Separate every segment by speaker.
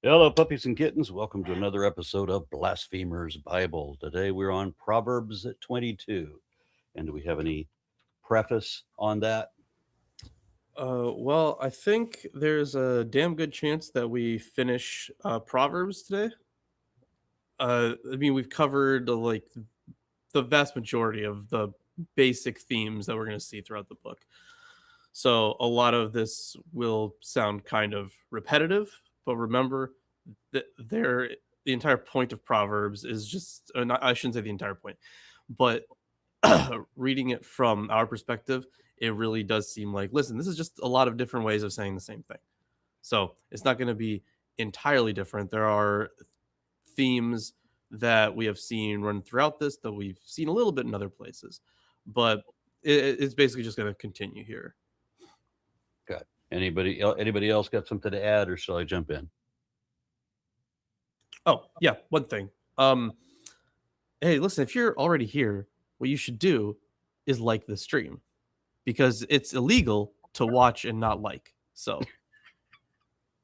Speaker 1: Hello, puppies and kittens. Welcome to another episode of Blasphemers Bible. Today we're on Proverbs 22. And do we have any preface on that?
Speaker 2: Well, I think there's a damn good chance that we finish Proverbs today. We've covered like the vast majority of the basic themes that we're going to see throughout the book. So a lot of this will sound kind of repetitive, but remember that the entire point of Proverbs is just, I shouldn't say the entire point, but reading it from our perspective, it really does seem like, listen, this is just a lot of different ways of saying the same thing. So it's not going to be entirely different. There are themes that we have seen run throughout this that we've seen a little bit in other places, but it's basically just going to continue here.
Speaker 1: Okay. Anybody else got something to add, or shall I jump in?
Speaker 2: Oh, yeah, one thing. Hey, listen, if you're already here, what you should do is like the stream because it's illegal to watch and not like. So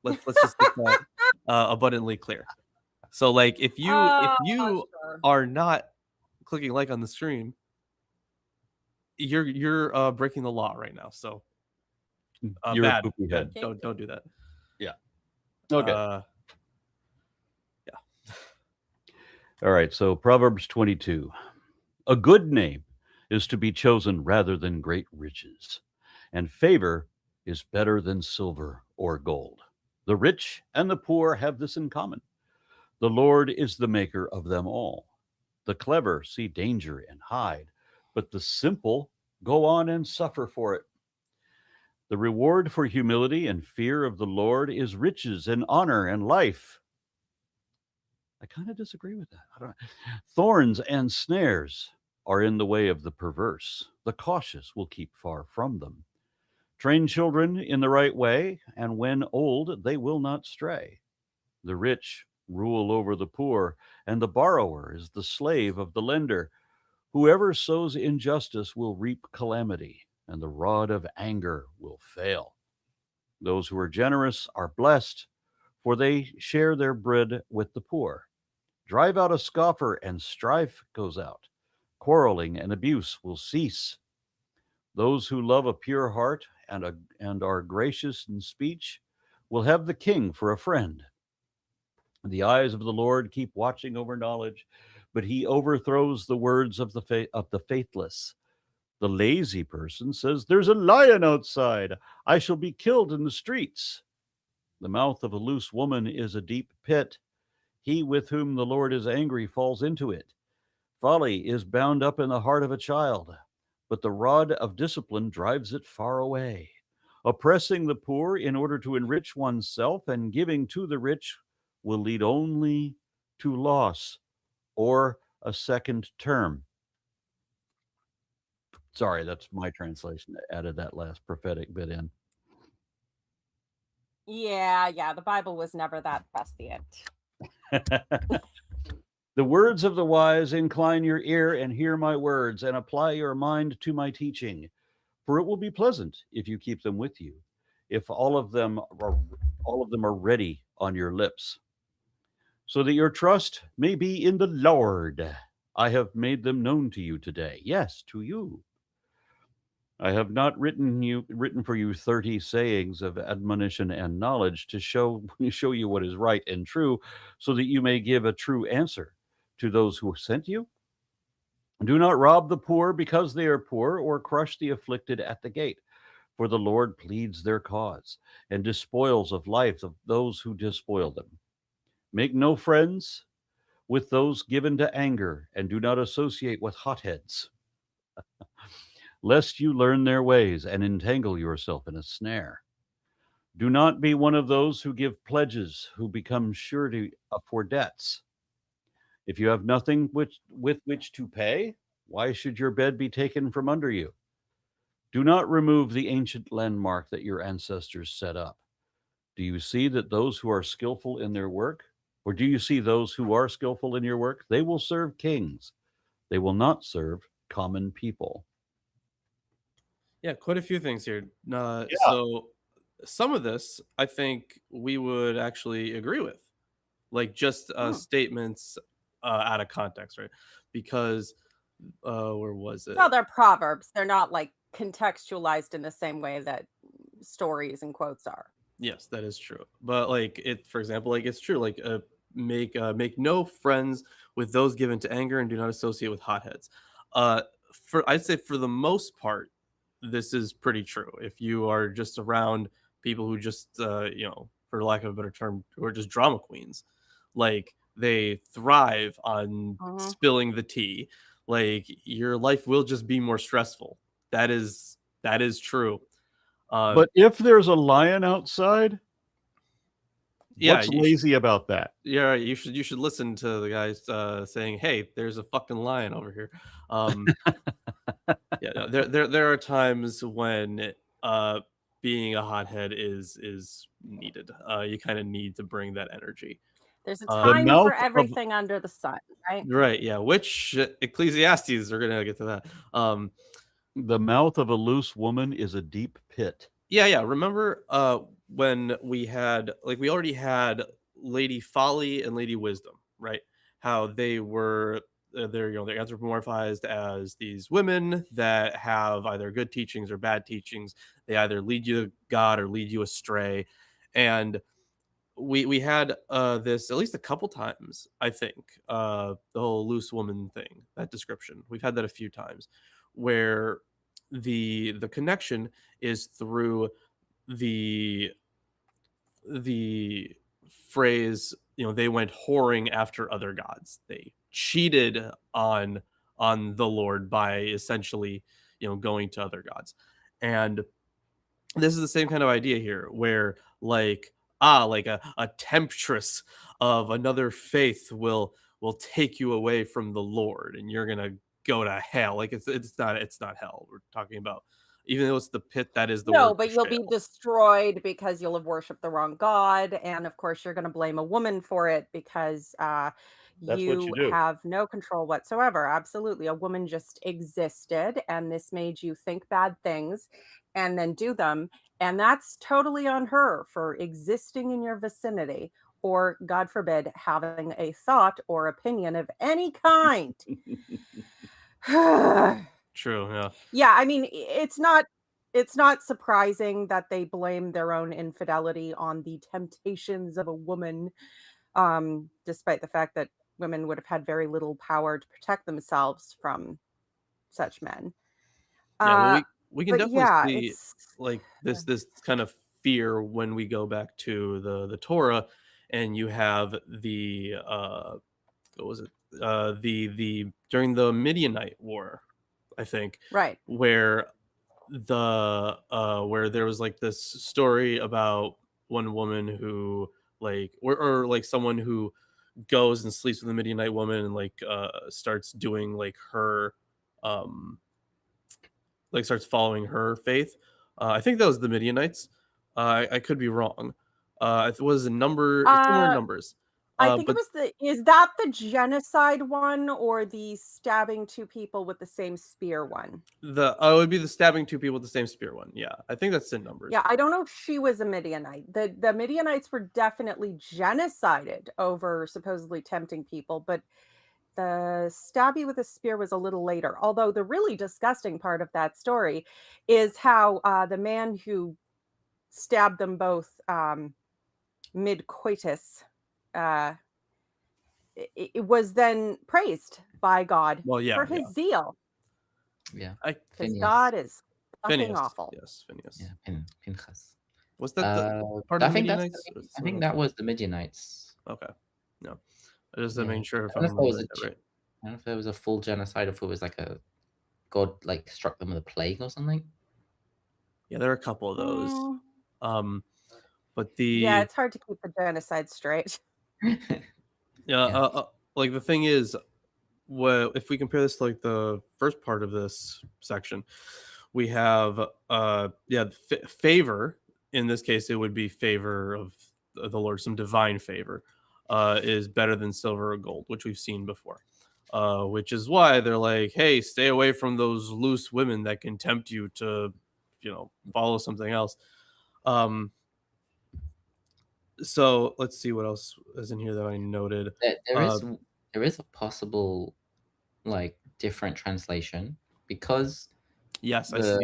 Speaker 2: let's just get that abundantly clear. So like if you
Speaker 3: Sure.
Speaker 2: are not clicking like on the stream, you're breaking the law right now. So
Speaker 1: You're
Speaker 2: bad.
Speaker 1: a poopy head.
Speaker 2: Don't do that.
Speaker 1: Yeah. Okay.
Speaker 2: Yeah.
Speaker 1: All right. So Proverbs 22. A good name is to be chosen rather than great riches, and favor is better than silver or gold. The rich and the poor have this in common. The Lord is the maker of them all. The clever see danger and hide, but the simple go on and suffer for it. The reward for humility and fear of the Lord is riches and honor and life. I kind of disagree with that. I don't know. Thorns and snares are in the way of the perverse. The cautious will keep far from them. Train children in the right way, and when old, they will not stray. The rich rule over the poor, and the borrower is the slave of the lender. Whoever sows injustice will reap calamity, and the rod of anger will fail. Those who are generous are blessed, for they share their bread with the poor. Drive out a scoffer, and strife goes out. Quarreling and abuse will cease. Those who love a pure heart and are gracious in speech will have the king for a friend. The eyes of the Lord keep watching over knowledge, but he overthrows the words of the faithless. The lazy person says, "There's a lion outside. I shall be killed in the streets." The mouth of a loose woman is a deep pit. He with whom the Lord is angry falls into it. Folly is bound up in the heart of a child, but the rod of discipline drives it far away. Oppressing the poor in order to enrich oneself and giving to the rich will lead only to loss or a second term. Sorry, that's my translation. I added that last prophetic bit in.
Speaker 3: Yeah. The Bible was never that prescient.
Speaker 1: The words of the wise, incline your ear and hear my words, and apply your mind to my teaching. For it will be pleasant if you keep them with you, if all of them are ready on your lips, so that your trust may be in the Lord. I have made them known to you today. Yes, to you. I have not written for you 30 sayings of admonition and knowledge to show you what is right and true, so that you may give a true answer to those who sent you. Do not rob the poor because they are poor, or crush the afflicted at the gate, for the Lord pleads their cause and despoils of life of those who despoil them. Make no friends with those given to anger, and do not associate with hotheads, lest you learn their ways and entangle yourself in a snare. Do not be one of those who give pledges, who become surety for debts. If you have nothing with which to pay, why should your bed be taken from under you? Do not remove the ancient landmark that your ancestors set up. Do you see that those who are skillful in their work, or do you see those who are skillful in your work? They will serve kings. They will not serve common people.
Speaker 2: Yeah, quite a few things here.
Speaker 1: Yeah.
Speaker 2: So some of this I think we would actually agree with. like just statements out of context, right? Because where was it?
Speaker 3: Well, they're proverbs. They're not like contextualized in the same way that stories and quotes are.
Speaker 2: Yes, that is true. But like it, for example, like it's true. Like make no friends with those given to anger, and do not associate with hotheads. For I'd say for the most part, this is pretty true. If you are just around people who just for lack of a better term, who are just drama queens, like they thrive on
Speaker 3: Mhm.
Speaker 2: spilling the tea. Like your life will just be more stressful. That is true.
Speaker 1: But if there's a lion outside,
Speaker 2: Yeah,
Speaker 1: what's lazy about that?
Speaker 2: Yeah, you should listen to the guys saying, "Hey, there's a fucking lion over here." Yeah, no, there are times when being a hothead is needed. You kind of need to bring that energy.
Speaker 3: There's a
Speaker 1: The
Speaker 3: time for
Speaker 1: mouth of
Speaker 3: everything under the sun, right?
Speaker 2: Right? Yeah. Which Ecclesiastes are gonna get to that.
Speaker 1: the mouth of a loose woman is a deep pit.
Speaker 2: Yeah. Remember when we already had Lady Folly and Lady Wisdom, right? How they were they're anthropomorphized as these women that have either good teachings or bad teachings. They either lead you to God or lead you astray. And we had this at least a couple times, I think, the whole loose woman thing, that description. We've had that a few times where the connection is through the the phrase, they went whoring after other gods. They cheated on the Lord by essentially, going to other gods. And this is the same kind of idea here where like a temptress of another faith will take you away from the Lord, and you're gonna go to hell. Like it's not hell we're talking about, even though it's the pit. That is the word
Speaker 3: No,
Speaker 2: for
Speaker 3: but you'll be
Speaker 2: shale.
Speaker 3: destroyed because you'll have worshiped the wrong God. And of course, you're going to blame a woman for it because
Speaker 1: That's what you
Speaker 3: you
Speaker 1: do.
Speaker 3: have no control whatsoever. Absolutely. A woman just existed, and this made you think bad things and then do them. And that's totally on her for existing in your vicinity, or, God forbid, having a thought or opinion of any kind.
Speaker 2: True, yeah.
Speaker 3: Yeah, I mean, it's not surprising that they blame their own infidelity on the temptations of a woman, despite the fact that women would have had very little power to protect themselves from such men.
Speaker 2: Yeah, well,
Speaker 3: Uh,
Speaker 2: we can
Speaker 3: but
Speaker 2: definitely
Speaker 3: yeah,
Speaker 2: see
Speaker 3: it's
Speaker 2: like this kind of fear when we go back to the Torah, and you have the what was it? The during the Midianite war, I think,
Speaker 3: right.
Speaker 2: where where there was like this story about one woman who or like someone who goes and sleeps with a Midianite woman and starts doing um starts following her faith. I think that was the Midianites. I could be wrong. It was a number. It's somewhere in
Speaker 3: Uh,
Speaker 2: numbers.
Speaker 3: I think it
Speaker 2: But
Speaker 3: was is that the genocide one or the stabbing two people with the same spear one?
Speaker 2: it would be the stabbing two people with the same spear one. Yeah, I think that's in numbers.
Speaker 3: Yeah, I don't know if she was a Midianite. The Midianites were definitely genocided over supposedly tempting people, but the stabby with a spear was a little later. Although the really disgusting part of that story is how the man who stabbed them both mid coitus uh, it was then praised by God
Speaker 2: Well,
Speaker 3: for
Speaker 2: yeah.
Speaker 3: his zeal
Speaker 4: Yeah.
Speaker 2: I
Speaker 3: because
Speaker 4: Phineas.
Speaker 3: God is fucking
Speaker 2: Phineas.
Speaker 3: awful.
Speaker 2: Yes, Phineas.
Speaker 4: Yeah. Pinchas.
Speaker 2: Was that the part
Speaker 4: I
Speaker 2: of the
Speaker 4: think
Speaker 2: Midianites?
Speaker 4: I think that was the Midianites.
Speaker 2: Okay. No, I just
Speaker 4: Yeah.
Speaker 2: making sure if
Speaker 4: I don't
Speaker 2: I'm
Speaker 4: know if there was
Speaker 2: remembering that right.
Speaker 4: I don't know if there was a full genocide or if it was like a god like struck them with a plague or something.
Speaker 2: Yeah, there are a couple of those.
Speaker 3: Mm,
Speaker 2: But
Speaker 3: yeah, it's hard to keep the genocide straight.
Speaker 2: yeah, like the thing is, well, if we compare this to like the first part of this section, we have favor. In this case, it would be favor of the Lord, some divine favor, is better than silver or gold, which we've seen before. Which is why they're like, hey, stay away from those loose women that can tempt you to, follow something else. So let's see what else is in here that I noted.
Speaker 4: There is a possible like different translation because
Speaker 2: Yes, I see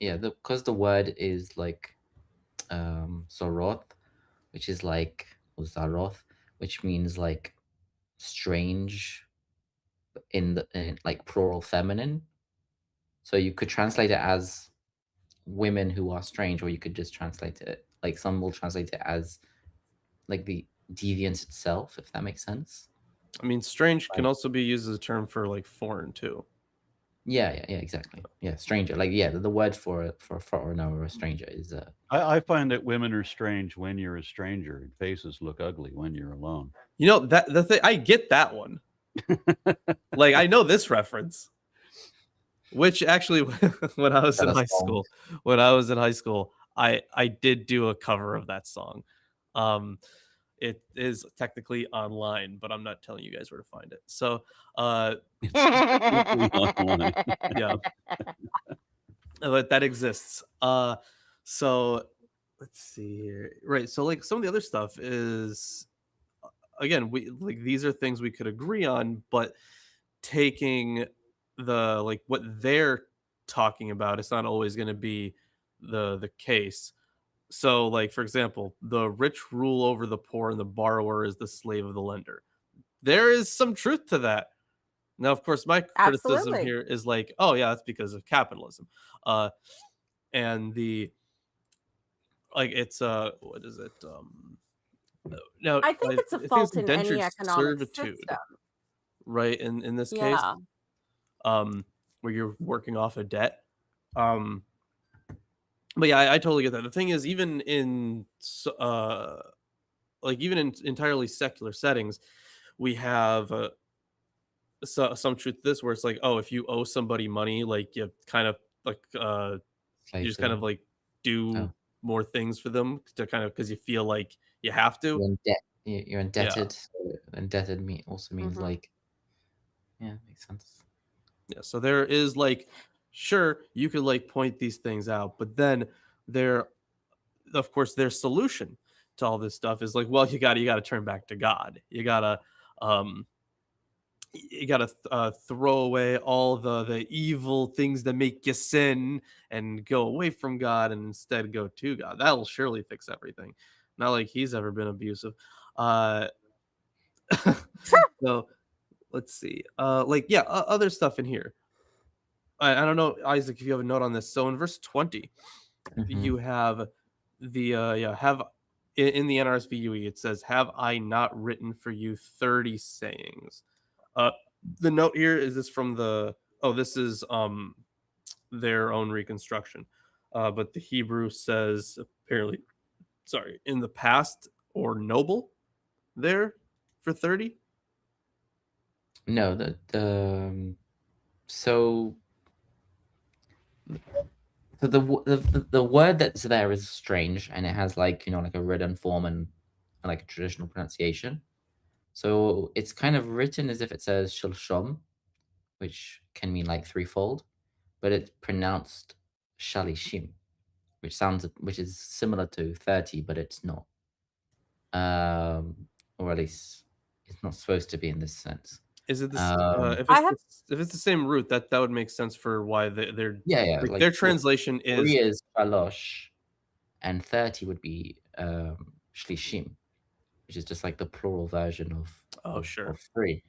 Speaker 2: that.
Speaker 4: because the word is like Zoroth, which is like or Zaroth, which means like strange in like plural feminine. So you could translate it as women who are strange, or you could just translate it like some will translate it as like the deviance itself, if that makes sense.
Speaker 2: I mean, strange can
Speaker 4: Like-
Speaker 2: also be used as a term for like foreign too.
Speaker 4: Yeah, exactly. Yeah, stranger. Like the word for a foreigner or a stranger is
Speaker 1: I find that women are strange when you're a stranger, and faces look ugly when you're alone.
Speaker 2: You know that the thing I get that one. Like I know this reference. Which actually, when I was in high school, I did do a cover of that song. It is technically online, but I'm not telling you guys where to find it. So,
Speaker 1: Online.
Speaker 2: yeah, but that exists. So let's see here. Right. So, like some of the other stuff is again, we like these are things we could agree on, but taking the like what they're talking about, it's not always going to be the case. So like for example, the rich rule over the poor and the borrower is the slave of the lender. There is some truth to that. Now of course my criticism
Speaker 3: Absolutely.
Speaker 2: here is like, oh yeah, that's because of capitalism. And the like it's what is it no
Speaker 3: I think it's a
Speaker 2: think
Speaker 3: fault in
Speaker 2: indentured
Speaker 3: any economic
Speaker 2: servitude,
Speaker 3: system.
Speaker 2: right, in this case,
Speaker 3: Yeah.
Speaker 2: where you're working off a debt. But yeah, I totally get that. The thing is, even in like even in entirely secular settings, we have some truth to this, where it's like, oh, if you owe somebody money, like you kind of like you just kind of like do
Speaker 4: Oh.
Speaker 2: more things for them to kind of because you feel like you have to.
Speaker 4: you're in debt. You're indebted. So indebted also means
Speaker 3: Mhm.
Speaker 4: like makes sense.
Speaker 2: Yeah, so there is like, sure, you could like point these things out, but then there, of course, their solution to all this stuff is like, well, you gotta turn back to God. Um, you gotta throw away all the evil things that make you sin and go away from God and instead go to God. That'll surely fix everything. Not like he's ever been abusive. Uh, so let's see. Like yeah, other stuff in here. I don't know, Isaac, if you have a note on this. So in verse 20, you have the have in the NRSV UE it says, "Have I not written for you 30 sayings?" The note here is this from the this is their own reconstruction, but the Hebrew says apparently, sorry, in the past or noble there for 30.
Speaker 4: No, so the word that's there is strange, and it has like like a written form and like a traditional pronunciation. So it's kind of written as if it says shalshom, which can mean like threefold, but it's pronounced shalishim, which is similar to 30, but it's not. Or at least it's not supposed to be in this sense.
Speaker 2: Is it this?
Speaker 3: I have
Speaker 2: If it's the same root, that would make sense for why they're like
Speaker 4: Like
Speaker 2: their translation
Speaker 4: three
Speaker 2: is
Speaker 4: is shalosh, and 30 would be shlishim, which is just like the plural version of
Speaker 2: sure.
Speaker 4: three.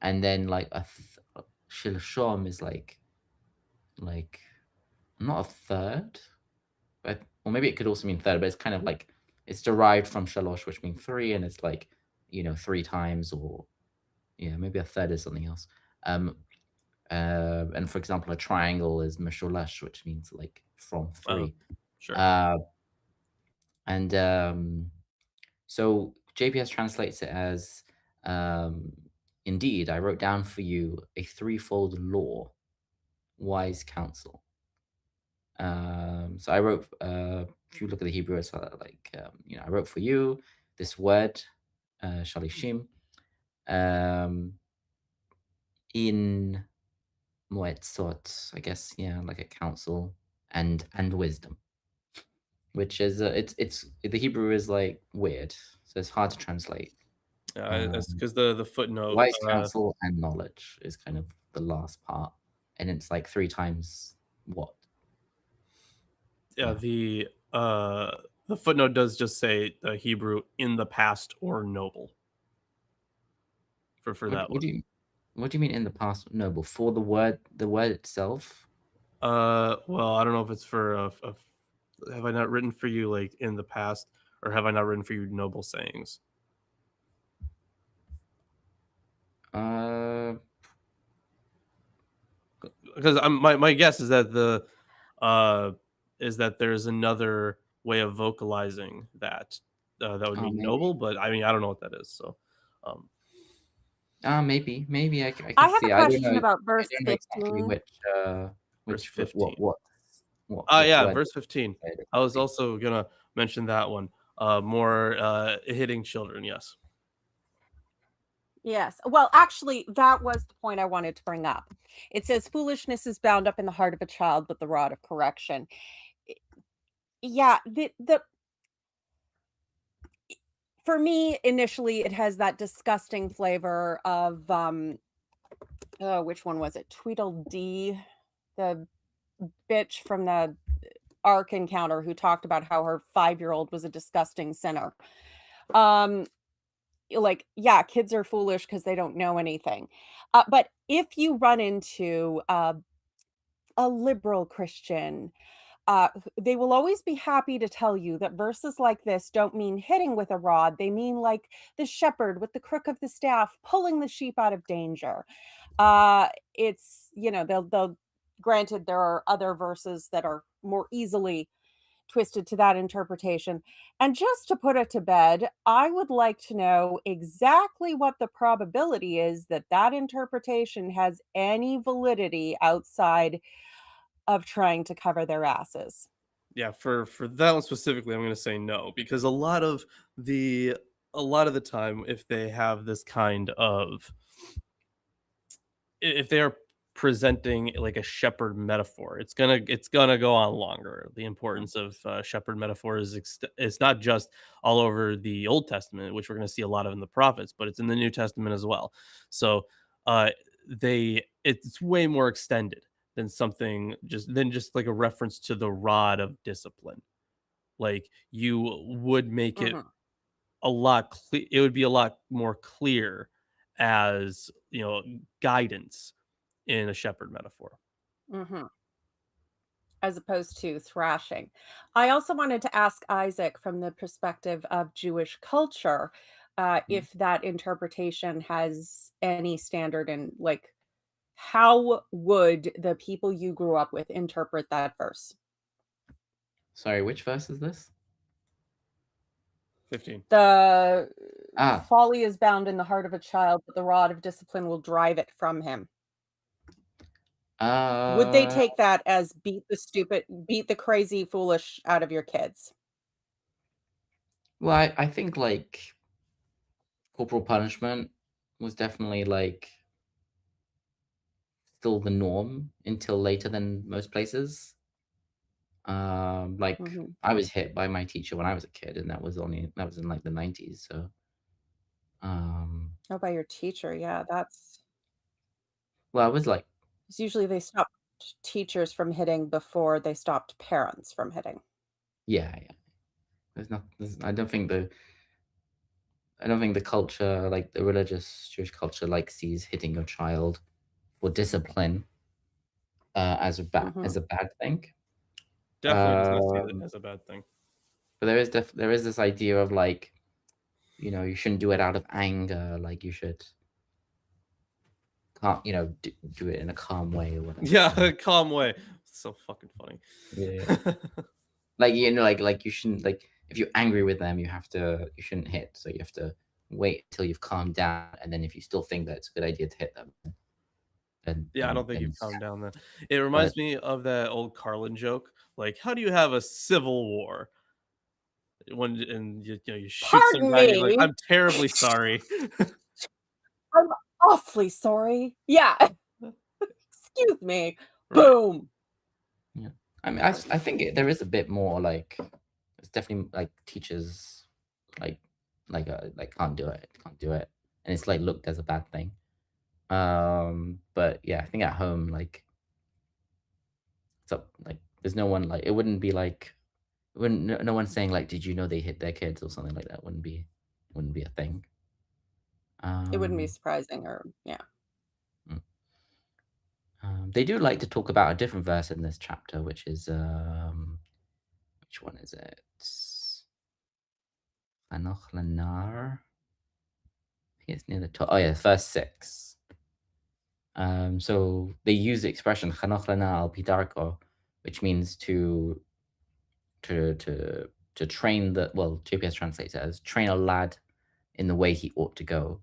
Speaker 4: And then like shilshom is like not a third, but or maybe it could also mean third, but it's kind of like it's derived from shalosh, which means three, and it's like three times, or maybe a third is something else. And for example, a triangle is mishulash, which means like from three.
Speaker 2: Sure.
Speaker 4: And so JPS translates it as, indeed, I wrote down for you a threefold law, wise counsel. So I wrote, if you look at the Hebrew, it's like, I wrote for you this word, shalishim, in moetzot, I guess, like a counsel and wisdom. which is it's the Hebrew is like weird, so it's hard to translate.
Speaker 2: It's because the footnote.
Speaker 4: Wise counsel and knowledge is kind of the last part, and it's like 3 times what?
Speaker 2: Yeah, the footnote does just say the Hebrew in the past or noble. For that
Speaker 4: What
Speaker 2: one.
Speaker 4: What do you mean in the past noble? For the word itself?
Speaker 2: Well, I don't know if it's for have I not written for you like in the past, or have I not written for you noble sayings? Because my guess is that there's another way of vocalizing that that would mean
Speaker 4: maybe.
Speaker 2: noble, but I mean I don't know what that is. So,
Speaker 4: maybe I can
Speaker 3: I have
Speaker 4: see.
Speaker 3: a
Speaker 4: I don't
Speaker 3: question
Speaker 4: know.
Speaker 3: about
Speaker 4: I
Speaker 3: verse
Speaker 4: don't know exactly
Speaker 3: 15.
Speaker 2: verse
Speaker 4: which
Speaker 2: 15.
Speaker 4: what
Speaker 2: Yeah,
Speaker 4: word
Speaker 2: verse 15.
Speaker 4: it
Speaker 2: I was
Speaker 4: is.
Speaker 2: also gonna mention that one. More hitting children. Yes.
Speaker 3: Yes. Well, actually, that was the point I wanted to bring up. It says, foolishness is bound up in the heart of a child, but the rod of correction. Yeah, the for me, initially, it has that disgusting flavor of oh, which one was it? Tweedledee, the bitch from the Ark Encounter who talked about how her 5-year-old was a disgusting sinner. Like, yeah, kids are foolish because they don't know anything. But if you run into a liberal Christian, they will always be happy to tell you that verses like this don't mean hitting with a rod. They mean like the shepherd with the crook of the staff pulling the sheep out of danger. It's, they'll granted there are other verses that are more easily twisted to that interpretation. And just to put it to bed, I would like to know exactly what the probability is that that interpretation has any validity outside of trying to cover their asses.
Speaker 2: Yeah, for that one specifically, I'm going to say no, because a lot of the time, if they have this kind of, if they are presenting like a shepherd metaphor, it's gonna go on longer. The importance of shepherd metaphor is it's not just all over the Old Testament, which we're going to see a lot of in the prophets, but it's in the New Testament as well. So uh, it's way more extended than just like a reference to the rod of discipline. Like you would make it
Speaker 3: Mhm,
Speaker 2: it would be a lot more clear as guidance in a shepherd metaphor.
Speaker 3: mhm, as opposed to thrashing. I also wanted to ask Isaac from the perspective of Jewish culture, if that interpretation has any standard and like how would the people you grew up with interpret that verse?
Speaker 4: Sorry, which verse is this?
Speaker 2: 15.
Speaker 3: The
Speaker 4: Ah,
Speaker 3: folly is bound in the heart of a child, but the rod of discipline will drive it from him. Would they
Speaker 4: uh,
Speaker 3: take that as beat the crazy foolish out of your kids?
Speaker 4: well, I think like corporal punishment was definitely like still the norm until later than most places. Like
Speaker 3: Mhm.
Speaker 4: I was hit by my teacher when I was a kid, and that was in like the 90s. So,
Speaker 3: Oh, by your teacher, yeah, that's
Speaker 4: well, I was like,
Speaker 3: 'cause usually they stop teachers from hitting before they stopped parents from hitting.
Speaker 4: yeah. I don't think the culture, like the religious Jewish culture, like sees hitting your child for discipline as
Speaker 3: Mhm,
Speaker 4: a bad thing.
Speaker 2: Definitely does not see that
Speaker 4: Um,
Speaker 2: as a bad thing.
Speaker 4: but there is this idea of like, you shouldn't do it out of anger. Like you should, can't, do it in a calm way or whatever.
Speaker 2: Yeah, calm way. So fucking funny.
Speaker 4: Yeah. Like like you shouldn't, like if you're angry with them, you shouldn't hit. So you have to wait till you've calmed down, and then if you still think that it's a good idea to hit them, then
Speaker 2: Yeah, I don't think
Speaker 4: then
Speaker 2: you've calmed down then. It
Speaker 4: but
Speaker 2: reminds me of that old Carlin joke. Like, how do you have a civil war? When and you shoot some
Speaker 3: "Pardon
Speaker 2: guy, you're like,
Speaker 3: me,
Speaker 2: I'm terribly sorry.
Speaker 3: I'm awfully sorry." Yeah, "Excuse me."
Speaker 2: Right.
Speaker 3: Boom.
Speaker 4: yeah, I mean, I think there is a bit more like it's definitely like teachers like can't do it, and it's like looked as a bad thing. But yeah, I think at home, like it's up, like there's no one, like it wouldn't be like, no one's saying like, did you know they hit their kids or something like that. Wouldn't be a thing.
Speaker 3: It wouldn't be
Speaker 4: Um,
Speaker 3: surprising, or yeah.
Speaker 4: They do like to talk about a different verse in this chapter, which is which one is it? Hanoch Lanar. I think it's near the top. Oh yeah, verse 6. So they use the expression Hanoch Lanar al Pidarko, which means to train the, well, JPS translates it as train a lad in the way he ought to go.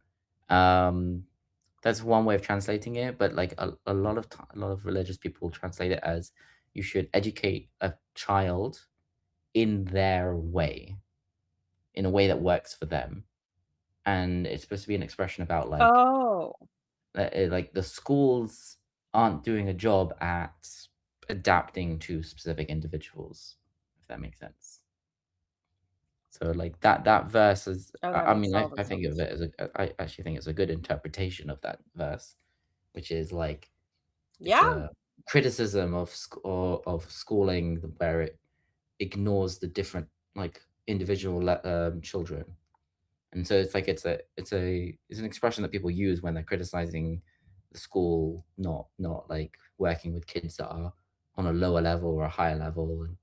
Speaker 4: That's one way of translating it, but like a lot of religious people translate it as you should educate a child in their way, in a way that works for them. And it's supposed to be an expression about like,
Speaker 3: Oh,
Speaker 4: like the schools aren't doing a job at adapting to specific individuals, if that makes sense. So like that verse is,
Speaker 3: oh,
Speaker 4: I
Speaker 3: that
Speaker 4: I
Speaker 3: makes
Speaker 4: mean,
Speaker 3: all the
Speaker 4: I think of
Speaker 3: sense.
Speaker 4: it as I actually think it's a good interpretation of that verse, which is like it's
Speaker 3: Yeah,
Speaker 4: a criticism of of schooling where it ignores the different like individual children. And so it's like it's an expression that people use when they're criticizing the school not like working with kids that are on a lower level or a higher level, and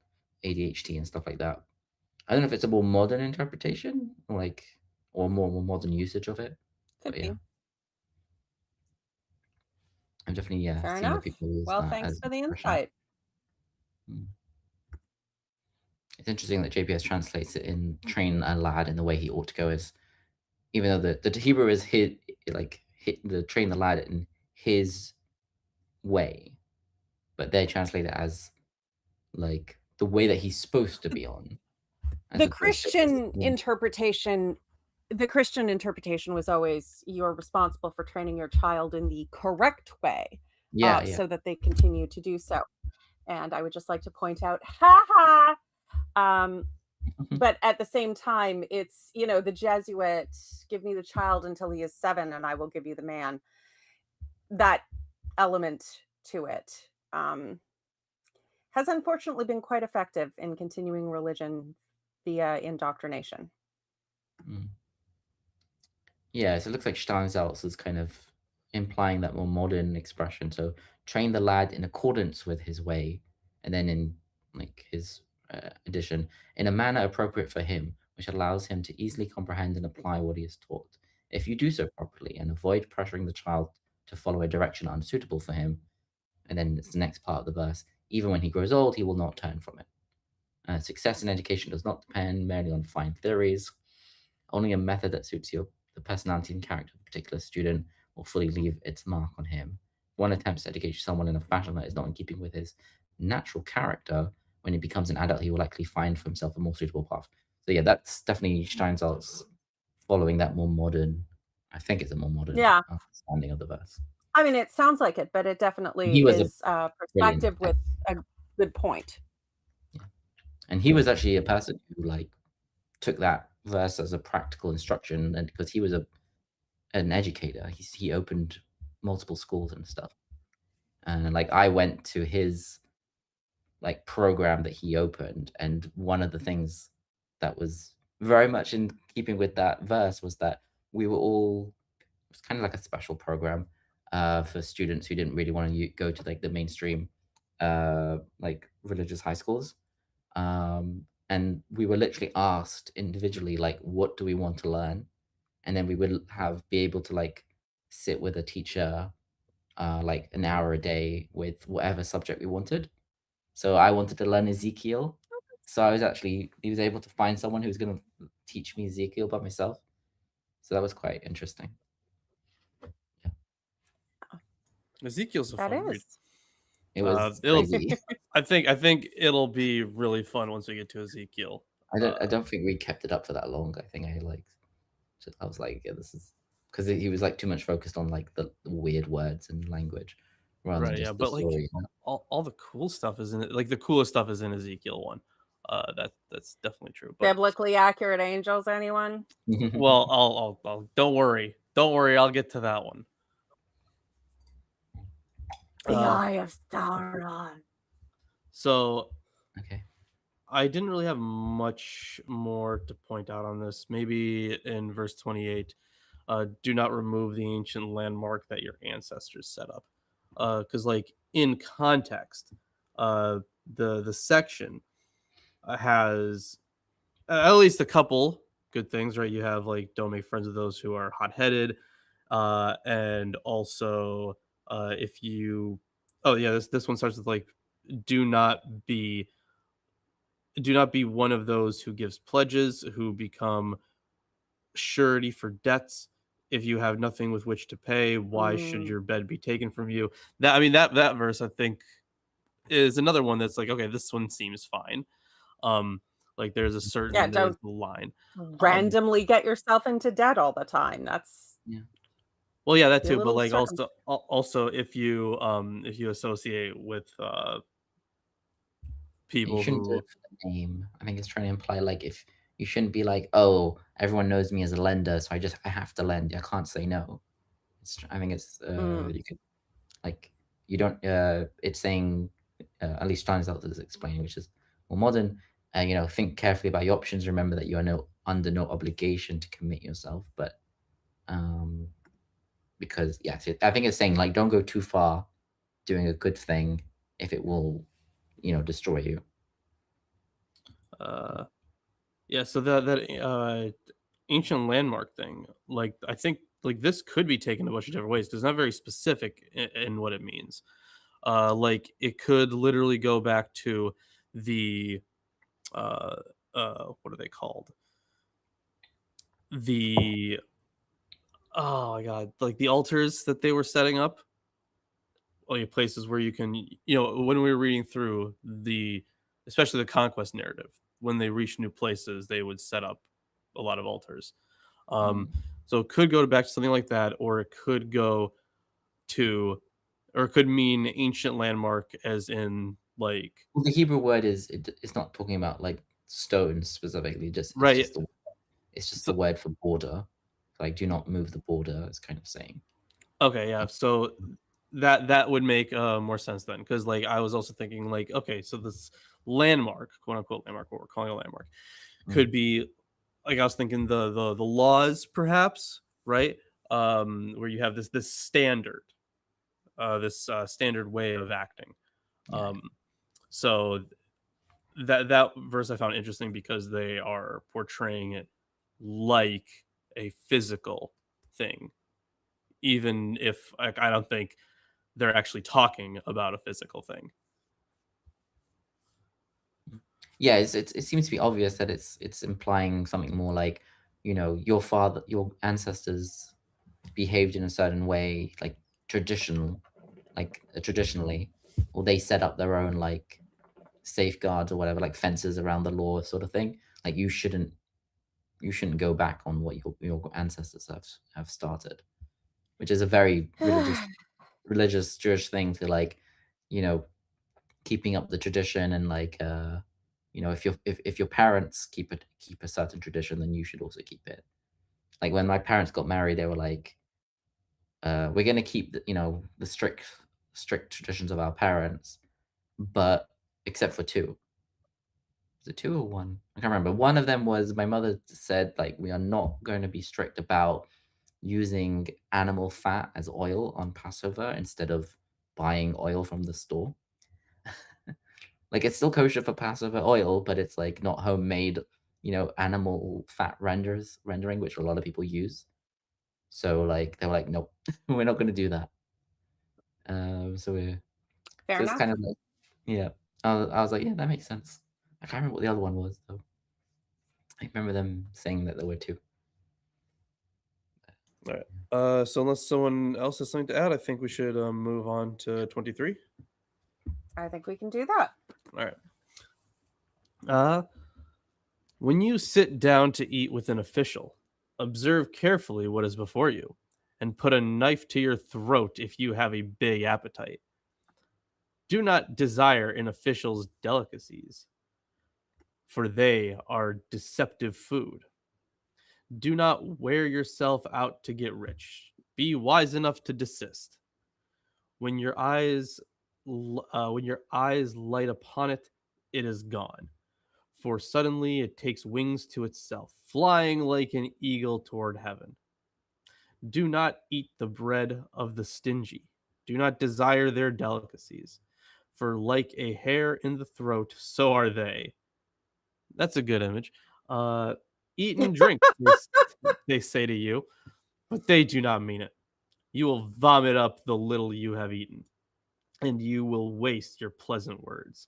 Speaker 4: ADHD and stuff like that. I don't know if it's a more modern interpretation or like, or more modern usage of it.
Speaker 3: could
Speaker 4: But yeah,
Speaker 3: be.
Speaker 4: I've definitely
Speaker 3: Fair
Speaker 4: seen that
Speaker 3: enough.
Speaker 4: people use
Speaker 3: Well,
Speaker 4: that
Speaker 3: thanks
Speaker 4: as
Speaker 3: for
Speaker 4: an
Speaker 3: the
Speaker 4: expression.
Speaker 3: insight.
Speaker 4: It's interesting that JPS translates it in train a lad in the way he ought to go, is even though the Hebrew is the train the lad in his way, but they translate it as like the way that he's supposed to be on, as
Speaker 3: The
Speaker 4: opposed to his
Speaker 3: Christian interpretation, was always you're responsible for training your child in the correct way,
Speaker 4: yeah.
Speaker 3: so that they continue to do so. And I would just like to point out, ha ha. But at the same time, it's, the Jesuit, give me the child until he is 7 and I will give you the man. That element to it has unfortunately been quite effective in continuing religion via indoctrination.
Speaker 4: Yeah, so it looks like Steinsaltz is kind of implying that more modern expression. So train the lad in accordance with his way, and then in like his addition, in a manner appropriate for him, which allows him to easily comprehend and apply what he is taught. If you do so properly and avoid pressuring the child to follow a direction unsuitable for him, and then it's the next part of the verse, even when he grows old, he will not turn from it. Success in education does not depend merely on fine theories. Only a method that suits the personality and character of a particular student will fully leave its mark on him. One attempts to educate someone in a fashion that is not in keeping with his natural character. When he becomes an adult, he will likely find for himself a more suitable path. So yeah, that's definitely Steinsaltz following that more modern. I think it's a more modern understanding of the verse.
Speaker 3: I mean, it sounds like it, but it definitely
Speaker 4: He was
Speaker 3: is perspective with a good point.
Speaker 4: Yeah. And he was actually a person who like took that verse as a practical instruction, and because he was an educator, he opened multiple schools and stuff, and like I went to his like program that he opened, and one of the things that was very much in keeping with that verse was that we were all, it was kind of like a special program for students who didn't really want to go to like the mainstream like religious high schools, and we were literally asked individually like, what do we want to learn, and then we would be able to like sit with a teacher like an hour a day with whatever subject we wanted. So I wanted to learn Ezekiel, so he was able to find someone who was going to teach me Ezekiel by myself. So that was quite interesting.
Speaker 2: Ezekiel's a fun read.
Speaker 4: It was crazy.
Speaker 2: I think it'll be really fun once we get to Ezekiel.
Speaker 4: I don't think we kept it up for that long. I think I was like, yeah, this is because he was like too much focused on like the weird words and language rather than just the
Speaker 2: but
Speaker 4: story.
Speaker 2: like all the cool stuff is in it. Like the coolest stuff is in Ezekiel 1. That's definitely true. But
Speaker 3: Biblically accurate angels, anyone?
Speaker 2: well, I'll don't worry, I'll get to that one.
Speaker 3: The Eye of Sauron.
Speaker 2: So
Speaker 4: Okay.
Speaker 2: I didn't really have much more to point out on this. Maybe in verse 28, do not remove the ancient landmark that your ancestors set up. Because, like, in context, the section has at least a couple good things, right? You have, like, don't make friends with those who are hot-headed, and also if you, oh yeah, this one starts with like, do not be one of those who gives pledges, who become surety for debts. If you have nothing with which to pay, why should your bed be taken from you? That, I mean, that verse I think is another one that's like, okay, this one seems fine. Like there's a certain
Speaker 3: Yeah,
Speaker 2: there's
Speaker 3: don't
Speaker 2: a line.
Speaker 3: randomly get yourself into debt all the time. That's
Speaker 4: Yeah.
Speaker 2: Well, yeah, that
Speaker 3: be a
Speaker 2: too, but
Speaker 3: little
Speaker 2: like
Speaker 3: circum.
Speaker 2: also if you associate with
Speaker 4: You
Speaker 2: people
Speaker 4: shouldn't do
Speaker 2: who,
Speaker 4: it for the name. I think it's trying to imply like if you shouldn't be like, oh, everyone knows me as a lender, so I have to lend. I can't say no. I think it's you could like you don't. It's saying at least Steinsaltz is explaining, which is more modern. Think carefully about your options. Remember that you are under no obligation to commit yourself, but because yes, I think it's saying like don't go too far doing a good thing if it will, destroy you.
Speaker 2: yeah, so that ancient landmark thing, like I think like this could be taken a bunch of different ways because it's not very specific in what it means. Like it could literally go back to the uh what are they called, the, oh my god, like the altars that they were setting up, places where you can, when we were reading through especially the conquest narrative, when they reached new places they would set up a lot of altars. So it could go back to something like that, or it could go to, or it could mean ancient landmark as in like,
Speaker 4: Well, the Hebrew word it's not talking about like stones specifically.
Speaker 2: right.
Speaker 4: It's just
Speaker 2: So
Speaker 4: the word for border. Like, do not move the border. It's kind of saying.
Speaker 2: okay, yeah, so that would make more sense then, because like I was also thinking like, okay, so this landmark, quote unquote landmark, what we're calling a landmark, could be like, I was thinking the laws perhaps, right? Where you have this standard, standard way of acting.
Speaker 4: Yeah.
Speaker 2: So that verse I found interesting because they are portraying it like a physical thing, even if like I don't think they're actually talking about a physical thing.
Speaker 4: Yeah, it seems to be obvious that it's implying something more like, your ancestors behaved in a certain way, like traditionally, or they set up their own like safeguards or whatever, like fences around the law sort of thing. Like you shouldn't go back on what your ancestors have started, which is a very religious Jewish thing to like, keeping up the tradition and like if your parents keep a certain tradition, then you should also keep it. Like when my parents got married, they were like, we're gonna keep the strict traditions of our parents, but except for two. Was it two or one? I can't remember. One of them was my mother said like we are not going to be strict about using animal fat as oil on Passover instead of buying oil from the store. Like it's still kosher for Passover oil, but it's like not homemade, animal fat rendering, which a lot of people use. So like they were like, nope, we're not going to do that. So
Speaker 3: Fair
Speaker 4: it's
Speaker 3: enough.
Speaker 4: kind of like, yeah. I was like, yeah, that makes sense. I can't remember what the other one was though. I remember them saying that there were two.
Speaker 2: All right. So unless someone else has something to add, I think we should move on to 23.
Speaker 3: I think we can do that.
Speaker 2: All right. When you sit down to eat with an official, observe carefully what is before you, and put a knife to your throat if you have a big appetite. Do not desire an official's delicacies. for they are deceptive food. Do not wear yourself out to get rich. Be wise enough to desist. When your eyes light upon it, it is gone. For suddenly it takes wings to itself, flying like an eagle toward heaven. Do not eat the bread of the stingy. Do not desire their delicacies. For like a hair in the throat, so are they. That's a good image. Eat and drink, they say to you, but they do not mean it. You will vomit up the little you have eaten, and you will waste your pleasant words.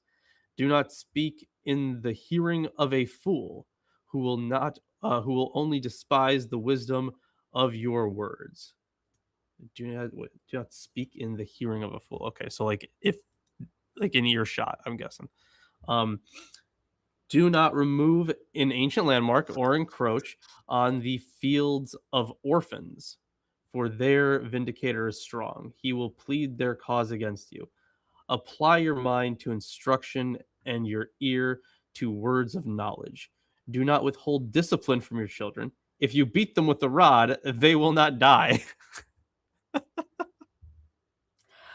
Speaker 2: Do not speak in the hearing of a fool, who will only despise the wisdom of your words. Do not speak in the hearing of a fool. Okay, so like in earshot, I'm guessing. Do not remove an ancient landmark or encroach on the fields of orphans, for their vindicator is strong. He will plead their cause against you. Apply your mind to instruction and your ear to words of knowledge. Do not withhold discipline from your children. If you beat them with the rod, they will not die.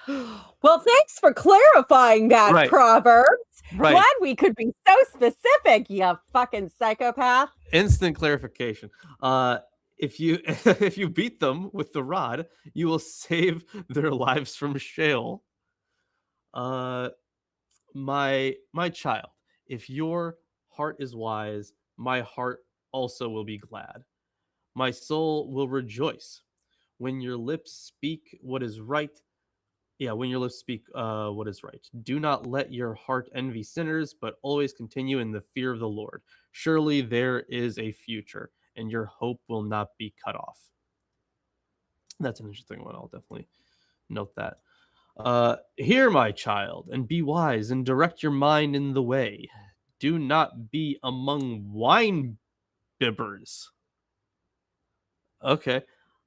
Speaker 3: Well, thanks for clarifying that,
Speaker 2: Right.
Speaker 3: Proverbs.
Speaker 2: Right.
Speaker 3: Glad we could be so specific, you fucking psychopath.
Speaker 2: Instant clarification. If you beat them with the rod, you will save their lives from Sheol. My child, if your heart is wise, my heart also will be glad. My soul will rejoice when your lips speak what is right. Yeah, when your lips speak what is right. Do not let your heart envy sinners, but always continue in the fear of the Lord. Surely there is a future, and your hope will not be cut off. That's an interesting one. I'll definitely note that. Hear, my child, and be wise, and direct your mind in the way. Do not be among wine bibbers. Okay.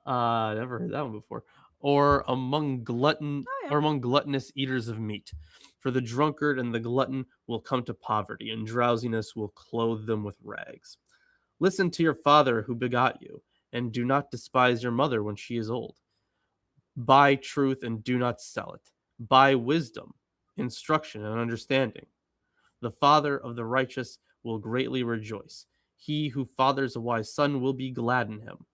Speaker 2: Never heard that one before. Or among gluttonous eaters of meat. For the drunkard and the glutton will come to poverty, and drowsiness will clothe them with rags. Listen to your father who begot you, and do not despise your mother when she is old. Buy truth and do not sell it. Buy wisdom, instruction, and understanding. The father of the righteous will greatly rejoice. He who fathers a wise son will be glad in him.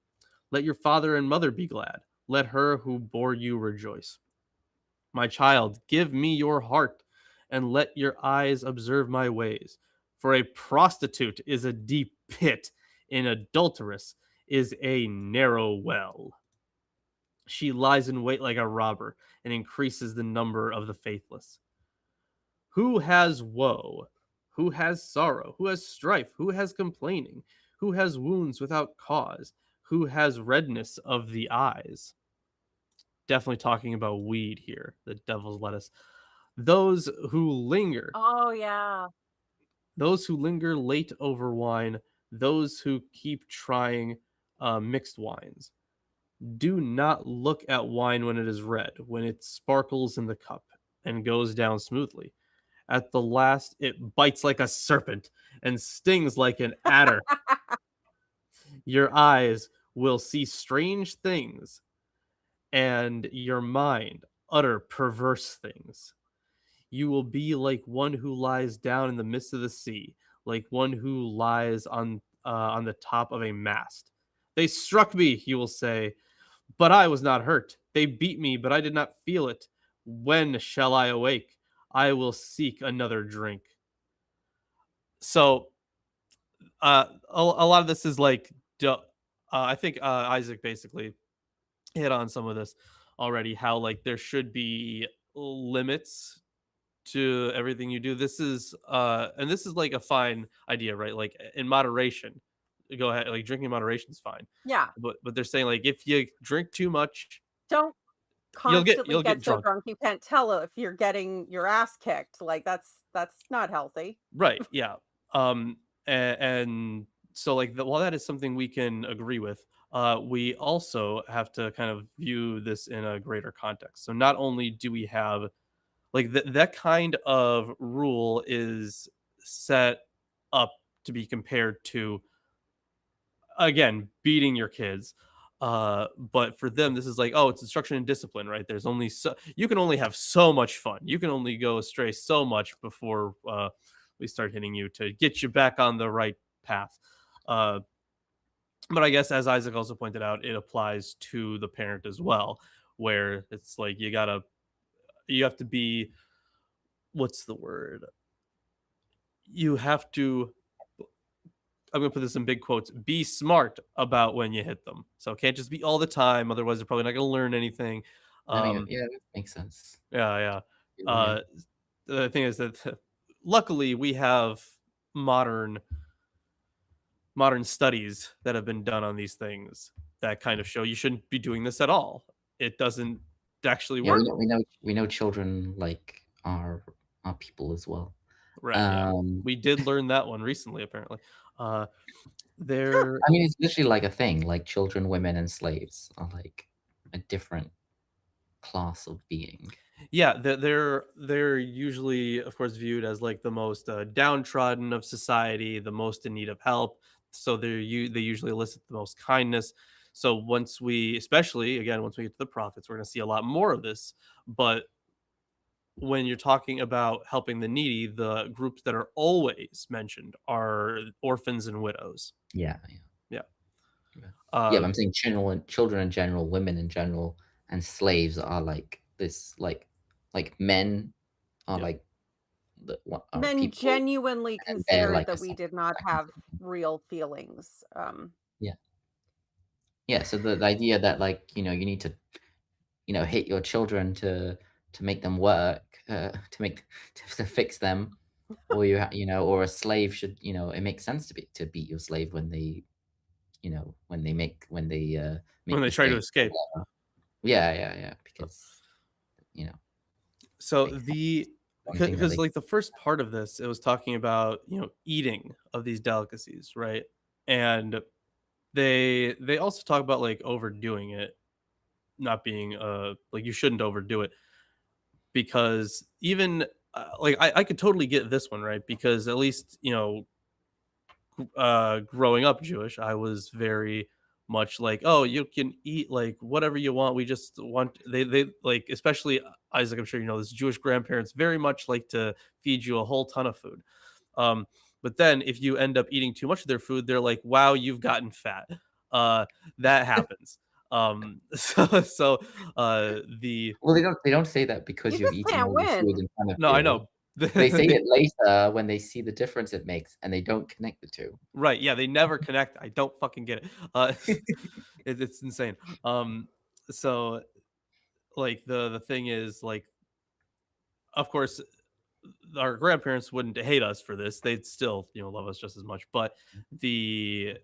Speaker 2: Let your father and mother be glad. Let her who bore you rejoice. My child, give me your heart, and let your eyes observe my ways. For a prostitute is a deep pit, an adulteress is a narrow well. She lies in wait like a robber, and increases the number of the faithless. Who has woe? Who has sorrow? Who has strife? Who has complaining? Who has wounds without cause? Who has redness of the eyes? Definitely talking about weed here, the devil's lettuce. Those who linger.
Speaker 3: Oh, yeah.
Speaker 2: Those who linger late over wine. Those who keep trying mixed wines. Do not look at wine when it is red, when it sparkles in the cup and goes down smoothly. At the last, it bites like a serpent and stings like an adder. Your eyes will see strange things, and your mind utter perverse things. You will be like one who lies down in the midst of the sea, like one who lies on the top of a mast. They struck me, you will say, but I was not hurt. They beat me, but I did not feel it. When shall I awake? I will seek another drink. So, a lot of this is like, I think Isaac basically hit on some of this already. How like there should be limits to everything you do. This is and this is like a fine idea, right? Like in moderation. Go ahead, like drinking in moderation is fine.
Speaker 3: Yeah.
Speaker 2: But they're saying like if you drink too much,
Speaker 3: Don't
Speaker 2: you'll
Speaker 3: constantly
Speaker 2: get
Speaker 3: get so
Speaker 2: drunk.
Speaker 3: drunk you can't tell if you're getting your ass kicked. Like that's not healthy.
Speaker 2: Right. Yeah. And so like while that is something we can agree with, we also have to kind of view this in a greater context. So not only do we have like that kind of rule is set up to be compared to, again, beating your kids. But for them, this is like, oh, it's instruction and discipline, right? There's only you can only have so much fun. You can only go astray so much before we start hitting you to get you back on the right path. But I guess, as Isaac also pointed out, it applies to the parent as well, where it's like you have to be, what's the word? You have to, I'm going to put this in big quotes, be smart about when you hit them. So it can't just be all the time. Otherwise, they're probably not going to learn anything.
Speaker 4: I mean, yeah, that makes sense.
Speaker 2: Yeah.
Speaker 4: Yeah.
Speaker 2: The thing is that luckily we have modern studies that have been done on these things that kind of show you shouldn't be doing this at all. It doesn't actually
Speaker 4: Yeah,
Speaker 2: work.
Speaker 4: we know children like are people as well.
Speaker 2: Right. Yeah.
Speaker 4: Um,
Speaker 2: We did learn that one recently, apparently.
Speaker 4: I mean, it's literally like a thing. Like children, women, and slaves are like a different class of being.
Speaker 2: Yeah, they're usually, of course, viewed as like the most downtrodden of society, the most in need of help. So they usually elicit the most kindness. So once we, especially again, once we get to the prophets, we're going to see a lot more of this. But when you're talking about helping the needy, the groups that are always mentioned are orphans and widows.
Speaker 4: Yeah.
Speaker 2: Yeah.
Speaker 4: But I'm saying children in general, women in general, and slaves are like this. Like men are like
Speaker 3: men
Speaker 4: people,
Speaker 3: genuinely
Speaker 4: and they're
Speaker 3: considered
Speaker 4: like
Speaker 3: that we did not have real feelings.
Speaker 4: Yeah. So the idea that like you need to hit your children to make them work, to fix them, or or a slave should, it makes sense to beat your slave when they make
Speaker 2: when they try to
Speaker 4: mistakes,
Speaker 2: escape.
Speaker 4: whatever. Yeah, because
Speaker 2: So
Speaker 4: one thing that
Speaker 2: because
Speaker 4: they-
Speaker 2: like the first part of this, it was talking about eating of these delicacies, right? And they also talk about like overdoing it, not being like you shouldn't overdo it, because even like I could totally get this one, right? Because at least growing up Jewish, I was very much like, oh, you can eat like whatever you want. We just want they like, especially Isaac, I'm sure you know this, Jewish grandparents very much like to feed you a whole ton of food. But then if you end up eating too much of their food, they're like, wow, you've gotten fat. That happens. So the
Speaker 4: Well, they don't say that because
Speaker 3: You
Speaker 4: you've
Speaker 3: just
Speaker 4: eaten
Speaker 3: can't
Speaker 4: all the food
Speaker 3: win.
Speaker 4: in front of
Speaker 2: no, I
Speaker 4: you.
Speaker 2: know.
Speaker 4: They say it later when they see the difference it makes, and they don't connect the two.
Speaker 2: Right. Yeah, they never connect. I don't fucking get it. It's insane. So like the thing is like, of course, our grandparents wouldn't hate us for this. They'd still, love us just as much. But the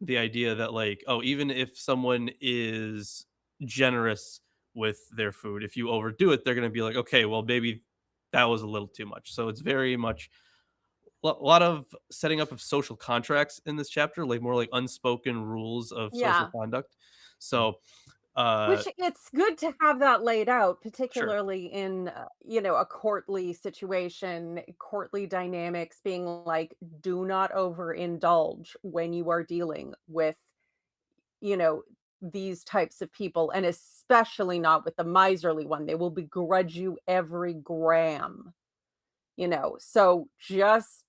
Speaker 2: idea that like, oh, even if someone is generous with their food, if you overdo it, they're gonna be like, okay, well, maybe that was a little too much. So it's very much a lot of setting up of social contracts in this chapter, like more like unspoken rules of social conduct. So
Speaker 3: Which it's good to have that laid out,
Speaker 2: sure.
Speaker 3: particularly in a courtly situation, courtly dynamics, being like, do not overindulge when you are dealing with these types of people, and especially not with the miserly one. They will begrudge you every gram. So just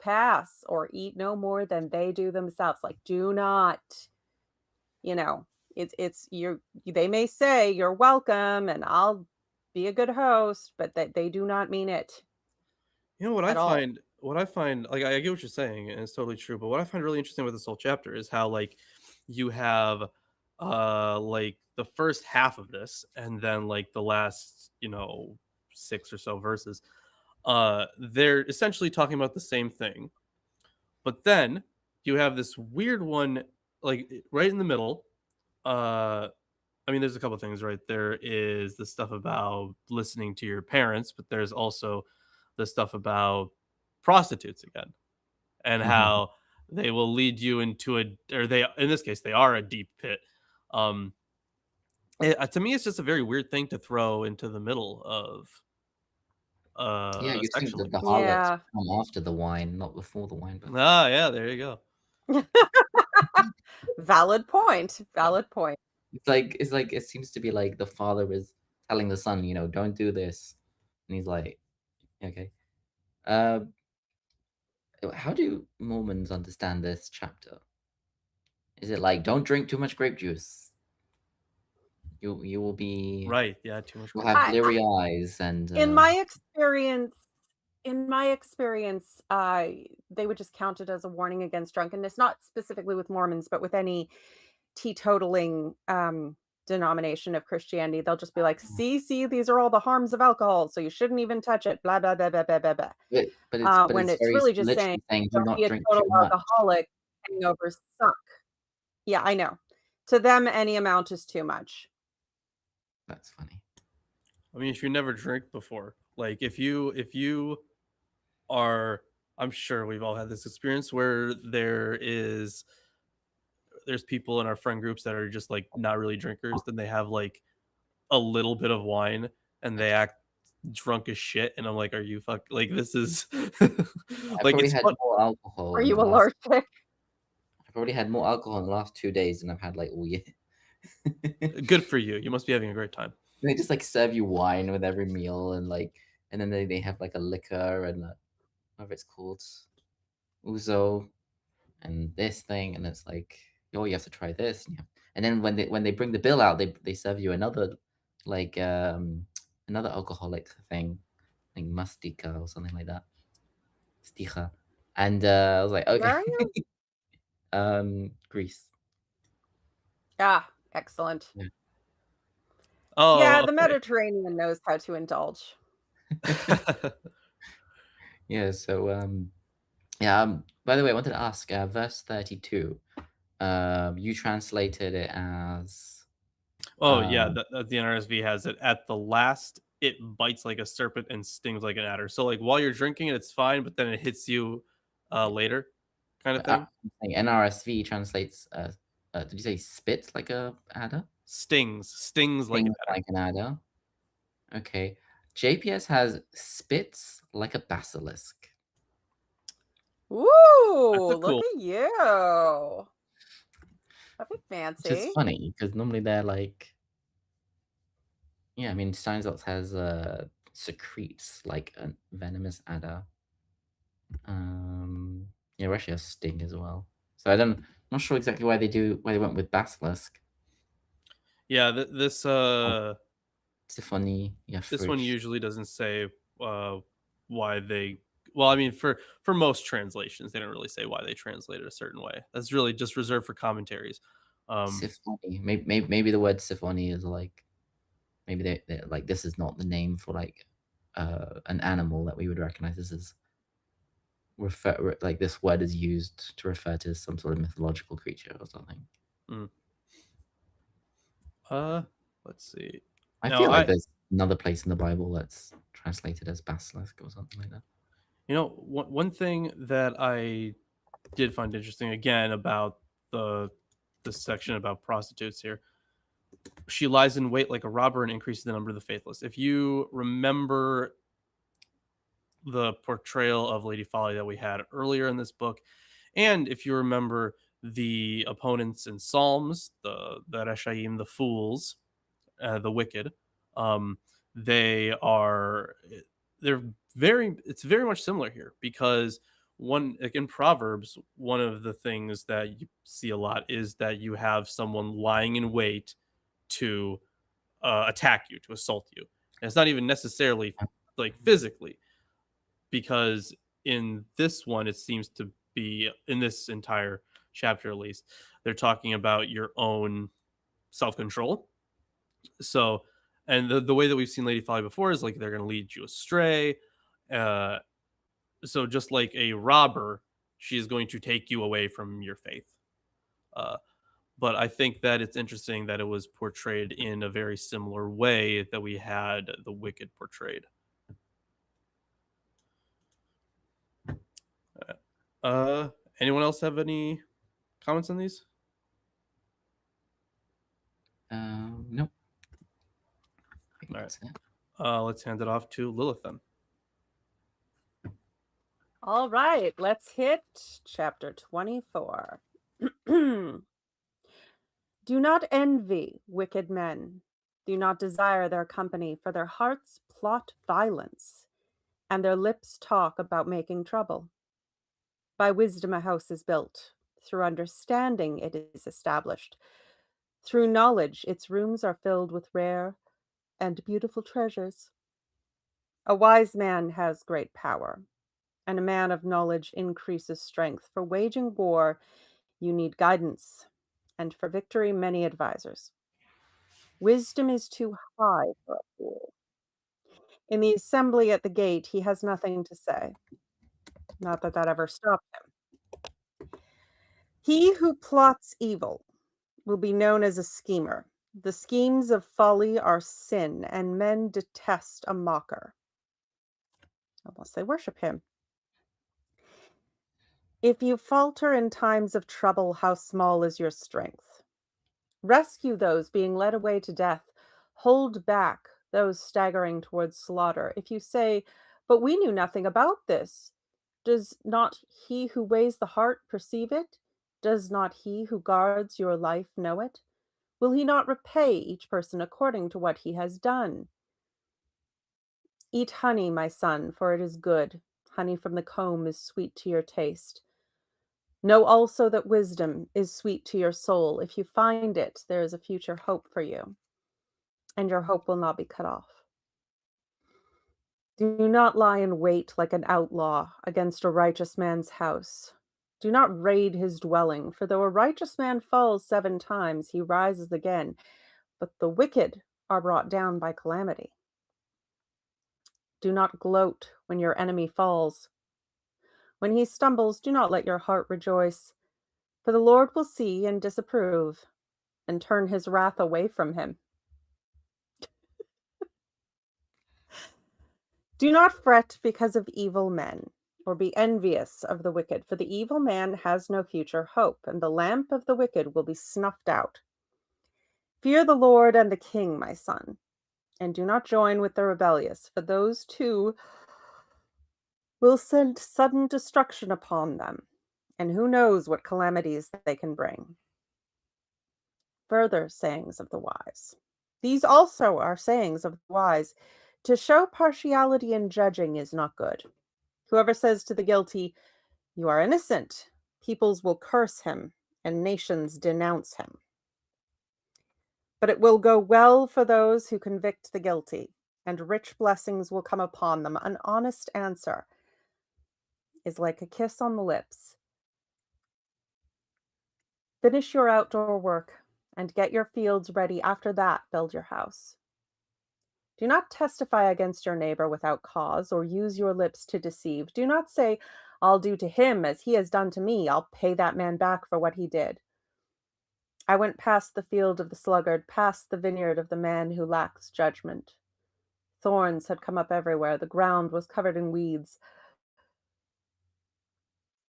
Speaker 3: pass or eat no more than they do themselves. Like, do not, you know, it's they may say you're welcome and I'll be a good host, but that they do not mean it
Speaker 2: What I
Speaker 3: at all.
Speaker 2: find, like, I get what you're saying, and it's totally true. But what I find really interesting with this whole chapter is how like you have like the first half of this, and then like the last 6 or so verses, they're essentially talking about the same thing. But then you have this weird one, like right in the middle. I mean, there's a couple things, right? There is the stuff about listening to your parents, but there's also the stuff about prostitutes again, and how they will lead you into or they, in this case, they are a deep pit. Um, to me, it's just a very weird thing to throw into the middle
Speaker 4: Yeah, you think
Speaker 2: sexually.
Speaker 4: that the harlots
Speaker 3: Yeah.
Speaker 4: come after the wine, not before the wine. But
Speaker 2: Ah, yeah, there you go.
Speaker 3: Valid point. Valid point.
Speaker 4: it's like it seems to be like the father is telling the son, you know, don't do this, and he's like, okay. Uh, how do Mormons understand this chapter? Is it like don't drink too much grape juice? You will be
Speaker 2: Right, yeah, too much.
Speaker 4: you'll
Speaker 2: grape
Speaker 4: have
Speaker 3: I,
Speaker 4: bleary eyes and
Speaker 3: in my experience, they would just count it as a warning against drunkenness, not specifically with Mormons, but with any teetotaling denomination of Christianity. They'll just be like, see, these are all the harms of alcohol, so you shouldn't even touch it, blah, blah, blah, blah, blah, blah, blah.
Speaker 4: but
Speaker 3: When
Speaker 4: it's
Speaker 3: it's
Speaker 4: very
Speaker 3: really just saying,
Speaker 4: literally saying do
Speaker 3: don't
Speaker 4: not
Speaker 3: be a
Speaker 4: drink
Speaker 3: total
Speaker 4: too much.
Speaker 3: alcoholic, hangovers suck. Yeah, I know. To them, any amount is too much.
Speaker 4: That's funny.
Speaker 2: I mean, if you never drink before, like if you are, I'm sure we've all had this experience where there's people in our friend groups that are just like not really drinkers, then they have like a little bit of wine and they act drunk as shit, and I'm like, are you like this is
Speaker 4: I've
Speaker 2: like
Speaker 4: probably
Speaker 2: it's
Speaker 4: had
Speaker 2: fun.
Speaker 4: more alcohol
Speaker 3: Are
Speaker 4: in
Speaker 3: you
Speaker 4: the last.
Speaker 3: allergic?
Speaker 4: I've already had more alcohol in the last 2 days than I've had like all year.
Speaker 2: Good for you. You must be having a great time.
Speaker 4: They just like serve you wine with every meal, and like, and then they have like a liquor and whatever it's called, ouzo, and this thing, and it's like, oh, you have to try this, and then when they bring the bill out, they serve you another like another alcoholic thing, like mastika or something like that, sticha, and I was like,
Speaker 3: Where
Speaker 4: okay,
Speaker 3: are you?
Speaker 4: Greece.
Speaker 3: Ah, excellent.
Speaker 2: Oh,
Speaker 3: Yeah, the
Speaker 2: okay.
Speaker 3: Mediterranean knows how to indulge.
Speaker 4: Yeah, so yeah, by the way, I wanted to ask, verse 32, you translated it as
Speaker 2: Oh yeah,
Speaker 4: um
Speaker 2: the NRSV has it at the last. It bites like a serpent and stings like an adder. So like while you're drinking it, it's fine, but then it hits you later, kind of thing.
Speaker 4: NRSV translates did you say spit like a adder?
Speaker 2: Stings like an
Speaker 4: Things
Speaker 2: adder.
Speaker 4: like an adder. Okay. JPS has spits like a basilisk.
Speaker 3: Ooh,
Speaker 2: That's a
Speaker 3: look
Speaker 2: cool.
Speaker 3: at you. That'd be
Speaker 4: Which is
Speaker 3: fancy.
Speaker 4: funny because normally they're like, yeah, I mean Steinsaltz has secretes like a venomous adder. Yeah, Russia has sting as well. So I'm not sure exactly why they went with basilisk.
Speaker 2: Yeah, this
Speaker 4: Tiffany, yeah,
Speaker 2: this one
Speaker 4: fridge.
Speaker 2: usually doesn't say why they. Well, I mean, for most translations, they don't really say why they translate it a certain way. That's really just reserved for commentaries.
Speaker 4: Symphony. Maybe the word symphony is like maybe they like this is not the name for like an animal that we would recognize. This is like this word is used to refer to some sort of mythological creature or something.
Speaker 2: Mm. Let's see.
Speaker 4: I
Speaker 2: No,
Speaker 4: feel like there's another place in the Bible that's translated as basilisk or something like that.
Speaker 2: You know, one thing that I did find interesting again about the section about prostitutes here. She lies in wait like a robber and increases the number of the faithless. If you remember the portrayal of Lady Folly that we had earlier in this book, and if you remember the opponents in Psalms, the Reshaim, the fools, the wicked, um, they are they're it's very much similar here because one like in Proverbs, one of the things that you see a lot is that you have someone lying in wait to attack you, to assault you. And it's not even necessarily like physically, because in this one, it seems to be in this entire chapter, at least, they're talking about your own self control. So, and the way that we've seen Lady Folly before is like they're going to lead you astray. Uh, so, just like a robber, she is going to take you away from your faith. Uh, but I think that it's interesting that it was portrayed in a very similar way that we had the wicked portrayed. Anyone else have any comments on these?
Speaker 4: Nope.
Speaker 2: All right. Let's hand it off to Lilith then.
Speaker 3: All right, let's hit chapter 24. Do not envy wicked men. Do not desire their company, for their hearts plot violence, and their lips talk about making trouble. By wisdom a house is built, through understanding it is established. Through knowledge its rooms are filled with rare and beautiful treasures. A wise man has great power, and a man of knowledge increases strength. For waging war, you need guidance, and for victory, many advisors. Wisdom is too high for a fool. In the assembly at the gate, he has nothing to say. Not that that ever stopped him. He who plots evil will be known as a schemer. The schemes of folly are sin, and men detest a mocker, unless they worship him. If you falter in times of trouble, how small is your strength? Rescue those being led away to death. Hold back those staggering towards slaughter. If you say, "But we knew nothing about this," does not he who weighs the heart perceive it? Does not he who guards your life know it? Will he not repay each person according to what he has done? Eat honey, my son, for it is good. Honey from the comb is sweet to your taste. Know also that wisdom is sweet to your soul. If you find it, there is a future hope for you, and your hope will not be cut off. Do not lie in wait like an outlaw against a righteous man's house. Do not raid his dwelling, for though a righteous man falls 7 times, he rises again, but the wicked are brought down by calamity. Do not gloat when your enemy falls. When he stumbles, do not let your heart rejoice, for the Lord will see and disapprove and turn his wrath away from him. Do not fret because of evil men, or be envious of the wicked, for the evil man has no future hope, and the lamp of the wicked will be snuffed out. Fear the Lord and the king, my son, and do not join with the rebellious, for those two will send sudden destruction upon them, and who knows what calamities they can bring. Further sayings of the wise. These also are sayings of the wise. To show partiality in judging is not good. Whoever says to the guilty, "You are innocent," peoples will curse him, and nations denounce him. But it will go well for those who convict the guilty, and rich blessings will come upon them. An honest answer is like a kiss on the lips. Finish your outdoor work and get your fields ready. After that, build your house. Do not testify against your neighbor without cause, or use your lips to deceive. Do not say, "I'll do to him as he has done to me. I'll pay that man back for what he did." I went past the field of the sluggard, past the vineyard of the man who lacks judgment. Thorns had come up everywhere. The ground was covered in weeds,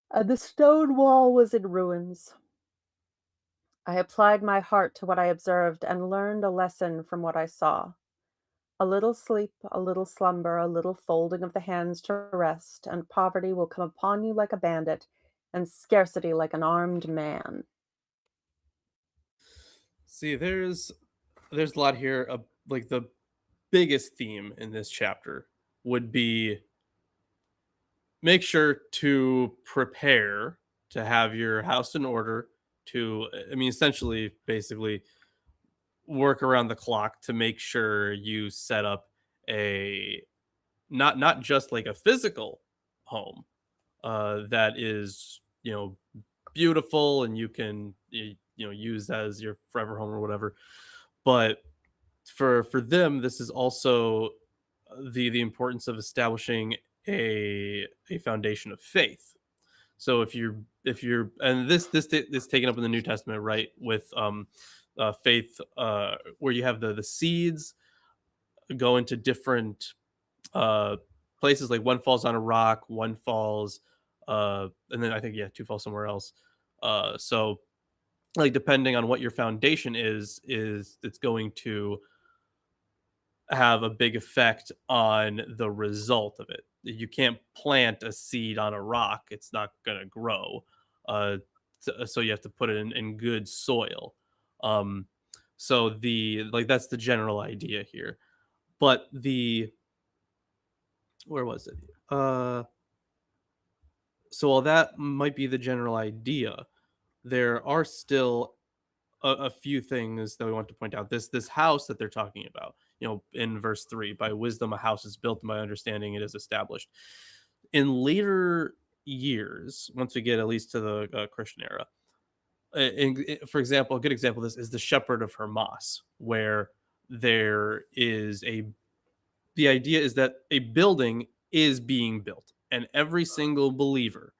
Speaker 3: and the stone wall was in ruins. I applied my heart to what I observed and learned a lesson from what I saw. A little sleep, a little slumber, a little folding of the hands to rest, and poverty will come upon you like a bandit, and scarcity like an armed man.
Speaker 2: See, there's a lot here. Like the biggest theme in this chapter would be make sure to prepare to have your house in order. I mean, essentially, basically, work around the clock to make sure you set up a not just like a physical home that is beautiful and you can use as your forever home or whatever, but for them this is also the importance of establishing a foundation of faith. So if you're and this taken up in the New Testament, right, with faith, where you have the seeds go into different uh places, like one falls on a rock, one falls and then I think two fall somewhere else. So like depending on what your foundation is it's going to have a big effect on the result of it. you can't plant a seed on a rock; it's not going to grow. So you have to put it in good soil. So that's the general idea here. But where was it? So while that might be the general idea, there are still a few things that we want to point out. This house that they're talking about, in verse 3, by wisdom a house is built, and by understanding it is established. In later years, once we get at least to the Christian era, for example, a good example of this is the Shepherd of Hermas, where there is the idea is that a building is being built, and every single believer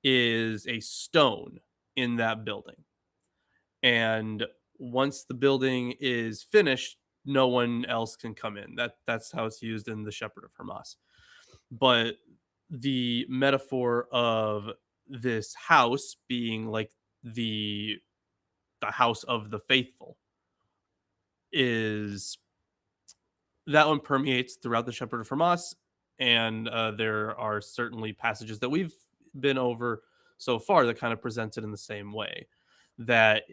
Speaker 2: is a stone in that building. And once the building is finished, no one else can come in. That's how it's used in the Shepherd of Hermas. But the metaphor of this house being like the house of the faithful is that one permeates throughout the Shepherd of Hermas, and there are certainly passages that we've been over so far that kind of present it in the same way, that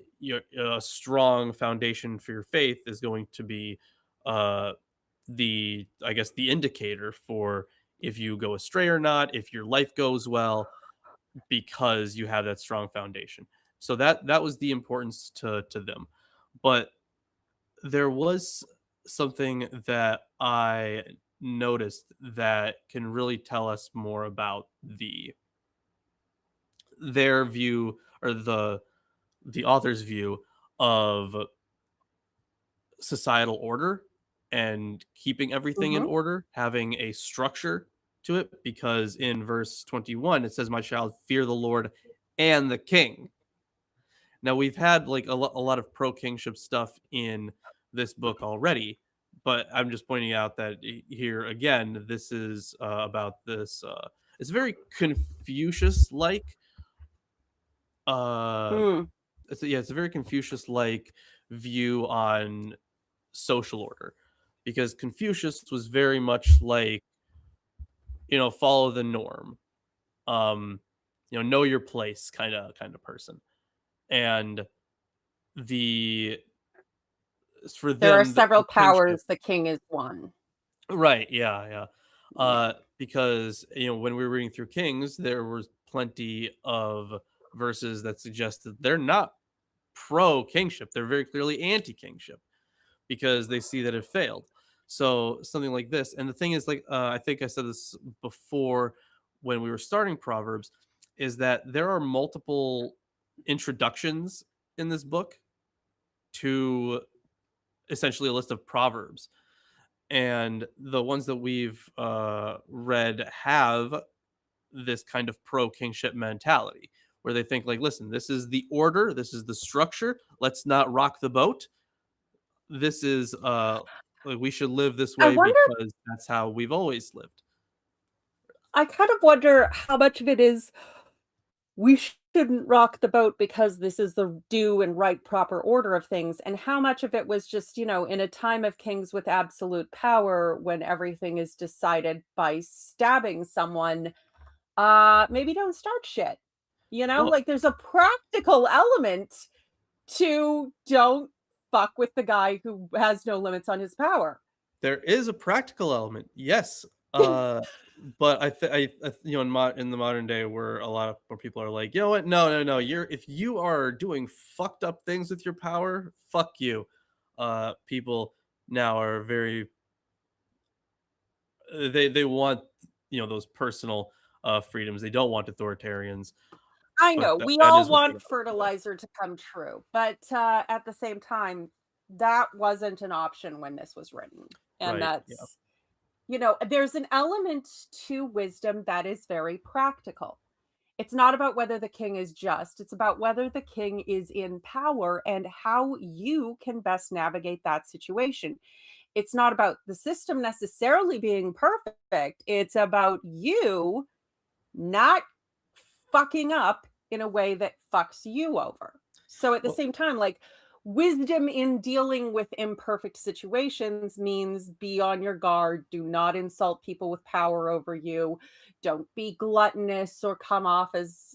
Speaker 2: a strong foundation for your faith is going to be the indicator for if you go astray or not, if your life goes well, because you have that strong foundation. So that was the importance to them. But there was something that I noticed that can really tell us more about their view, or the author's view of societal order and keeping everything in order, having a structure to it. Because in verse 21 it says, "My child, fear the Lord and the king." Now, we've had like a lot of pro kingship stuff in this book already, but I'm just pointing out that here again, this is about this. It's very Confucius-like. It's a very Confucius-like view on social order, because Confucius was very much like, follow the norm, know your place kind of person. And for
Speaker 3: There are
Speaker 2: them,
Speaker 3: several
Speaker 2: the kingship,
Speaker 3: powers. The king is one.
Speaker 2: right? Yeah. Because when we were reading through Kings, there was plenty of verses that suggested they're not pro kingship; they're very clearly anti kingship, because they see that it failed. So something like this. And the thing is, like, I think I said this before when we were starting Proverbs, is that there are multiple introductions in this book to essentially a list of proverbs, and the ones that we've read have this kind of pro kingship mentality, where they think like, listen, this is the order, this is the structure, let's not rock the boat. This is like, we should live this
Speaker 3: I
Speaker 2: way
Speaker 3: wonder.
Speaker 2: because that's how we've always lived.
Speaker 3: I kind of wonder how much of it is we shouldn't rock the boat because this is the due and right proper order of things, and how much of it was just, in a time of kings with absolute power, when everything is decided by stabbing someone, maybe don't start shit.
Speaker 2: Well,
Speaker 3: Like, there's a practical element to don't fuck with the guy who has no limits on his power.
Speaker 2: there is a practical element, yes. But in the modern day, where a lot of more people are like, you know what, no, if you are doing fucked up things with your power, fuck you. People now are very they want those personal freedoms. They don't want authoritarians.
Speaker 3: I
Speaker 2: But
Speaker 3: know
Speaker 2: that,
Speaker 3: we
Speaker 2: that
Speaker 3: all
Speaker 2: is what
Speaker 3: want fertilizer to come true, but at the same time, that wasn't an option when this was written. And
Speaker 2: right.
Speaker 3: that's, there's an element to wisdom that is very practical. It's not about whether the king is just, it's about whether the king is in power and how you can best navigate that situation. It's not about the system necessarily being perfect. It's about you not fucking up in a way that fucks you over. So at the
Speaker 2: Well,
Speaker 3: same time, like, wisdom in dealing with imperfect situations means be on your guard. Do not insult people with power over you. Don't be gluttonous or come off as,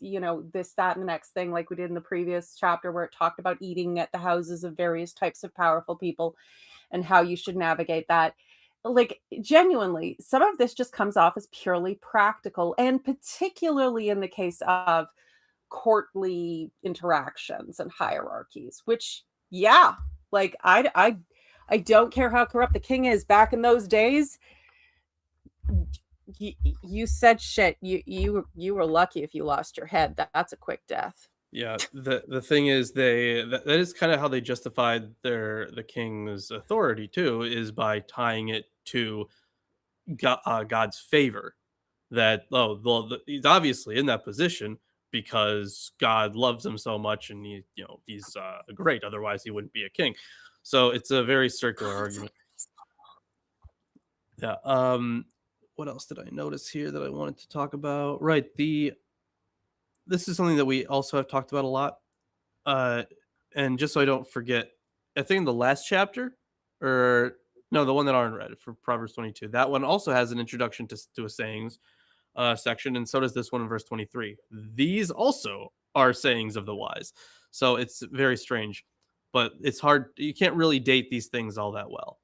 Speaker 3: this, that, and the next thing, like we did in the previous chapter where it talked about eating at the houses of various types of powerful people and how you should navigate that. Like, genuinely, some of this just comes off as purely practical, and particularly in the case of courtly interactions and hierarchies, which, yeah, like I don't care how corrupt the king is back in those days. You said shit. You were lucky if you lost your head. That's a quick death.
Speaker 2: Yeah, the thing is, that is kind of how they justified the king's authority too, is by tying it to God's favor. That he's obviously in that position because God loves him so much, and he's great. Otherwise, he wouldn't be a king. So it's a very circular argument. Yeah. What else did I notice here that I wanted to talk about? Right. This is something that we also have talked about a lot. And just so I don't forget, I think in the last chapter, or no, the one that Aaron read for Proverbs 22, that one also has an introduction to a sayings section, and so does this one in verse 23. These also are sayings of the wise. So it's very strange, but it's hard. You can't really date these things all that well,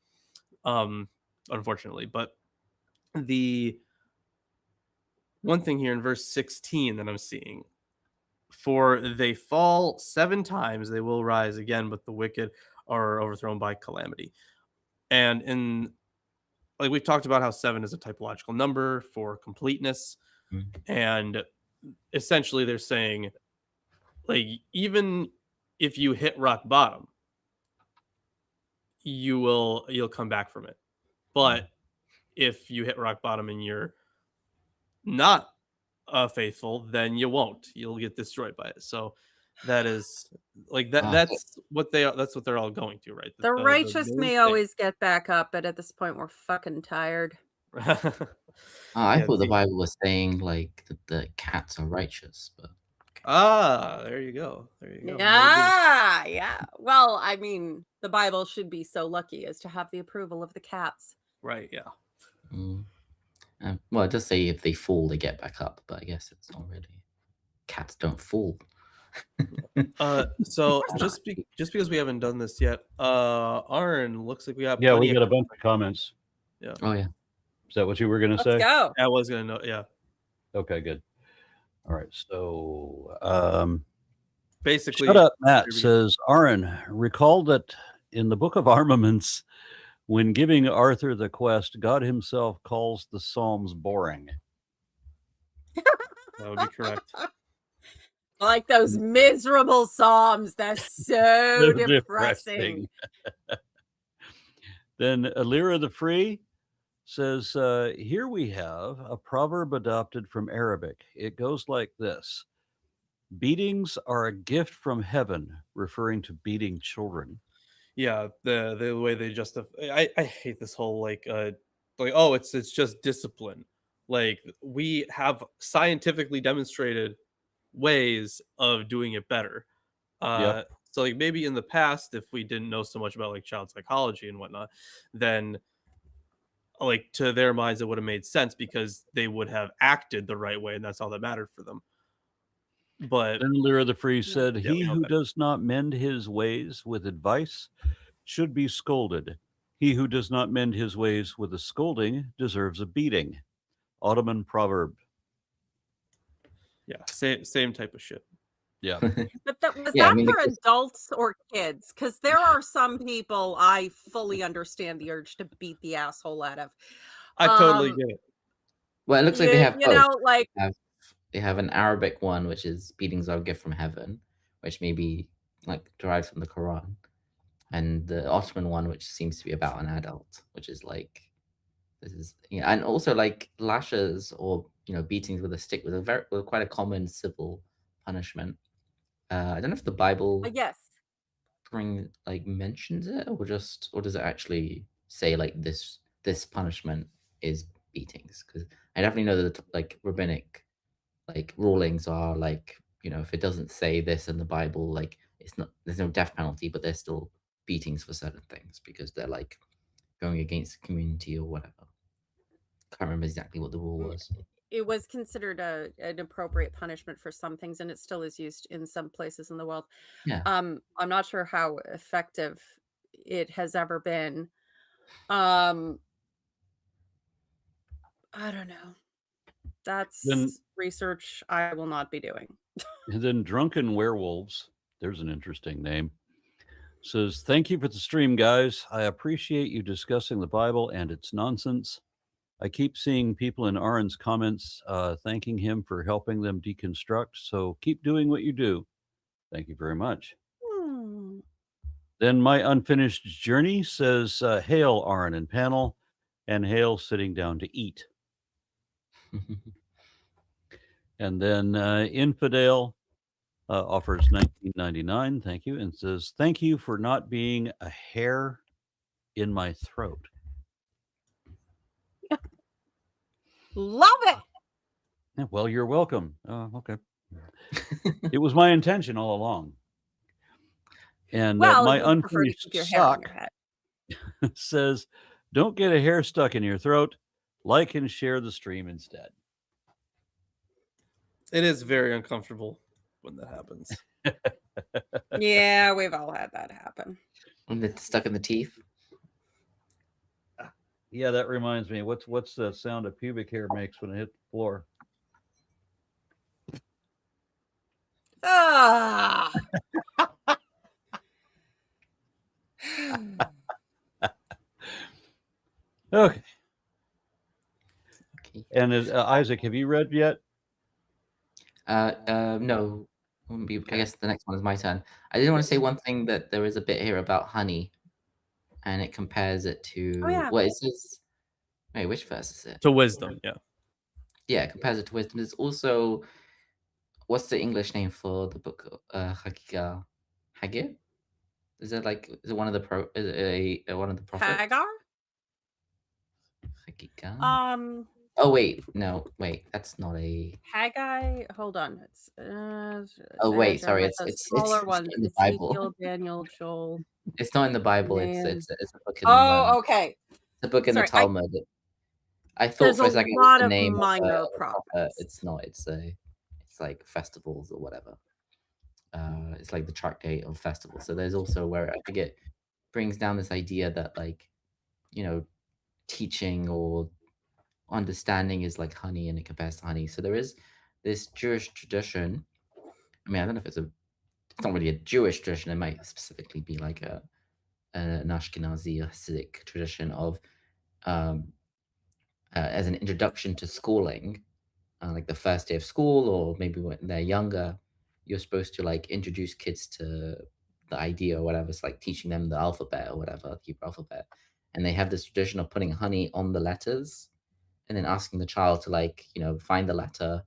Speaker 2: unfortunately. But the one thing here in verse 16 that I'm seeing, for they fall 7 times, they will rise again, but the wicked are overthrown by calamity. And like we've talked about how 7 is a typological number for completeness. And essentially they're saying, like, even if you hit rock bottom, you'll come back from it. But if you hit rock bottom and you're not faithful, then you won't. You'll get destroyed by it. So that is like that. That's what they are. That's what they're all going to, right?
Speaker 3: The righteous may always get back up, but at this point, we're fucking tired.
Speaker 4: I thought the Bible was saying like that the cats are righteous, but
Speaker 2: there you go. There you go.
Speaker 3: Yeah. Well, I mean, the Bible should be so lucky as to have the approval of the cats.
Speaker 2: Right. Yeah.
Speaker 4: Well, it does say if they fall, they get back up, but I guess it's not really. Cats don't fall.
Speaker 2: So just because we haven't done this yet, Aaron, looks like we got
Speaker 1: we got a bunch of comments.
Speaker 2: Yeah.
Speaker 4: Oh yeah.
Speaker 1: Is that what you were going to say?
Speaker 3: Let's go.
Speaker 2: I was going to know. Yeah.
Speaker 1: Okay, good. All right. So
Speaker 2: basically,
Speaker 1: Shut Up Matt says, Aaron, recall that in the Book of Armaments, when giving Arthur the quest, God himself calls the Psalms boring.
Speaker 2: That would be correct.
Speaker 3: Like those miserable Psalms. That's so depressing.
Speaker 1: Then Alira the Free says, here we have a proverb adopted from Arabic. It goes like this: beatings are a gift from heaven, referring to beating children.
Speaker 2: Yeah, the way they justify. I hate this whole oh, it's just discipline. Like, we have scientifically demonstrated ways of doing it better. So like maybe in the past, if we didn't know so much about like child psychology and whatnot, then like to their minds it would have made sense because they would have acted the right way, and that's all that mattered for them. But
Speaker 1: then Lyra the Free said, he who does not mend his ways with advice should be scolded. He who does not mend his ways with a scolding deserves a beating. Ottoman proverb.
Speaker 2: Yeah, same type of shit.
Speaker 1: Yeah.
Speaker 3: But that for adults or kids? Because there are some people I fully understand the urge to beat the asshole out of.
Speaker 2: I totally get it.
Speaker 4: Well, it looks like they have
Speaker 3: both.
Speaker 4: They have an Arabic one, which is beatings are a gift from heaven, which may be like derived from the Quran, and the Ottoman one, which seems to be about an adult, which is like this is and also like lashes or beatings with a stick was quite a common civil punishment. I don't know if the Bible mentions it or does it actually say like this punishment is beatings? Because I definitely know that like rabbinic like rulings are like if it doesn't say this in the Bible, like there's no death penalty, but there's still beatings for certain things because they're like going against the community or whatever. Can't remember exactly what the rule was.
Speaker 3: It was considered an appropriate punishment for some things, and it still is used in some places in the world.
Speaker 4: Yeah.
Speaker 3: I'm not sure how effective it has ever been. I don't know. That's
Speaker 1: Then-
Speaker 3: research I will not be doing.
Speaker 1: And then Drunken Werewolves, there's an interesting name, says, "Thank you for the stream, guys. I appreciate you discussing the Bible and its nonsense. I keep seeing people in Aaron's comments thanking him for helping them deconstruct. So keep doing what you do. Thank you very much." Then My Unfinished Journey says, "Hail, Aaron and panel, and hail sitting down to eat." And then Infidel offers $19.99. Thank you. And says, "Thank you for not being a hair in my throat."
Speaker 3: Love it.
Speaker 1: Yeah, well, you're welcome. Okay. It was my intention all along. And
Speaker 3: Well,
Speaker 1: My
Speaker 3: you prefer to
Speaker 1: Unfinished
Speaker 3: keep your hair on
Speaker 1: Sock
Speaker 3: your head.
Speaker 1: says, "Don't get a hair stuck in your throat. Like and share the stream instead."
Speaker 2: It is very uncomfortable when that happens.
Speaker 3: Yeah, we've all had that happen.
Speaker 4: When it's stuck in the teeth.
Speaker 1: Yeah, that reminds me. What's the sound a pubic hair makes when it hits the floor?
Speaker 3: Ah.
Speaker 1: Okay.
Speaker 4: Okay.
Speaker 1: And Isaac, have you read yet?
Speaker 4: No. Wouldn't be. I guess the next one is my turn. I did want to say one thing, that there is a bit here about honey, and it compares it to what it says. Wait, which verse is it?
Speaker 2: To wisdom, yeah.
Speaker 4: Yeah, it compares it to wisdom. There's also, what's the English name for the book? Hagir? Is it one of the one of the prophets?
Speaker 3: Hagar?
Speaker 4: Hagir? Oh wait, no, wait, that's not a
Speaker 3: Haggai. Hold on. It's
Speaker 4: oh wait, sorry,
Speaker 3: it's smaller ones.
Speaker 4: in the Bible.
Speaker 3: Ezekiel, Daniel, Joel.
Speaker 4: It's not in the Bible.
Speaker 3: Man.
Speaker 4: It's a book in
Speaker 3: okay.
Speaker 4: it's a book in
Speaker 3: Sorry,
Speaker 4: the Talmud. I thought
Speaker 3: There's
Speaker 4: for a
Speaker 3: a
Speaker 4: second it
Speaker 3: lot
Speaker 4: was the
Speaker 3: of
Speaker 4: name
Speaker 3: minor
Speaker 4: of a prophet.
Speaker 3: prophets.
Speaker 4: It's not. It's like festivals or whatever. It's like the tractate of festivals. So there's also where I think it brings down this idea that teaching or understanding is like honey, and it compares to honey. So there is this Jewish tradition. I mean, I don't know if it's not really a Jewish tradition. It might specifically be like an Ashkenazi or Hasidic tradition of as an introduction to schooling, like the first day of school, or maybe when they're younger, you're supposed to introduce kids to the idea or whatever. It's like teaching them the alphabet or whatever, the Hebrew alphabet. And they have this tradition of putting honey on the letters and then asking the child to find the letter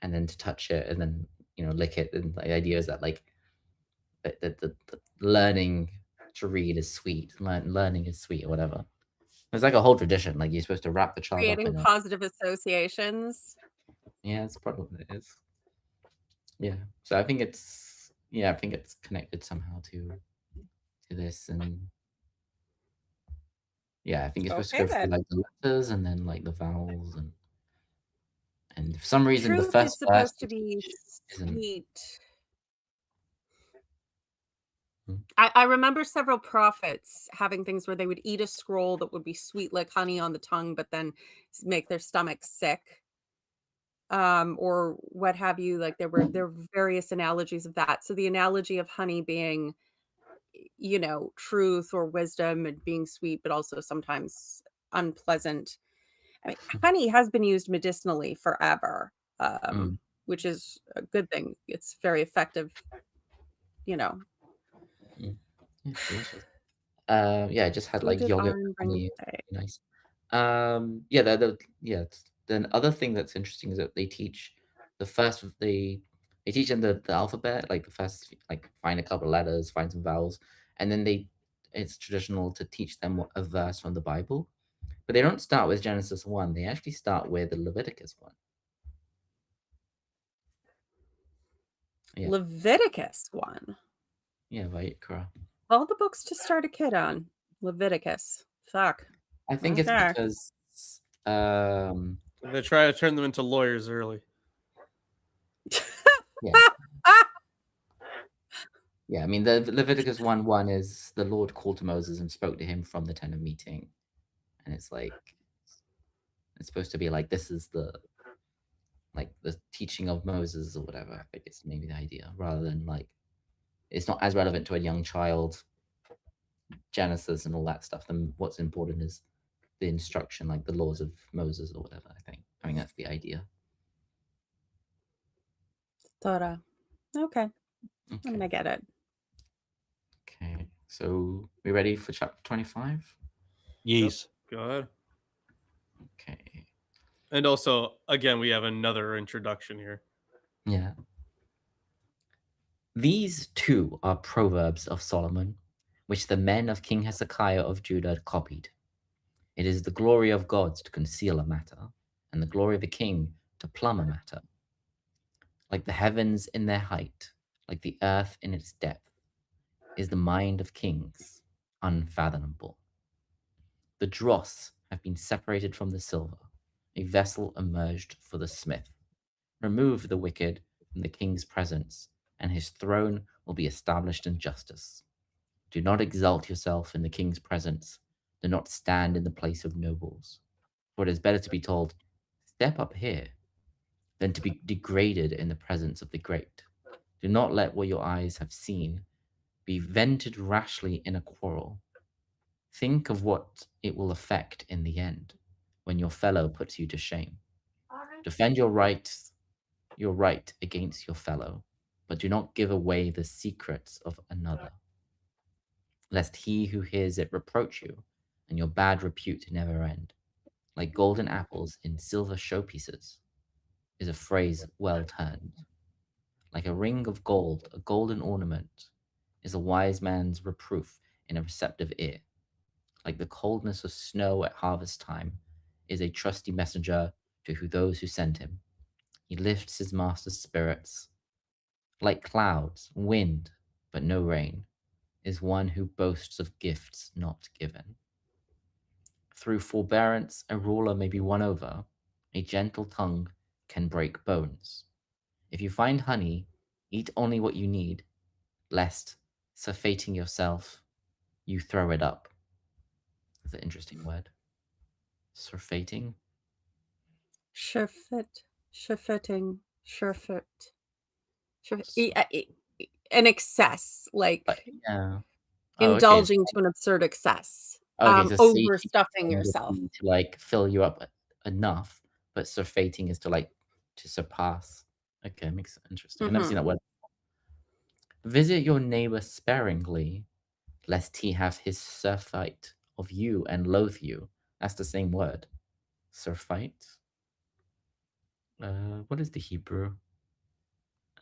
Speaker 4: and then to touch it and then lick it. And the idea is that the learning to read is sweet, learning is sweet or whatever. It's like a whole tradition. Like you're supposed to wrap the child
Speaker 3: creating
Speaker 4: up in
Speaker 3: positive associations.
Speaker 4: Yeah, it's probably what it is. Yeah, so I think it's connected somehow to this, and yeah, I think you're supposed to go through the letters and then the vowels, and for some reason
Speaker 3: Truth
Speaker 4: the first
Speaker 3: is supposed
Speaker 4: verse
Speaker 3: to be
Speaker 4: isn't.
Speaker 3: sweet. I remember several prophets having things where they would eat a scroll that would be sweet like honey on the tongue, but then make their stomach sick, or what have you. Like there were various analogies of that. So the analogy of honey being, truth or wisdom and being sweet, but also sometimes unpleasant. I mean, honey has been used medicinally forever, which is a good thing. It's very effective,
Speaker 4: Yeah, I just had yogurt with honey. Nice. Then other thing that's interesting is that they teach they teach them the alphabet, the first find a couple of letters, find some vowels, and then it's traditional to teach them a verse from the Bible, but they don't start with Genesis 1. They actually start with the Leviticus 1. Yeah.
Speaker 3: Leviticus 1.
Speaker 4: Yeah, Vayikra.
Speaker 3: All the books to start a kid on. Leviticus. Fuck.
Speaker 4: I think it's
Speaker 3: Okay.
Speaker 4: because
Speaker 2: They try to turn them into lawyers early.
Speaker 4: yeah. Yeah, I mean the Leviticus 1:1 is the Lord called to Moses and spoke to him from the tent of meeting. And it's like it's supposed to be like this is the teaching of Moses or whatever. I think it's maybe the idea, rather than like it's not as relevant to a young child, Genesis and all that stuff. Then what's important is the instruction, like the laws of Moses or whatever. I think that's the idea.
Speaker 3: Torah. Okay. I'm
Speaker 4: Okay.
Speaker 3: gonna get it.
Speaker 4: Okay. So we ready for chapter 25?
Speaker 1: Yes.
Speaker 2: Go ahead.
Speaker 4: Okay.
Speaker 2: And also, again, we have another introduction here.
Speaker 4: Yeah. These two are Proverbs of Solomon, which the men of King Hezekiah of Judah copied. It is the glory of gods to conceal a matter, and the glory of a king to plumb a matter. Like the heavens in their height, like the earth in its depth, is the mind of kings, unfathomable. The dross have been separated from the silver, a vessel emerged for the smith. Remove the wicked from the king's presence, and his throne will be established in justice. Do not exalt yourself in the king's presence. Do not stand in the place of nobles. For it is better to be told, step up here, than to be degraded in the presence of the great. Do not let what your eyes have seen be vented rashly in a quarrel. Think of what it will affect in the end, when your fellow puts you to shame. Defend your right against your fellow, but do not give away the secrets of another, lest he who hears it reproach you, and your bad repute never end. Like golden apples in silver showpieces is a phrase well turned. Like a ring of gold, a golden ornament is a wise man's reproof in a receptive ear. Like the coldness of snow at harvest time is a trusty messenger to those who send him. He lifts his master's spirits. Like clouds, wind, but no rain, is one who boasts of gifts not given. Through forbearance, a ruler may be won over. A gentle tongue can break bones. If you find honey, eat only what you need, lest, surfeiting yourself, you throw it up. That's an interesting word. Surfeiting?
Speaker 3: Surefit. Surefitting. Surefit. An excess, like
Speaker 4: But yeah. Oh, okay.
Speaker 3: indulging to an absurd excess.
Speaker 4: Okay, so
Speaker 3: Overstuffing
Speaker 4: satiating
Speaker 3: yourself.
Speaker 4: would be to like fill you up enough, but surfeiting is to like to surpass. Okay, makes it interesting. I've never seen that word. Visit your neighbor sparingly, lest he have his surfeit of you and loathe you. That's the same word. Surfeit. What is the Hebrew?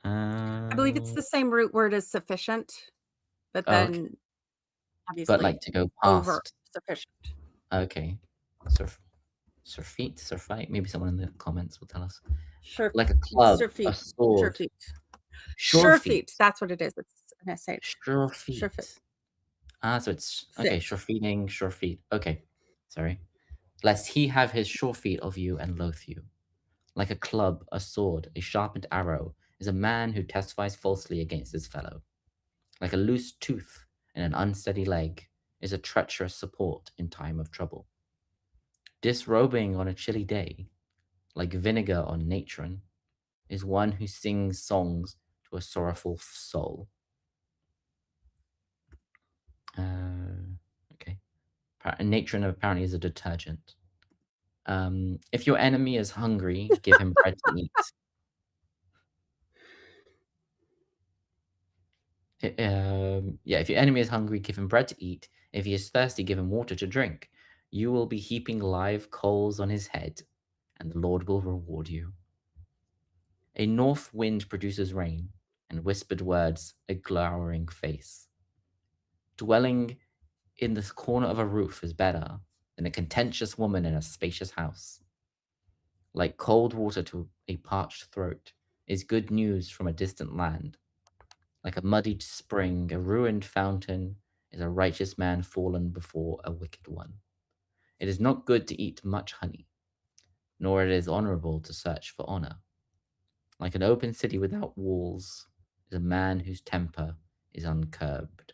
Speaker 3: I believe it's the same root word as sufficient, but
Speaker 4: Oh,
Speaker 3: then
Speaker 4: okay.
Speaker 3: obviously
Speaker 4: But like to go
Speaker 3: over
Speaker 4: past.
Speaker 3: sufficient.
Speaker 4: Okay. Surfeit. Maybe someone in the comments will tell us.
Speaker 3: Sure.
Speaker 4: Like a club, a sword.
Speaker 3: Sure feet. That's what it is. It's an SH.
Speaker 4: Sure feet.
Speaker 3: Sure feet.
Speaker 4: Ah, so it's okay. Sure feeding, sure feet. Okay, sorry. Lest he have his sure feet of you and loathe you. Like a club, a sword, a sharpened arrow is a man who testifies falsely against his fellow. Like a loose tooth and an unsteady leg is a treacherous support in time of trouble. Disrobing on a chilly day, like vinegar on natron, is one who sings songs to a sorrowful soul. Okay. Natron apparently is a detergent. If your enemy is hungry, give him bread to eat. If your enemy is hungry, give him bread to eat. If he is thirsty, give him water to drink. You will be heaping live coals on his head, and the Lord will reward you. A north wind produces rain, and whispered words a glowering face. Dwelling in the corner of a roof is better than a contentious woman in a spacious house. Like cold water to a parched throat is good news from a distant land. Like a muddied spring, a ruined fountain, is a righteous man fallen before a wicked one. It is not good to eat much honey, nor it is honorable to search for honor. Like an open city without walls is a man whose temper is uncurbed.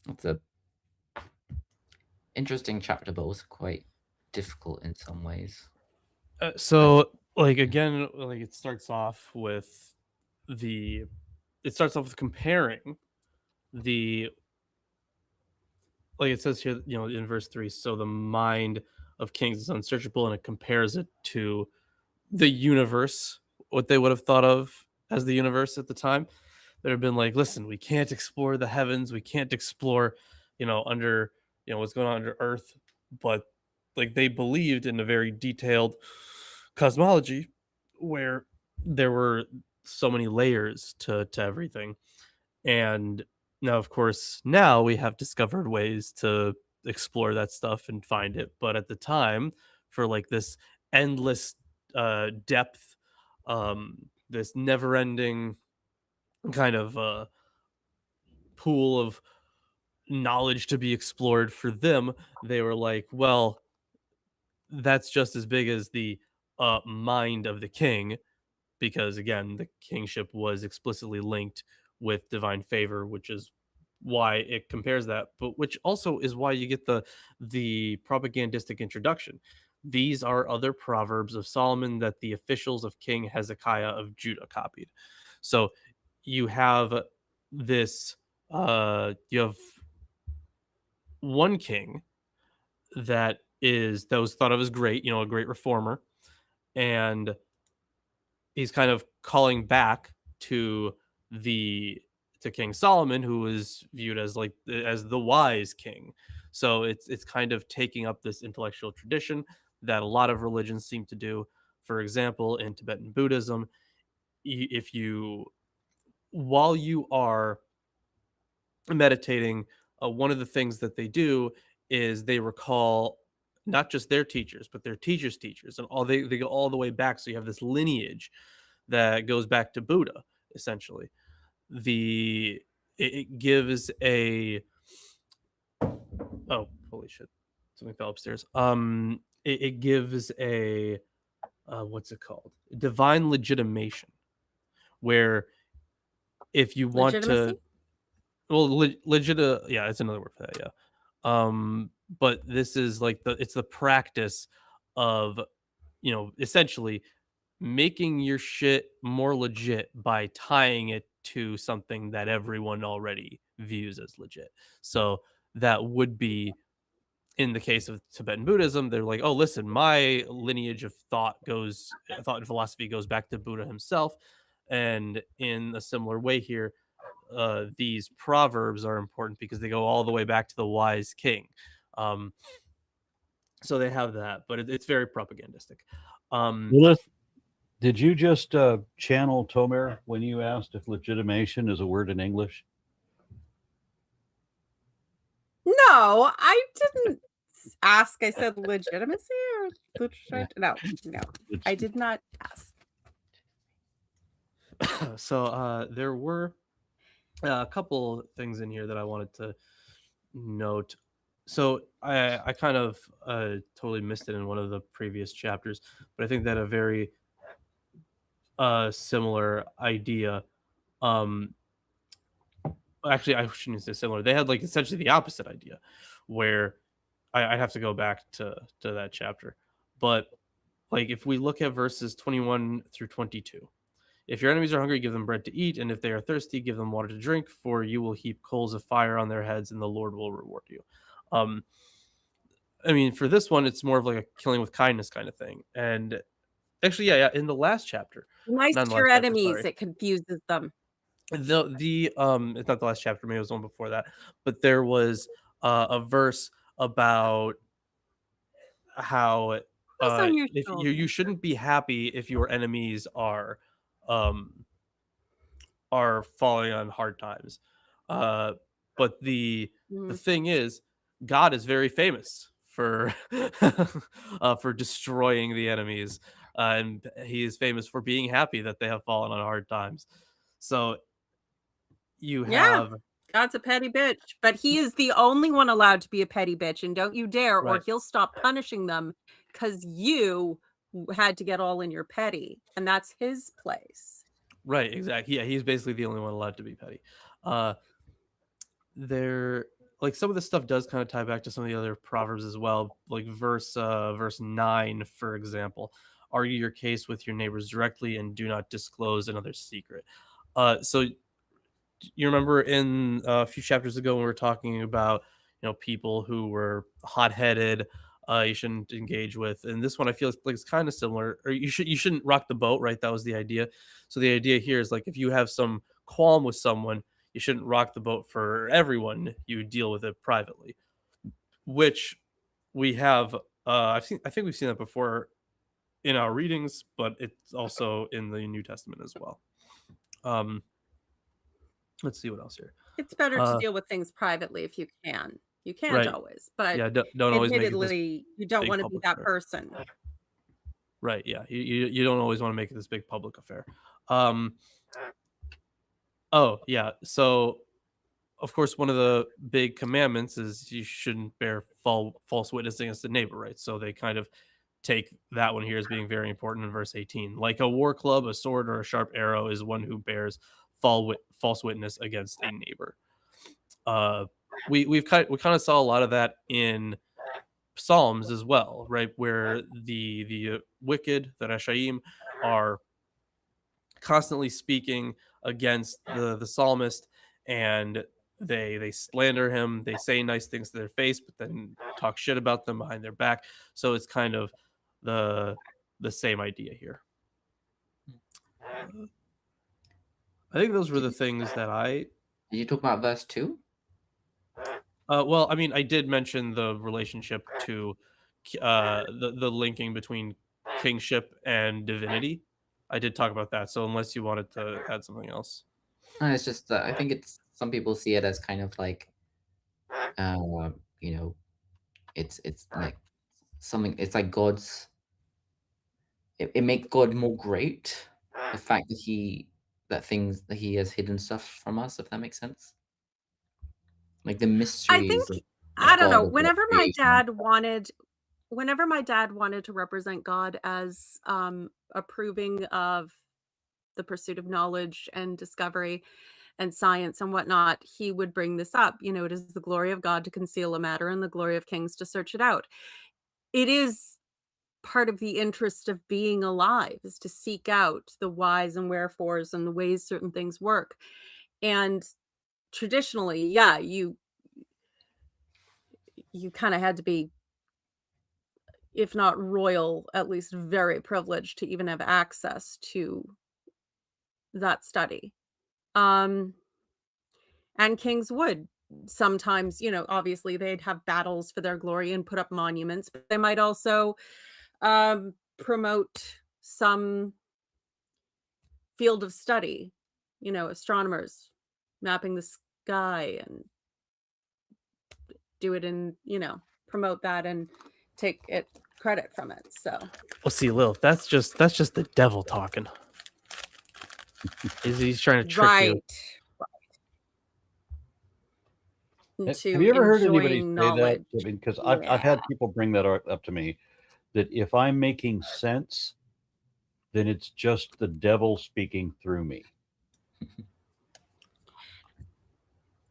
Speaker 4: That's a interesting chapter, but also quite difficult in some ways.
Speaker 2: So like again, like it starts off with comparing the, like it says here, in verse 3, so the mind of kings is unsearchable, and it compares it to the universe, what they would have thought of as the universe at the time. That have been like, listen, we can't explore the heavens, we can't explore, under, what's going on under earth. But like they believed in a very detailed cosmology where there were so many layers to everything. And now, of course, now we have discovered ways to explore that stuff and find it. But at the time, for like this endless depth, this never-ending kind of pool of knowledge to be explored for them, they were like, well, that's just as big as the mind of the king, because again, the kingship was explicitly linked with divine favor, which is why it compares that, but which also is why you get the propagandistic introduction. These are other proverbs of Solomon that the officials of King Hezekiah of Judah copied. So you have this you have one king that was thought of as great, a great reformer, and he's kind of calling back to King Solomon, who was viewed as like as the wise king. So it's kind of taking up this intellectual tradition that a lot of religions seem to do. For example, in Tibetan Buddhism, if you while you are meditating, one of the things that they do is they recall not just their teachers, but their teachers' teachers, and they go all the way back. So you have this lineage that goes back to Buddha, essentially. It gives a oh holy shit, something fell upstairs. It gives a what's it called? Divine legitimation, where if you want
Speaker 3: Legitimacy?
Speaker 2: to, well, yeah, it's another word for that, yeah. But this is like it's the practice of, essentially making your shit more legit by tying it to something that everyone already views as legit. So that would be in the case of Tibetan Buddhism. They're like, oh, listen, my lineage of thought and philosophy goes back to Buddha himself. And in a similar way here, these proverbs are important because they go all the way back to the wise king. So they have that, but it's very propagandistic.
Speaker 1: Lilith, did you just channel Tomer when you asked if legitimation is a word in English?
Speaker 3: No, I didn't ask. I said legitimacy or
Speaker 4: Yeah.
Speaker 3: no, I did not ask.
Speaker 2: So there were a couple things in here that I wanted to note. So I kind of totally missed it in one of the previous chapters, but I think that a very similar idea. Actually, I shouldn't say similar. They had like essentially the opposite idea, where I'd have to go back to that chapter. But like if we look at verses 21 through 22, if your enemies are hungry, give them bread to eat, and if they are thirsty, give them water to drink, for you will heap coals of fire on their heads, and the Lord will reward you. I mean, for this one, it's more of like a killing with kindness kind of thing. And actually, yeah, in the last chapter,
Speaker 3: Nice
Speaker 2: not in
Speaker 3: to
Speaker 2: the
Speaker 3: your
Speaker 2: last chapter,
Speaker 3: enemies.
Speaker 2: sorry.
Speaker 3: It confuses them.
Speaker 2: It's not the last chapter, maybe it was one before that, but there was a verse about how
Speaker 3: What's on your
Speaker 2: if
Speaker 3: shoulder?
Speaker 2: you shouldn't be happy if your enemies are falling on hard times. But the thing is, God is very famous for for destroying the enemies, and he is famous for being happy that they have fallen on hard times. So you
Speaker 3: Yeah.
Speaker 2: have
Speaker 3: God's a petty bitch, but he is the only one allowed to be a petty bitch, and don't you dare, or
Speaker 2: Right.
Speaker 3: he'll stop punishing them because you had to get all in your petty, and that's his place.
Speaker 2: right, exactly. Yeah, he's basically the only one allowed to be petty. Uh there like some of this stuff does kind of tie back to some of the other proverbs as well, like verse 9, for example. Argue your case with your neighbors directly and do not disclose another's secret. So you remember in a few chapters ago when we were talking about people who were hot-headed, you shouldn't engage with, and this one I feel like it's kind of similar, or you shouldn't rock the boat, right? That was the idea. So the idea here is like if you have some qualm with someone, you shouldn't rock the boat for everyone, you deal with it privately, which we have I think we've seen that before in our readings, but it's also in the New Testament as well. um let's see what else here.
Speaker 3: It's better to
Speaker 2: uh
Speaker 3: deal with things privately if you can. You can't
Speaker 2: right.
Speaker 3: always, but
Speaker 2: Yeah, don't always make it this
Speaker 3: admittedly, you don't
Speaker 2: big
Speaker 3: want to be
Speaker 2: public
Speaker 3: that
Speaker 2: affair.
Speaker 3: person.
Speaker 2: Right, yeah. You don't always want to make it this big public affair. Um oh, yeah. So of course one of the big commandments is you shouldn't bear false witness against the neighbor, right? So they kind of take that one here as being very important in verse 18. Like a war club, a sword, or a sharp arrow is one who bears false witness against a neighbor. We kind of saw a lot of that in Psalms as well, right? Where the wicked, the Rashaim, are constantly speaking against the psalmist, and they slander him. They say nice things to their face, but then talk shit about them behind their back. So it's kind of the same idea here. I think those were the things that I.
Speaker 4: Did you talk about verse 2?
Speaker 2: Well, I mean, I did mention the relationship to the linking between kingship and divinity. I did talk about that. So unless you wanted to add something else.
Speaker 4: No, it's just that I think it's some people see it as kind of like, you know, it's like something. It's like God's. It makes God more great. The fact that he has hidden stuff from us, if that makes sense. Like the
Speaker 3: I
Speaker 4: mysteries
Speaker 3: think,
Speaker 4: of
Speaker 3: I don't know,
Speaker 4: God, of the creation.
Speaker 3: whenever my dad wanted to represent God as approving of the pursuit of knowledge and discovery and science and whatnot, he would bring this up. It is the glory of God to conceal a matter and the glory of kings to search it out. It is part of the interest of being alive, is to seek out the whys and wherefores and the ways certain things work. And traditionally, yeah, you kind of had to be, if not royal, at least very privileged to even have access to that study. And kings would sometimes, obviously they'd have battles for their glory and put up monuments, but they might also promote some field of study, astronomers mapping the sky, and do it and, promote that and take it credit from it. So
Speaker 2: Well, see, Lil, that's just the devil talking. He's trying to trick you.
Speaker 3: right.
Speaker 1: Have
Speaker 3: To
Speaker 1: you ever heard anybody
Speaker 3: enjoying
Speaker 1: say that?
Speaker 3: knowledge.
Speaker 1: I mean, because I've had people bring that up to me, that if I'm making sense, then it's just the devil speaking through me.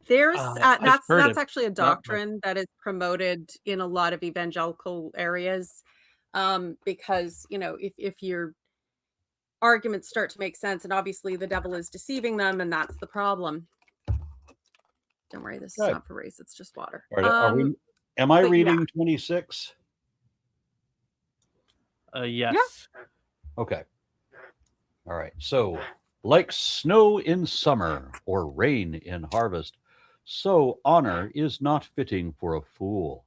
Speaker 3: There's
Speaker 2: I've
Speaker 3: that's
Speaker 2: heard
Speaker 3: that's
Speaker 2: it.
Speaker 3: actually a
Speaker 2: Not much.
Speaker 3: doctrine that is promoted in a lot of evangelical areas, because if your arguments start to make sense, and obviously the devil is deceiving them, and that's the problem. Don't worry, this is
Speaker 1: Good.
Speaker 3: not for race; it's just water.
Speaker 1: All right, am I
Speaker 3: but yeah.
Speaker 1: reading 26?
Speaker 2: Yes.
Speaker 1: Okay. All right. So, like snow in summer or rain in harvest, so honor is not fitting for a fool.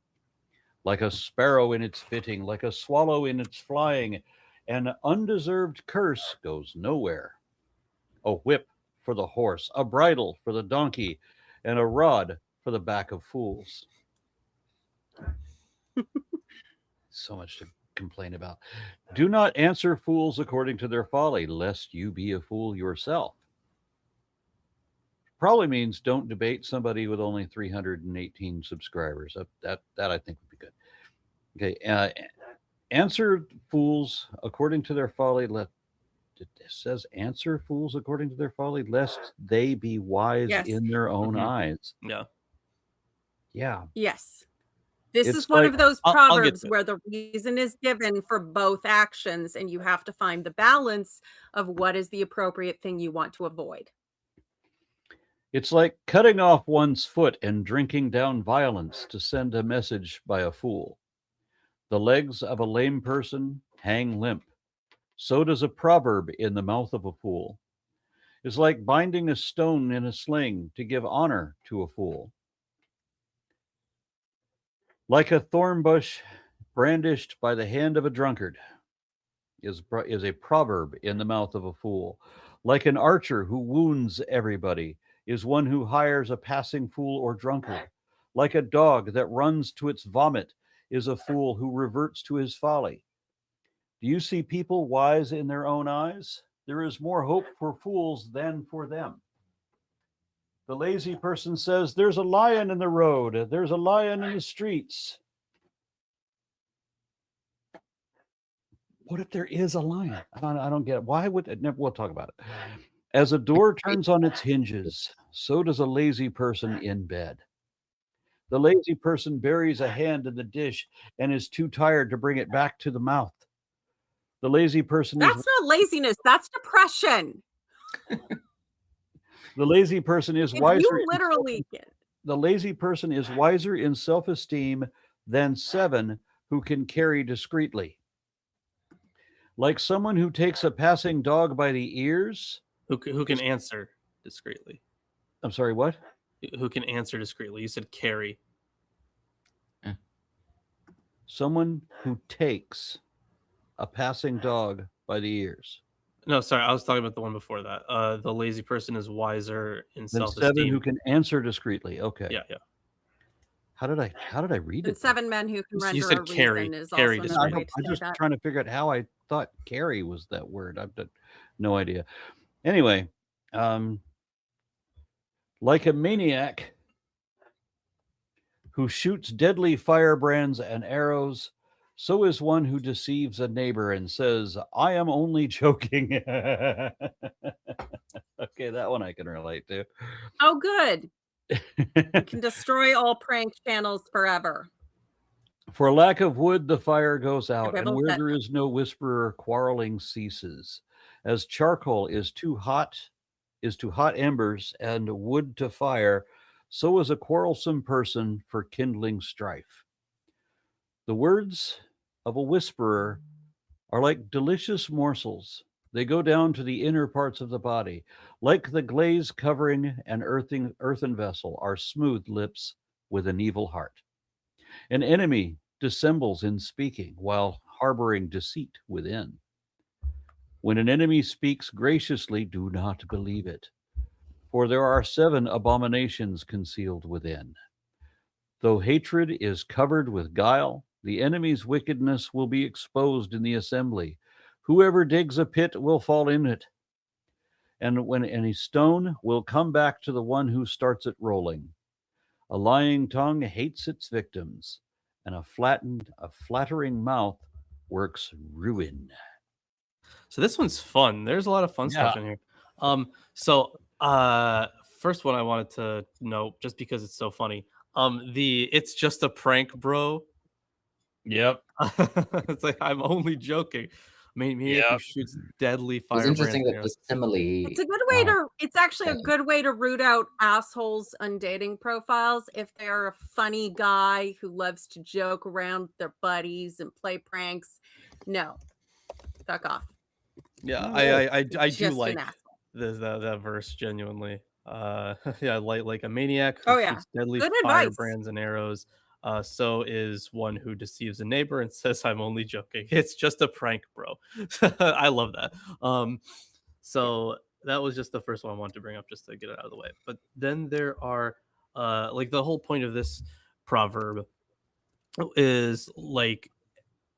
Speaker 1: Like a sparrow in its fitting, like a swallow in its flying, an undeserved curse goes nowhere. A whip for the horse, a bridle for the donkey, and a rod for the back of fools. So much to complain about. Do not answer fools according to their folly, lest you be a fool yourself. Probably means don't debate somebody with only 318 subscribers. That I think would be good. Okay. Answer fools according to their folly. It says answer fools according to their folly, lest they be wise
Speaker 3: Yes.
Speaker 1: in their own
Speaker 2: Mhm.
Speaker 1: eyes.
Speaker 2: Yeah.
Speaker 1: Yeah.
Speaker 3: Yes. This
Speaker 1: It's
Speaker 3: is one
Speaker 1: like-
Speaker 3: of those
Speaker 2: I'll get
Speaker 3: proverbs
Speaker 2: to it.
Speaker 3: where the reason is given for both actions, and you have to find the balance of what is the appropriate thing you want to avoid.
Speaker 1: It's like cutting off one's foot and drinking down violence to send a message by a fool. The legs of a lame person hang limp. So does a proverb in the mouth of a fool. It's like binding a stone in a sling to give honor to a fool. Like a thorn bush brandished by the hand of a drunkard is a proverb in the mouth of a fool. Like an archer who wounds everybody is one who hires a passing fool or drunkard. Like a dog that runs to its vomit is a fool who reverts to his folly. Do you see people wise in their own eyes? There is more hope for fools than for them. The lazy person says, there's a lion in the road. There's a lion in the streets. What if there is a lion? I don't get it. Why would it? Never, we'll talk about it. As a door turns on its hinges, so does a lazy person in bed. The lazy person buries a hand in the dish and is too tired to bring it back to the mouth. The lazy person
Speaker 3: That's not laziness. That's depression.
Speaker 1: the lazy person is
Speaker 3: If
Speaker 1: wiser.
Speaker 3: you literally
Speaker 1: The lazy person is wiser in self-esteem than 7 who can carry discreetly. Like someone who takes a passing dog by the ears.
Speaker 2: Who can answer discreetly?
Speaker 1: I'm sorry, what?
Speaker 2: Who can answer discreetly? You said carry.
Speaker 1: Someone who takes a passing dog by the ears.
Speaker 2: No, sorry, I was talking about the one before that. The lazy person is wiser in
Speaker 1: Then
Speaker 2: self-esteem.
Speaker 1: 7 who can answer discreetly. Okay.
Speaker 2: Yeah.
Speaker 1: How did I read
Speaker 3: and
Speaker 1: it?
Speaker 3: 7 men who can
Speaker 2: You
Speaker 3: render
Speaker 2: said
Speaker 3: a
Speaker 2: carry-
Speaker 3: reason is
Speaker 2: carry
Speaker 3: also
Speaker 1: No,
Speaker 3: another
Speaker 2: discreetly.
Speaker 3: way to
Speaker 1: I'm
Speaker 3: say
Speaker 1: just
Speaker 3: that.
Speaker 1: trying to figure out how I thought carry was that word. I've got no idea. Anyway, like a maniac who shoots deadly firebrands and arrows, so is one who deceives a neighbor and says, I am only joking. Okay, that one I can relate to.
Speaker 3: Oh, good. You can destroy all prank channels forever.
Speaker 1: For lack of wood, the fire goes out, and
Speaker 3: Rebel
Speaker 1: where
Speaker 3: set-
Speaker 1: there is no whisperer, quarreling ceases. As charcoal is to hot embers, and wood to fire, so is a quarrelsome person for kindling strife. The words of a whisperer are like delicious morsels. They go down to the inner parts of the body. Like the glaze covering an earthen vessel are smooth lips with an evil heart. An enemy dissembles in speaking while harboring deceit within. When an enemy speaks graciously, do not believe it, for there are 7 abominations concealed within. Though hatred is covered with guile, the enemy's wickedness will be exposed in the assembly. Whoever digs a pit will fall in it, and when any stone will come back to the one who starts it rolling. A lying tongue hates its victims, and a flattering mouth works ruin.
Speaker 2: So this one's fun. There's a lot of fun stuff in here. First one I wanted to note, just because it's so funny. It's just a prank, bro.
Speaker 1: Yep.
Speaker 2: It's like, I'm only joking. Maniac who shoots deadly
Speaker 4: It was
Speaker 2: firebrands.
Speaker 4: interesting that the simile.
Speaker 3: It's a good way to. It's actually a good way to root out assholes on dating profiles if they're a funny guy who loves to joke around with their buddies and play pranks. No, fuck off.
Speaker 2: Yeah,
Speaker 1: Oh,
Speaker 2: I do
Speaker 3: Just
Speaker 2: like
Speaker 3: an asshole.
Speaker 2: that verse genuinely. Yeah, like a maniac who
Speaker 3: Oh, yeah.
Speaker 2: shoots deadly
Speaker 3: Good advice.
Speaker 2: firebrands and arrows. So is one who deceives a neighbor and says, I'm only joking. It's just a prank, bro. I love that. So that was just the first one I wanted to bring up just to get it out of the way. But then there are like the whole point of this proverb is like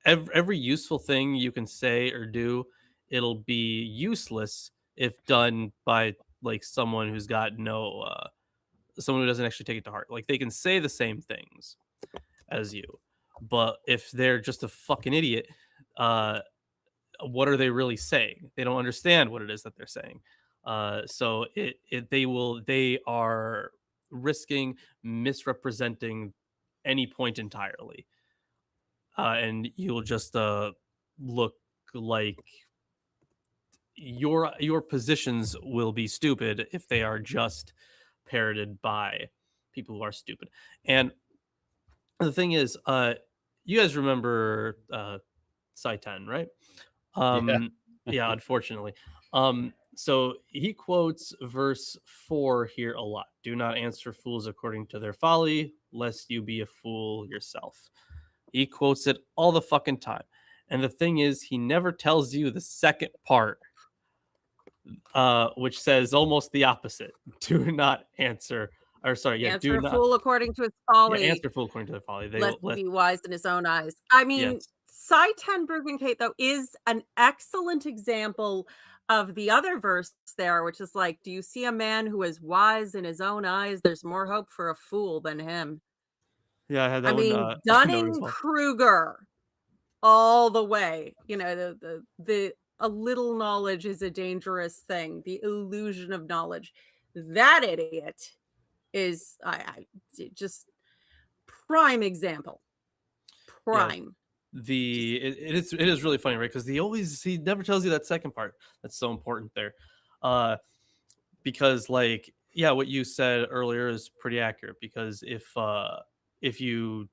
Speaker 2: every useful thing you can say or do, it'll be useless if done by like someone who's got no someone who doesn't actually take it to heart. Like they can say the same things as you, but if they're just a fucking idiot, what are they really saying? They don't understand what it is that they're saying. So they are risking misrepresenting any point entirely, and you'll just look like your positions will be stupid if they are just parroted by people who are stupid. And the thing is, you guys remember Sci 10, right? Yeah, unfortunately. So he quotes verse 4 here a lot. Do not answer fools according to their folly, lest you be a fool yourself. He quotes it all the fucking time. And the thing is, he never tells you the second part, which says almost the opposite. Do not answer. Or sorry, yeah,
Speaker 3: Answer
Speaker 2: do
Speaker 3: a
Speaker 2: not
Speaker 3: fool according to his
Speaker 2: yeah,
Speaker 3: folly,
Speaker 2: answer fool according to their folly. They
Speaker 3: lest
Speaker 2: will
Speaker 3: he be wise in his own eyes. I mean,
Speaker 2: yes.
Speaker 3: Psi 10 Kate, though, is an excellent example of the other verse there, which is like, do you see a man who is wise in his own eyes? There's more hope for a fool than him.
Speaker 2: Yeah, I had that
Speaker 3: I
Speaker 2: one
Speaker 3: mean,
Speaker 2: noted as
Speaker 3: Dunning
Speaker 2: well.
Speaker 3: Kruger all the way. You know, the a little knowledge is a dangerous thing. The illusion of knowledge. That idiot is just prime example. Prime.
Speaker 2: It is really funny, right? Because he never tells you that second part that's so important there, because like yeah, what you said earlier is pretty accurate. Because if you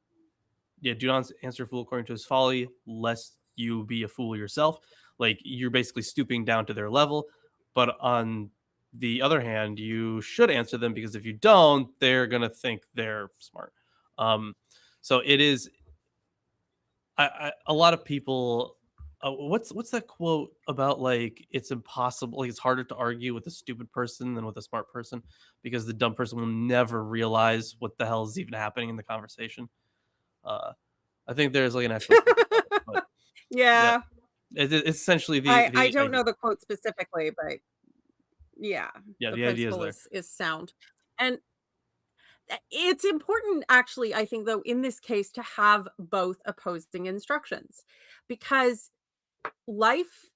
Speaker 2: do not answer fool according to his folly, lest you be a fool yourself, like you're basically stooping down to their level. But on the other hand, you should answer them, because if you don't, they're gonna think they're smart. So it is. A lot of people. What's that quote about? Like it's impossible. Like it's harder to argue with a stupid person than with a smart person, because the dumb person will never realize what the hell is even happening in the conversation. I think there's like an actual. But
Speaker 3: Yeah.
Speaker 2: it's essentially the.
Speaker 3: I don't know the quote specifically, but yeah,
Speaker 2: the idea is
Speaker 3: principle
Speaker 2: there.
Speaker 3: is sound. And it's important, actually, I think, though, in this case, to have both opposing instructions, because life,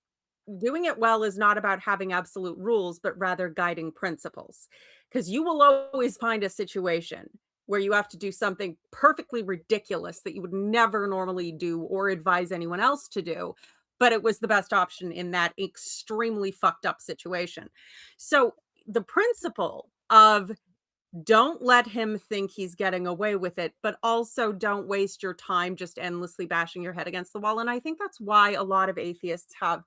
Speaker 3: doing it well, is not about having absolute rules, but rather guiding principles. Because you will always find a situation where you have to do something perfectly ridiculous that you would never normally do or advise anyone else to do, but it was the best option in that extremely fucked up situation. So the principle of don't let him think he's getting away with it, but also don't waste your time just endlessly bashing your head against the wall. And I think that's why a lot of atheists have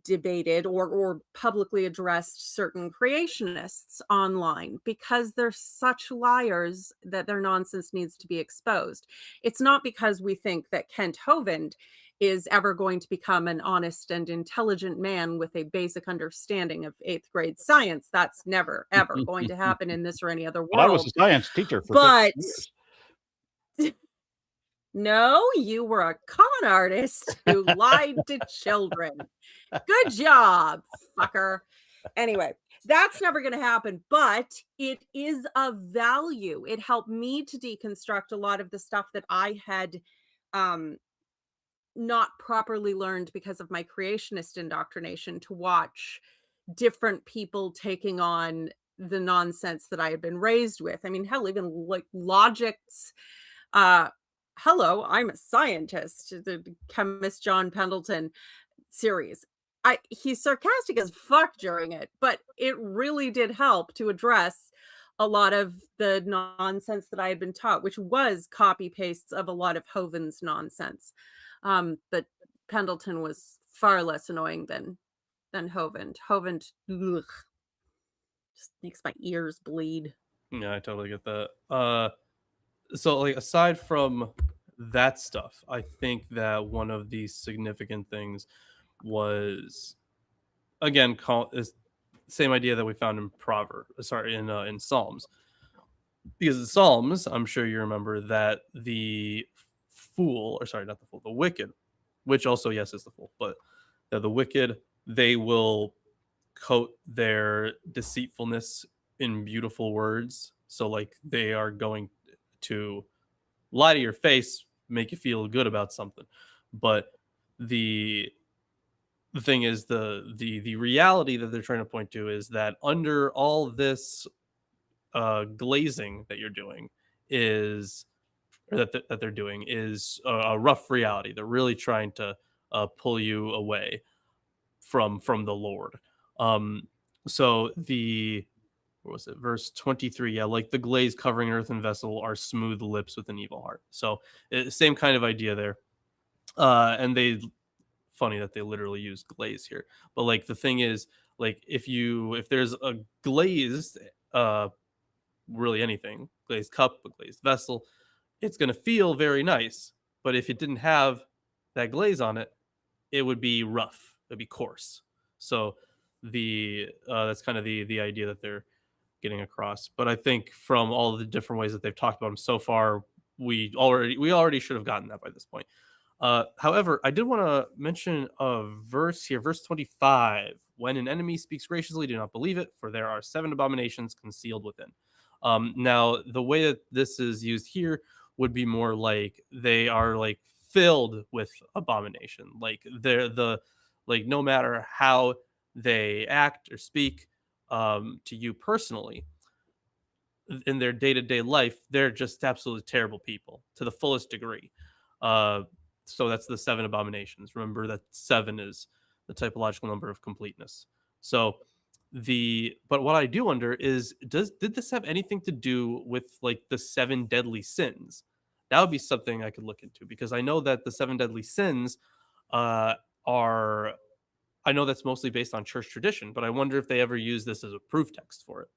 Speaker 3: debated or publicly addressed certain creationists online, because they're such liars that their nonsense needs to be exposed. It's not because we think that Kent Hovind is ever going to become an honest and intelligent man with a basic understanding of 8th grade science. That's never, ever going to happen in this or any other world.
Speaker 1: But I was a science teacher for 50 years.
Speaker 3: No, you were a con artist who lied to children. Good job, fucker. Anyway, that's never going to happen, but it is of value. It helped me to deconstruct a lot of the stuff that I had not properly learned because of my creationist indoctrination, to watch different people taking on the nonsense that I had been raised with. I mean, hell, even like Logic's Hello, I'm a Scientist, the chemist John Pendleton series. He's sarcastic as fuck during it, but it really did help to address a lot of the nonsense that I had been taught, which was copy pastes of a lot of Hovind's nonsense. But Pendleton was far less annoying than Hovind. Hovind, ugh, just makes my ears bleed.
Speaker 2: Yeah, I totally get that. So like aside from that stuff, I think that one of the significant things was, again, is same idea that we found in in Psalms. Because in Psalms, I'm sure you remember that the wicked, which also yes is the fool, but the wicked, they will coat their deceitfulness in beautiful words. So like they are going to lie to your face, make you feel good about something. But the thing is, the reality that they're trying to point to is that under all this glazing that you're doing is, or that they're doing is a rough reality. They're really trying to pull you away from the Lord. So the, what was it, verse 23? Yeah, like the glaze covering earthen vessel are smooth lips with an evil heart. So same kind of idea there. And they, funny that they literally use glaze here, but like the thing is, like if there's a glazed really anything, glazed cup, a glazed vessel, it's going to feel very nice. But if it didn't have that glaze on it, it would be rough, it'd be coarse. So the that's kind of the idea that they're getting across. But I think from all of the different ways that they've talked about them so far, we already should have gotten that by this point. However, I did want to mention a verse here, verse 25. When an enemy speaks graciously, do not believe it, for there are 7 abominations concealed within. Now, the way that this is used here would be more like they are like filled with abomination. Like they're like no matter how they act or speak to you personally, in their day-to-day life, they're just absolutely terrible people to the fullest degree. So that's the 7 abominations. Remember that 7 is the typological number of completeness. So but what I do wonder is, did this have anything to do with like the 7 deadly sins? That would be something I could look into, because I know that the 7 deadly sins are, I know that's mostly based on church tradition, but I wonder if they ever use this as a proof text for it.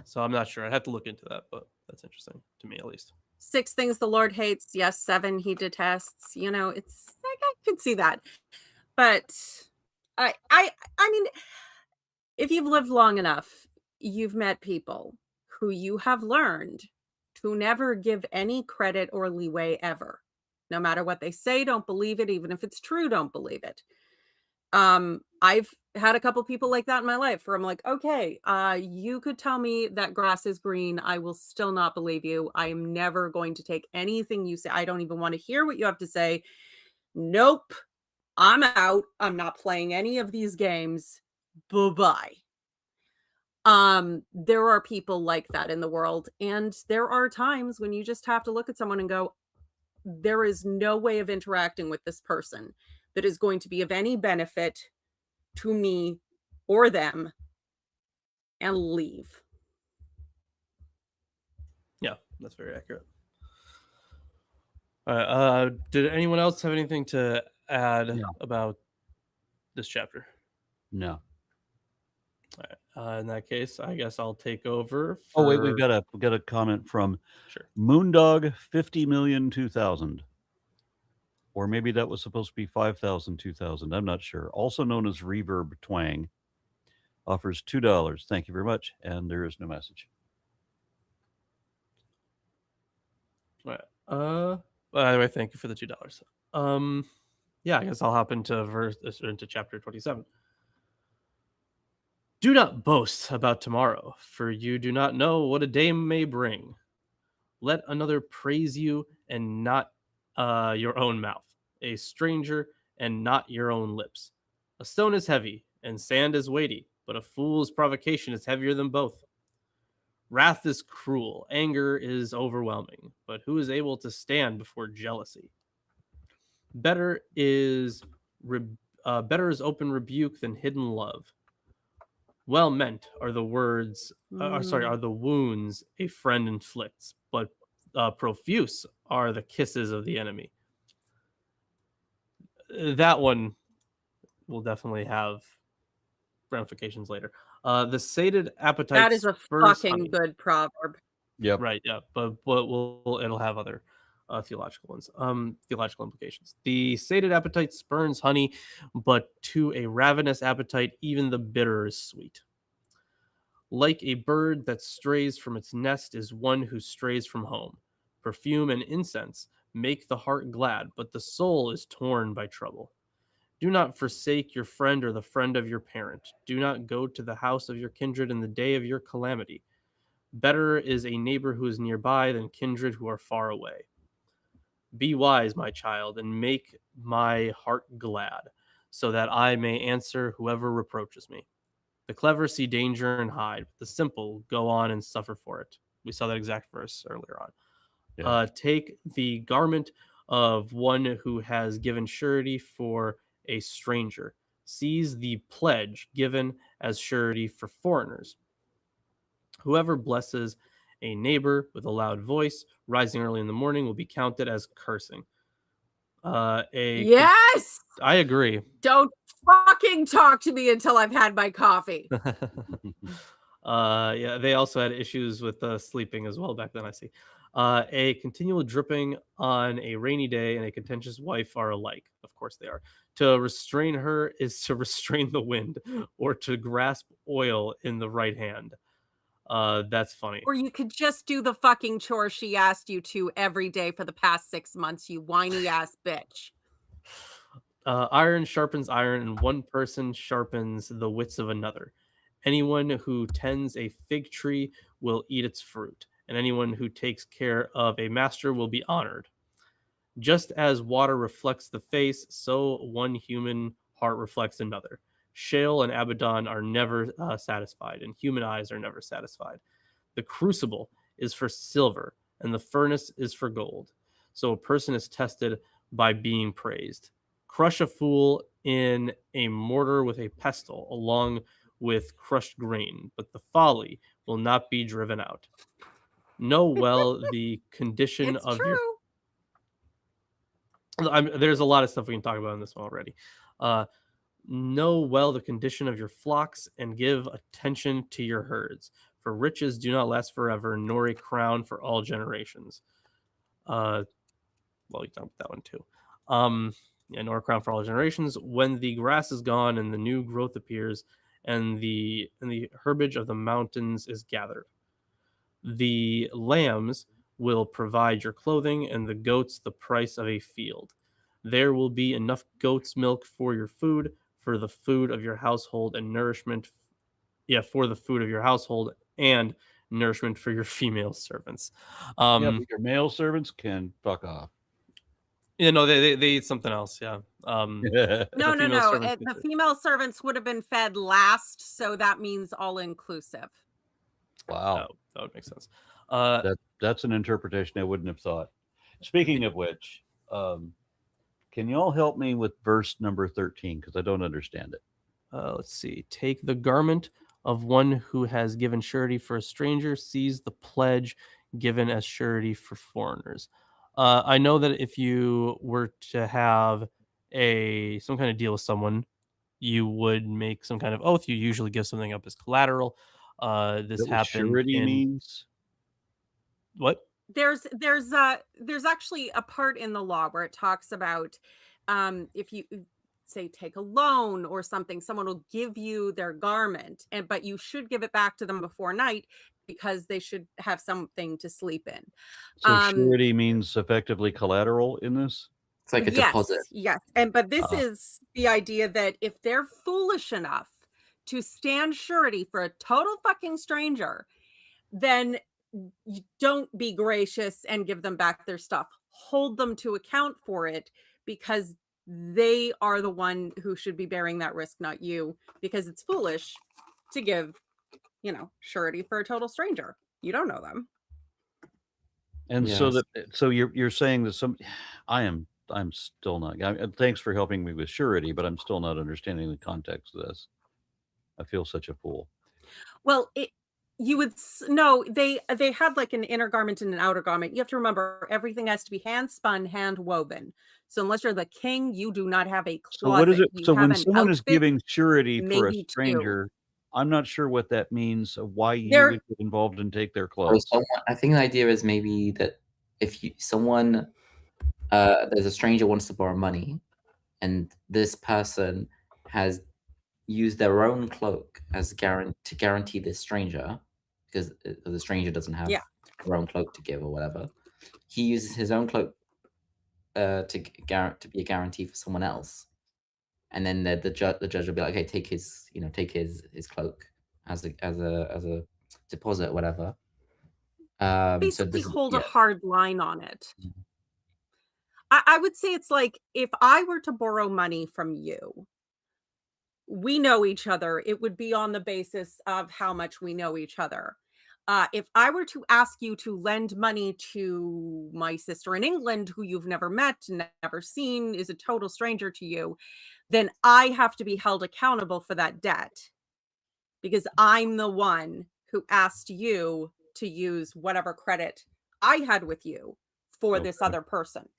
Speaker 2: So I'm not sure. I'd have to look into that, but that's interesting to me, at least.
Speaker 3: 6 things the Lord hates. Yes, 7 he detests. You know, it's like I could see that. But I mean, if you've lived long enough, you've met people who you have learned to never give any credit or leeway ever. No matter what they say, don't believe it. Even if it's true, don't believe it. I've had a couple people like that in my life where I'm like, okay, you could tell me that grass is green. I will still not believe you. I am never going to take anything you say. I don't even want to hear what you have to say. Nope. I'm out. I'm not playing any of these games. Bye-bye. There are people like that in the world. And there are times when you just have to look at someone and go, there is no way of interacting with this person that is going to be of any benefit to me or them, and leave.
Speaker 2: Yeah, that's very accurate. All right. Did anyone else have anything to add about this chapter?
Speaker 1: No.
Speaker 2: All right. In that case, I guess I'll take over.
Speaker 1: Oh wait, we've got a comment from
Speaker 2: Sure.
Speaker 1: Moondog 50,000,000 or maybe that was supposed to be 5,000 2000. I'm not sure. Also known as Reverb Twang, offers $2. Thank you very much, and there is no message.
Speaker 2: All right. Well, anyway, thank you for the $2. Yeah, I guess I'll hop into chapter 27. Do not boast about tomorrow, for you do not know what a day may bring. Let another praise you, and not your own mouth, a stranger, and not your own lips. A stone is heavy, and sand is weighty, but a fool's provocation is heavier than both. Wrath is cruel, anger is overwhelming, but who is able to stand before jealousy? Better is open rebuke than hidden love. Well meant are the words, are the wounds a friend inflicts, but profuse are the kisses of the enemy. That one will definitely have ramifications later. The sated appetite.
Speaker 3: That is a fucking good proverb.
Speaker 1: Yep.
Speaker 2: Right. Yeah. But it'll have other theological ones. Theological implications. The sated appetite spurns honey, but to a ravenous appetite, even the bitter is sweet. Like a bird that strays from its nest is one who strays from home. Perfume and incense make the heart glad, but the soul is torn by trouble. Do not forsake your friend or the friend of your parent. Do not go to the house of your kindred in the day of your calamity. Better is a neighbor who is nearby than kindred who are far away. Be wise, my child, and make my heart glad, so that I may answer whoever reproaches me. The clever see danger and hide, but the simple go on and suffer for it. We saw that exact verse earlier on.
Speaker 1: Yeah.
Speaker 2: Take the garment of one who has given surety for a stranger. Seize the pledge given as surety for foreigners. Whoever blesses a neighbor with a loud voice, rising early in the morning, will be counted as cursing.
Speaker 3: Yes.
Speaker 2: I agree.
Speaker 3: Don't fucking talk to me until I've had my coffee.
Speaker 2: Yeah, they also had issues with sleeping as well back then, I see. A continual dripping on a rainy day and a contentious wife are alike. Of course they are. To restrain her is to restrain the wind, or to grasp oil in the right hand. That's funny.
Speaker 3: Or you could just do the fucking chore she asked you to every day for the past 6 months, you whiny ass bitch.
Speaker 2: Iron sharpens iron, and one person sharpens the wits of another. Anyone who tends a fig tree will eat its fruit, and anyone who takes care of a master will be honored. Just as water reflects the face, so one human heart reflects another. Sheol and Abaddon are never satisfied, and human eyes are never satisfied. The crucible is for silver, and the furnace is for gold. So a person is tested by being praised. Crush a fool in a mortar with a pestle, along with crushed grain, but the folly will not be driven out. Know well the condition
Speaker 3: It's
Speaker 2: of
Speaker 3: true.
Speaker 2: there's a lot of stuff we can talk about in this one already. Know well the condition of your flocks and give attention to your herds, for riches do not last forever, nor a crown for all generations. Well, you talked about that one too. Yeah, nor a crown for all generations. When the grass is gone and the new growth appears, and the herbage of the mountains is gathered, the lambs will provide your clothing, and the goats the price of a field. There will be enough goat's milk for your food, for the food of your household, and nourishment. Yeah, for the food of your household and nourishment for your female servants.
Speaker 1: Yeah, but your male servants can fuck off.
Speaker 2: Yeah, no, they eat something else. Yeah.
Speaker 3: No.
Speaker 2: female servants
Speaker 3: The female servants would have been fed last, so that means all inclusive.
Speaker 1: Wow.
Speaker 2: That would make sense.
Speaker 1: That's an interpretation I wouldn't have thought. Speaking of which, can you all help me with verse number 13? Because I don't understand it.
Speaker 2: Let's see. Take the garment of one who has given surety for a stranger, seize the pledge given as surety for foreigners. I know that if you were to have some kind of deal with someone, you would make some kind of oath. You usually give something up as collateral. This
Speaker 1: Is that what
Speaker 2: happened
Speaker 1: surety
Speaker 2: in
Speaker 1: means?
Speaker 2: what?
Speaker 3: There's actually a part in the law where it talks about if you say take a loan or something, someone will give you their garment, but you should give it back to them before night because they should have something to sleep in.
Speaker 1: So surety means effectively collateral in this?
Speaker 4: It's like a deposit.
Speaker 3: Yes. But this is the idea that if they're foolish enough to stand surety for a total fucking stranger, then you don't be gracious and give them back their stuff. Hold them to account for it, because they are the one who should be bearing that risk, not you, because it's foolish to give, surety for a total stranger. You don't know them.
Speaker 1: And
Speaker 4: Yes.
Speaker 1: so you're saying that I'm still not. Thanks for helping me with surety, but I'm still not understanding the context of this. I feel such a fool.
Speaker 3: Well, you would no, they had like an inner garment and an outer garment. You have to remember, everything has to be hand spun, hand woven. So unless you're the king, you do not have a closet.
Speaker 1: So what is it?
Speaker 3: You
Speaker 1: So
Speaker 3: have
Speaker 1: when
Speaker 3: an
Speaker 1: someone is
Speaker 3: outfit,
Speaker 1: giving surety for a
Speaker 3: maybe two.
Speaker 1: stranger, I'm not sure what that means. Why you would get involved and take their
Speaker 4: Or
Speaker 1: clothes?
Speaker 4: I think the idea is maybe that if someone there's a stranger wants to borrow money, and this person has used their own cloak as to guarantee this stranger, because the stranger doesn't have their own cloak to give or whatever. He uses his own cloak to be a guarantee for someone else, and then the judge will be like, okay, take his cloak as a deposit, whatever. So
Speaker 3: Basically
Speaker 4: this is,
Speaker 3: hold a
Speaker 4: yeah.
Speaker 3: hard line on it.
Speaker 4: Mhm.
Speaker 3: I would say it's like if I were to borrow money from you, we know each other. It would be on the basis of how much we know each other. If I were to ask you to lend money to my sister in England, who you've never met, never seen, is a total stranger to you, then I have to be held accountable for that debt because I'm the one who asked you to use whatever credit I had with you for this
Speaker 1: Okay.
Speaker 3: other person.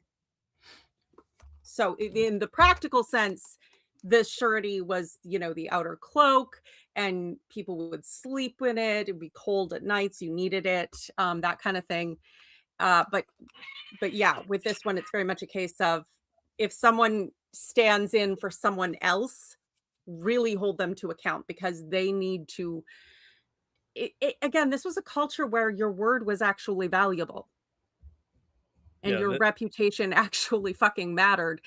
Speaker 3: So in the practical sense, the surety was, the outer cloak, and people would sleep in it. It'd be cold at nights. You needed it, that kind of thing. But yeah, with this one, it's very much a case of if someone stands in for someone else, really hold them to account because they need to. Again, this was a culture where your word was actually valuable and
Speaker 2: Yeah,
Speaker 3: your
Speaker 2: that-
Speaker 3: reputation actually fucking mattered.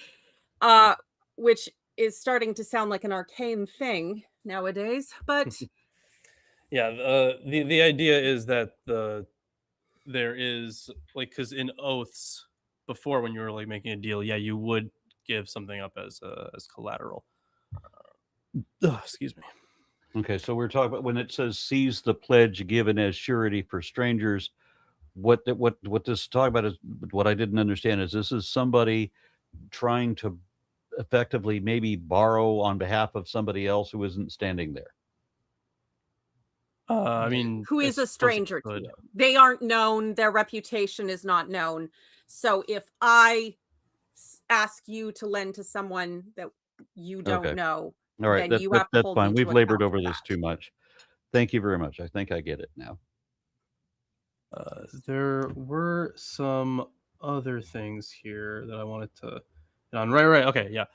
Speaker 3: Which is starting to sound like an arcane thing nowadays, but
Speaker 2: yeah. The idea is that there is like, because in oaths before, when you were like making a deal, yeah, you would give something up as collateral. Excuse me.
Speaker 1: Okay, so we're talking about when it says seize the pledge given as surety for strangers. What this is talking about is what I didn't understand is this is somebody trying to effectively maybe borrow on behalf of somebody else who isn't standing there.
Speaker 2: I mean,
Speaker 3: who
Speaker 2: I
Speaker 3: is a
Speaker 2: suppose it
Speaker 3: stranger to
Speaker 2: could.
Speaker 3: you? They aren't known, their reputation is not known. So if I ask you to lend to someone that you don't
Speaker 1: Okay.
Speaker 3: know,
Speaker 1: All right,
Speaker 3: then you have to
Speaker 1: that's
Speaker 3: hold
Speaker 1: fine.
Speaker 3: me
Speaker 1: We've
Speaker 3: to
Speaker 1: labored
Speaker 3: account
Speaker 1: over
Speaker 3: for
Speaker 1: this
Speaker 3: that.
Speaker 1: too much. Thank you very much. I think I get it now.
Speaker 2: There were some other things here that I wanted to hit on. Right. Okay, yeah.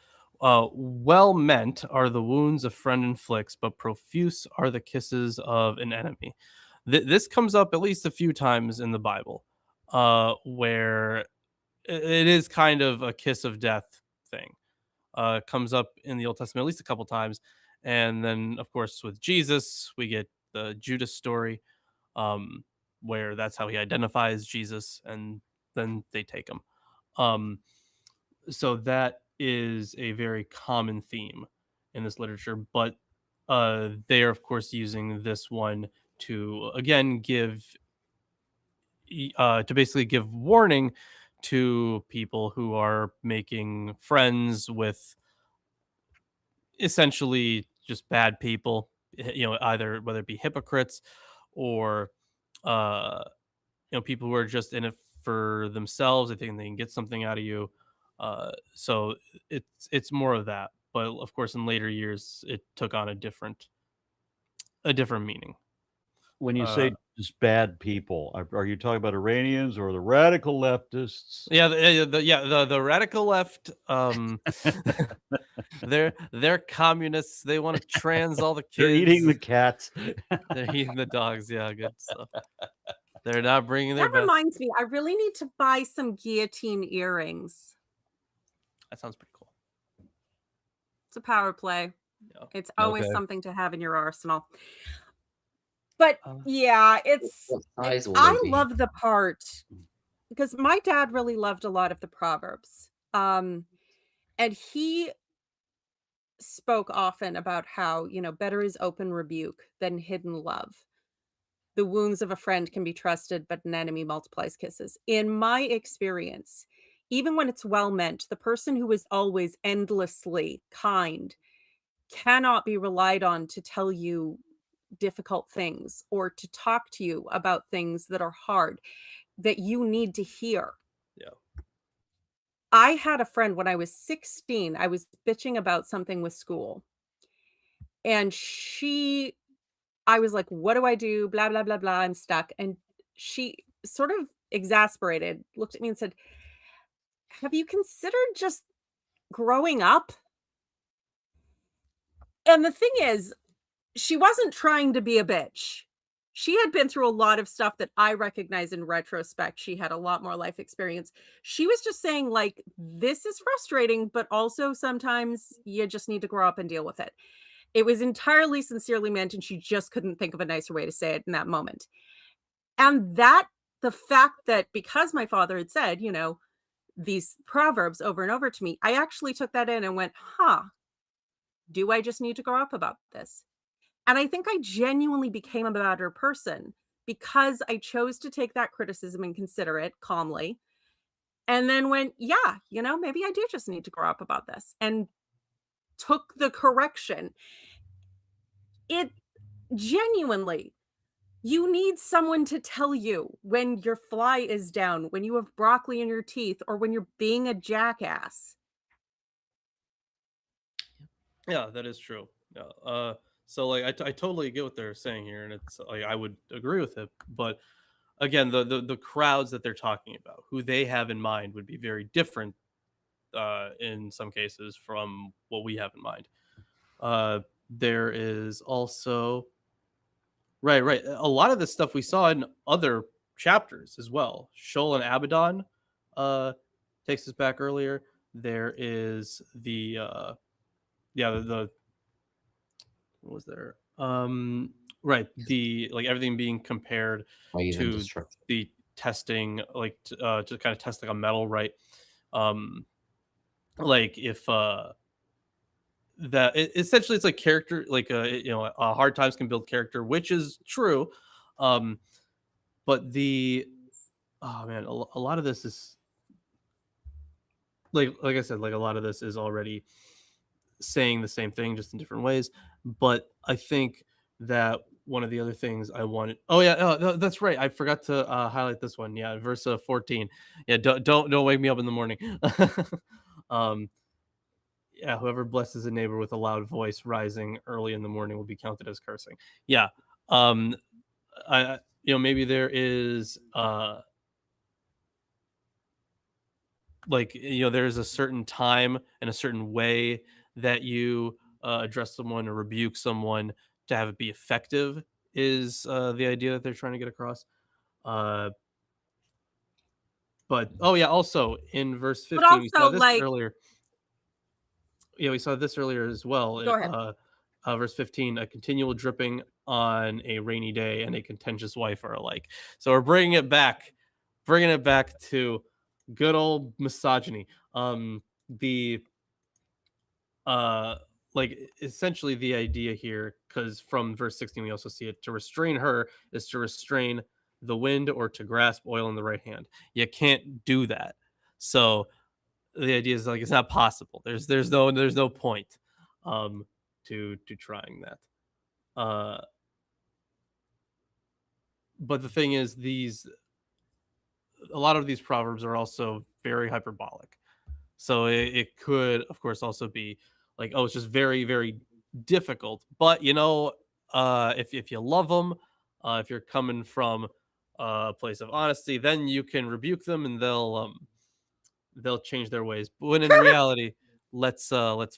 Speaker 2: Well meant are the wounds a friend inflicts, but profuse are the kisses of an enemy. This comes up at least a few times in the Bible, where it is kind of a kiss of death thing. Comes up in the Old Testament at least a couple times, and then of course with Jesus we get the Judas story, um, where that's how he identifies Jesus, and then they take him. Um, so that is a very common theme in this literature, but they are of course using this one to again to basically give warning to people who are making friends with essentially just bad people, either whether it be hypocrites or uh people who are just in it for themselves. They think they can get something out of you. So it's more of that, but of course in later years it took on a different meaning.
Speaker 1: When you
Speaker 2: uh
Speaker 1: say just bad people, are you talking about Iranians or the radical leftists?
Speaker 2: the radical left, they're communists. They want to trans all the kids.
Speaker 1: They're eating the cats.
Speaker 2: They're eating the dogs. Yeah, good stuff. They're not bringing their
Speaker 3: That
Speaker 2: best.
Speaker 3: reminds me, I really need to buy some guillotine earrings.
Speaker 2: That sounds pretty cool.
Speaker 3: It's a power play.
Speaker 2: Yeah.
Speaker 3: It's always
Speaker 1: Okay.
Speaker 3: something to have in your arsenal. But
Speaker 2: Uh,
Speaker 3: yeah,
Speaker 4: What size will
Speaker 3: I
Speaker 4: they be?
Speaker 3: love the part because my dad really loved a lot of the Proverbs. And he spoke often about how, better is open rebuke than hidden love. The wounds of a friend can be trusted, but an enemy multiplies kisses. In my experience, even when it's well meant, the person who is always endlessly kind cannot be relied on to tell you difficult things or to talk to you about things that are hard that you need to hear.
Speaker 2: Yeah.
Speaker 3: I had a friend when I was 16, I was bitching about something with school. And I was like, what do I do? Blah, blah, blah, blah. I'm stuck. And she sort of exasperated, looked at me and said, have you considered just growing up? And the thing is, she wasn't trying to be a bitch. she had been through a lot of stuff that I recognize in retrospect. She had a lot more life experience. She was just saying, like, this is frustrating, but also sometimes you just need to grow up and deal with it. It was entirely sincerely meant, and she just couldn't think of a nicer way to say it in that moment. And that, the fact that because my father had said, you know, these proverbs over and over to me, I actually took that in and went, huh, do I just need to grow up about this? And I think I genuinely became a better person because I chose to take that criticism and consider it calmly. And then went, yeah, you know, maybe I do just need to grow up about this, and took the correction. It genuinely, you need someone to tell you when your fly is down, when you have broccoli in your teeth, or when you're being a jackass.
Speaker 2: Yeah, that is true. Yeah. So like I totally get what they're saying here, and it's like I would agree with it. But again, the crowds that they're talking about, who they have in mind, would be very different in some cases from what we have in mind. There is also right. A lot of the stuff we saw in other chapters as well. Shoal and Abaddon takes us back earlier. There is the the what was there? Right, the like everything being compared
Speaker 4: Or even
Speaker 2: to
Speaker 4: destruction.
Speaker 2: the testing, like to kind of test like a metal, right? Like if essentially it's like character, like hard times can build character, which is true. But the oh man, a lot of this is like I said, like a lot of this is already saying the same thing just in different ways. But I think that one of the other things I wanted, that's right, I forgot to highlight this one. Yeah, verse 14. Yeah, don't wake me up in the morning. um yeah, whoever blesses a neighbor with a loud voice rising early in the morning will be counted as cursing. Yeah. um I maybe there is there's a certain time and a certain way that you address someone or rebuke someone to have it be effective, is the idea that they're trying to get across. uh but oh yeah, also in verse
Speaker 3: But
Speaker 2: 15 we saw
Speaker 3: also,
Speaker 2: this
Speaker 3: like,
Speaker 2: earlier. Yeah, we saw this earlier as well.
Speaker 3: go ahead.
Speaker 2: Verse 15, a continual dripping on a rainy day and a contentious wife are alike. So we're bringing it back to good old misogyny. The like essentially the idea here, because from verse 16 we also see it, to restrain her is to restrain the wind or to grasp oil in the right hand. You can't do that. So the idea is like it's not possible. There's no point to trying that. But the thing is, a lot of these proverbs are also very hyperbolic. So it could, of course, also be like, oh, it's just very, very difficult. But if you love them, if you're coming from a place of honesty, then you can rebuke them and they'll change their ways. But when in reality, let's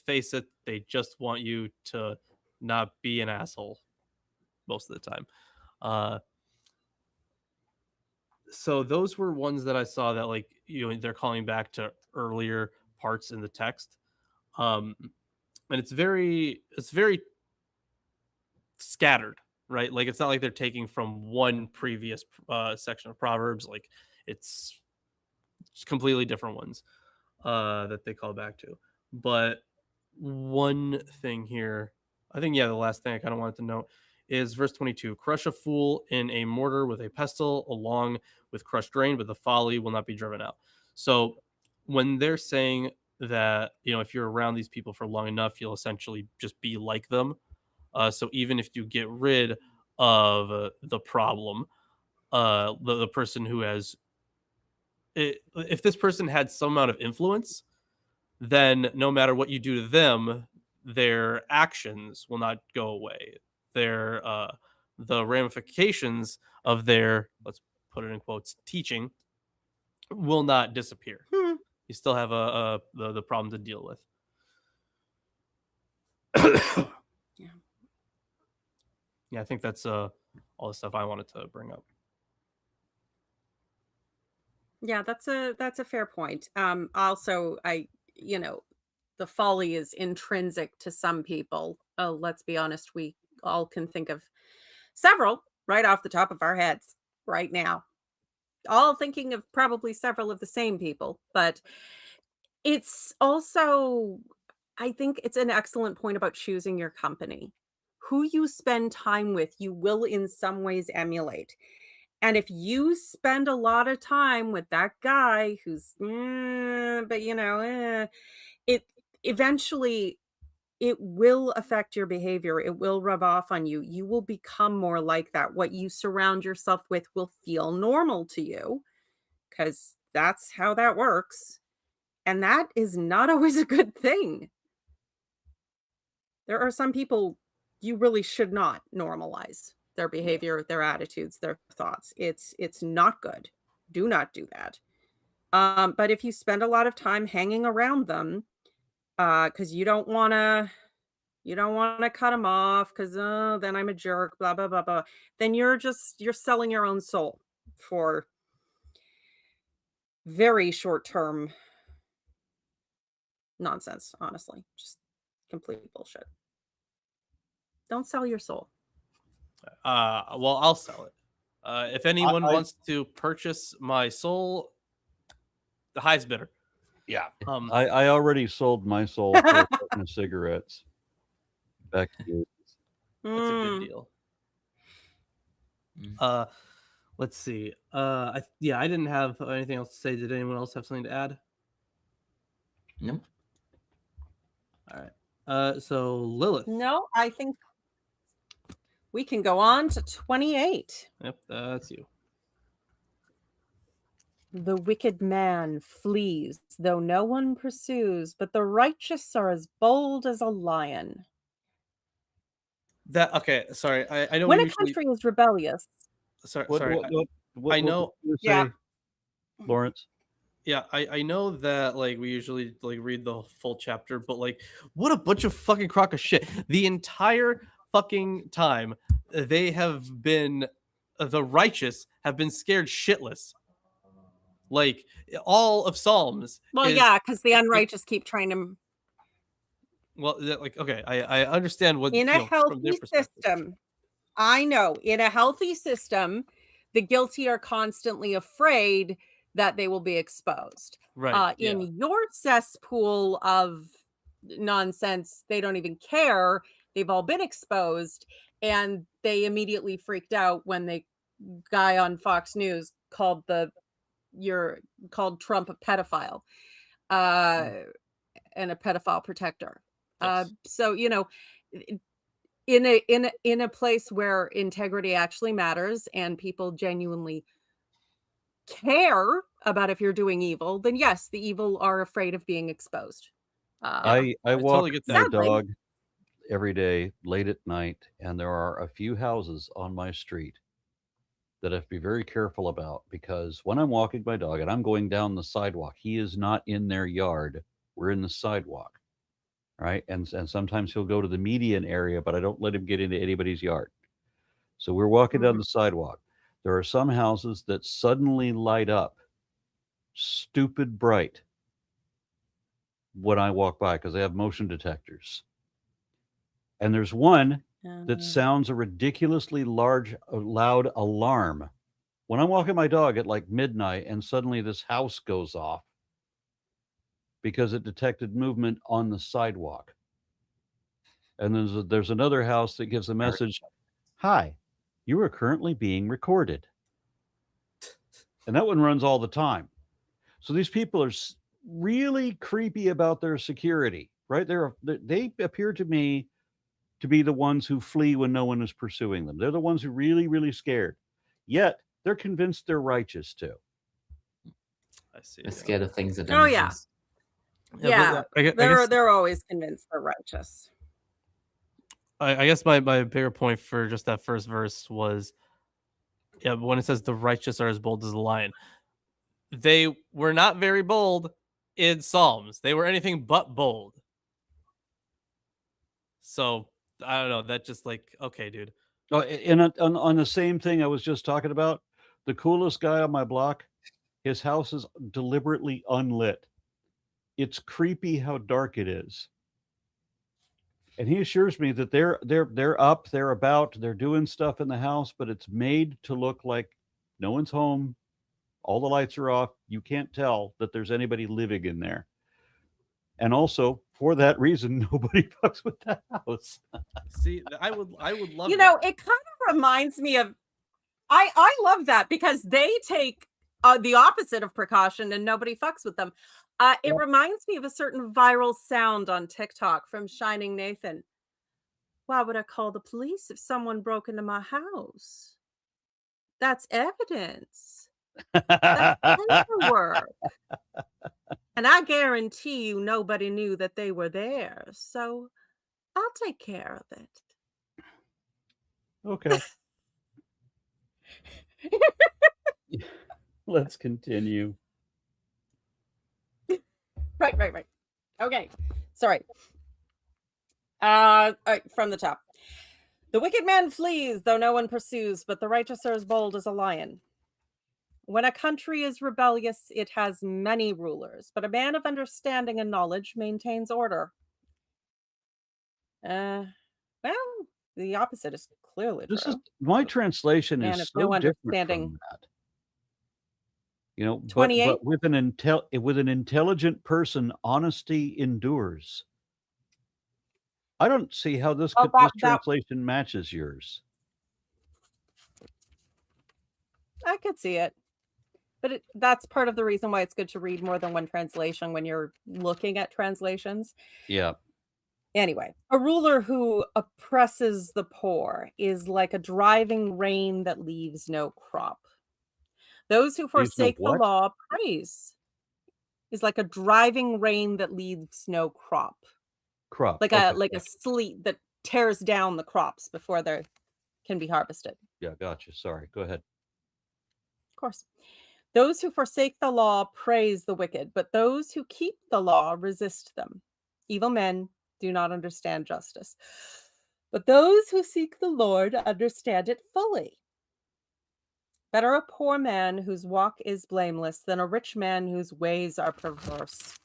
Speaker 2: face it, they just want you to not be an asshole most of the time. So those were ones that I saw that, like, they're calling back to earlier parts in the text. And it's very scattered, right? Like it's not like they're taking from one previous section of Proverbs. Like it's completely different ones that they call back to. But one thing here, I think, the last thing I kind of wanted to note is verse 22. Crush a fool in a mortar with a pestle along with crushed grain, but the folly will not be driven out. So when they're saying that, if you're around these people for long enough, you'll essentially just be like them. So even if you get rid of the problem, the person who has if this person had some amount of influence, then no matter what you do to them, their actions will not go away. Their the ramifications of their, let's put it in quotes, teaching will not disappear. You still have the problem to deal with.
Speaker 3: Yeah.
Speaker 2: Yeah, I think that's all the stuff I wanted to bring up.
Speaker 3: Yeah, that's a fair point. Also, the folly is intrinsic to some people. Oh, let's be honest, we all can think of several right off the top of our heads right now. All thinking of probably several of the same people, but it's also, I think it's an excellent point about choosing your company. Who you spend time with, you will in some ways emulate. And if you spend a lot of time with that guy who's, it eventually it will affect your behavior. It will rub off on you. You will become more like that. What you surround yourself with will feel normal to you because that's how that works. And that is not always a good thing. There are some people you really should not normalize their behavior, their attitudes, their thoughts. It's not good. Do not do that. But if you spend a lot of time hanging around them, because you don't want to cut them off, because then I'm a jerk, blah blah blah blah. Then you're selling your own soul for very short term nonsense. Honestly, just complete bullshit. Don't sell your soul.
Speaker 2: Well, I'll sell it. If anyone wants to purchase my soul, the highest bidder.
Speaker 1: Yeah. I already sold my soul for a carton of cigarettes. Back to you.
Speaker 2: That's a good deal. Let's see. I didn't have anything else to say. Did anyone else have something to add?
Speaker 4: No.
Speaker 2: All right. So Lilith.
Speaker 3: No, I think we can go on to 28.
Speaker 2: Yep, that's you.
Speaker 3: The wicked man flees, though no one pursues, but the righteous are as bold as a lion.
Speaker 2: Sorry. I know
Speaker 3: when
Speaker 2: we
Speaker 3: a
Speaker 2: usually...
Speaker 3: country is rebellious.
Speaker 2: Sorry.
Speaker 1: What
Speaker 2: I know.
Speaker 1: Say, Lawrence.
Speaker 2: Yeah, I know that like we usually like read the full chapter, but like what a bunch of fucking crock of shit. The entire fucking time they have been the righteous have been scared shitless. Like all of Psalms.
Speaker 3: Well, yeah, because the unrighteous keep trying to.
Speaker 2: Well, like okay, I understand what
Speaker 3: in a healthy system. I know in a healthy system, the guilty are constantly afraid that they will be exposed.
Speaker 2: Right.
Speaker 3: In your cesspool of nonsense, they don't even care. They've all been exposed, and they immediately freaked out when the guy on Fox News called Trump a pedophile, and a pedophile protector.
Speaker 2: Yes.
Speaker 3: So in a place where integrity actually matters and people genuinely care about if you're doing evil, then yes, the evil are afraid of being exposed.
Speaker 1: I walk
Speaker 2: totally get
Speaker 1: my
Speaker 2: that.
Speaker 1: dog every day late at night, and there are a few houses on my street that I have to be very careful about, because when I'm walking my dog and I'm going down the sidewalk, he is not in their yard. We're in the sidewalk, right? And sometimes he'll go to the median area, but I don't let him get into anybody's yard. So we're walking down the sidewalk. There are some houses that suddenly light up stupid bright when I walk by because they have motion detectors. And there's one that sounds a ridiculously loud alarm when I'm walking my dog at like midnight, and suddenly this house goes off because it detected movement on the sidewalk. And then there's another house that gives a message, "Hi, you are currently being recorded." And that one runs all the time. So these people are really creepy about their security, right? They appear to me to be the ones who flee when no one is pursuing them. They're the ones who really, really scared. Yet they're convinced they're righteous too.
Speaker 2: I see.
Speaker 4: They're scared of things that
Speaker 3: Oh yeah. Yeah. They're always convinced they're righteous.
Speaker 2: I guess my bigger point for just that first verse was, when it says the righteous are as bold as a lion, they were not very bold in Psalms. They were anything but bold. So I don't know. That just like, okay, dude,
Speaker 1: Oh, on the same thing I was just talking about, the coolest guy on my block, his house is deliberately unlit. It's creepy how dark it is. And he assures me that they're up, they're about, they're doing stuff in the house, but it's made to look like no one's home, all the lights are off. You can't tell that there's anybody living in there. And also, for that reason, nobody fucks with that house.
Speaker 2: See, I would love
Speaker 3: You
Speaker 2: that.
Speaker 3: know, it kind of reminds me of I love that because they take the opposite of precaution and nobody fucks with them. It
Speaker 1: Yep.
Speaker 3: reminds me of a certain viral sound on TikTok from Shining Nathan. Why would I call the police if someone broke into my house? That's evidence. That's paperwork. And I guarantee you nobody knew that they were there. So I'll take care of it.
Speaker 1: Okay. Let's continue.
Speaker 3: Right. Okay. Sorry. All right, from the top. The wicked man flees, though no one pursues, but the righteous are as bold as a lion. When a country is rebellious, it has many rulers, but a man of understanding and knowledge maintains order. Well, the opposite is clearly
Speaker 1: This is
Speaker 3: true.
Speaker 1: my translation
Speaker 3: Man
Speaker 1: is
Speaker 3: of
Speaker 1: so
Speaker 3: no
Speaker 1: different
Speaker 3: understanding.
Speaker 1: from that. You know,
Speaker 3: 28.
Speaker 1: but with an intelligent person, honesty endures. I don't see how this
Speaker 3: Oh,
Speaker 1: this
Speaker 3: that
Speaker 1: translation matches yours.
Speaker 3: I could see it. But that's part of the reason why it's good to read more than one translation when you're looking at translations.
Speaker 1: Yeah.
Speaker 3: Anyway, a ruler who oppresses the poor is like a driving rain that leaves no crop. Those who
Speaker 1: Leaves no
Speaker 3: forsake the
Speaker 1: what?
Speaker 3: law praise is like a driving rain that leaves no crop.
Speaker 1: Crop.
Speaker 3: Like
Speaker 1: Okay.
Speaker 3: a sleet that tears down the crops before they can be harvested.
Speaker 1: Yeah, gotcha. Sorry. Go ahead.
Speaker 3: Of course. Those who forsake the law praise the wicked, but those who keep the law resist them. Evil men do not understand justice, but those who seek the Lord understand it fully. Better a poor man whose walk is blameless than a rich man whose ways are perverse.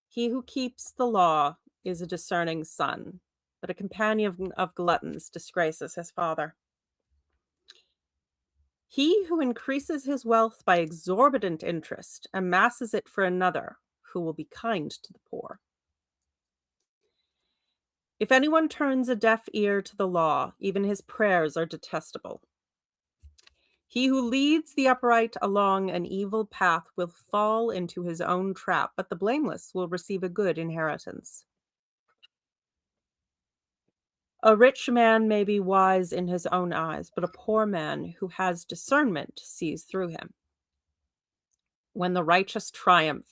Speaker 3: He who keeps the law is a discerning son, but a companion of gluttons disgraces his father. He who increases his wealth by exorbitant interest amasses it for another who will be kind to the poor. If anyone turns a deaf ear to the law, even his prayers are detestable. He who leads the upright along an evil path will fall into his own trap, but the blameless will receive a good inheritance. A rich man may be wise in his own eyes, but a poor man who has discernment sees through him. When the righteous triumph,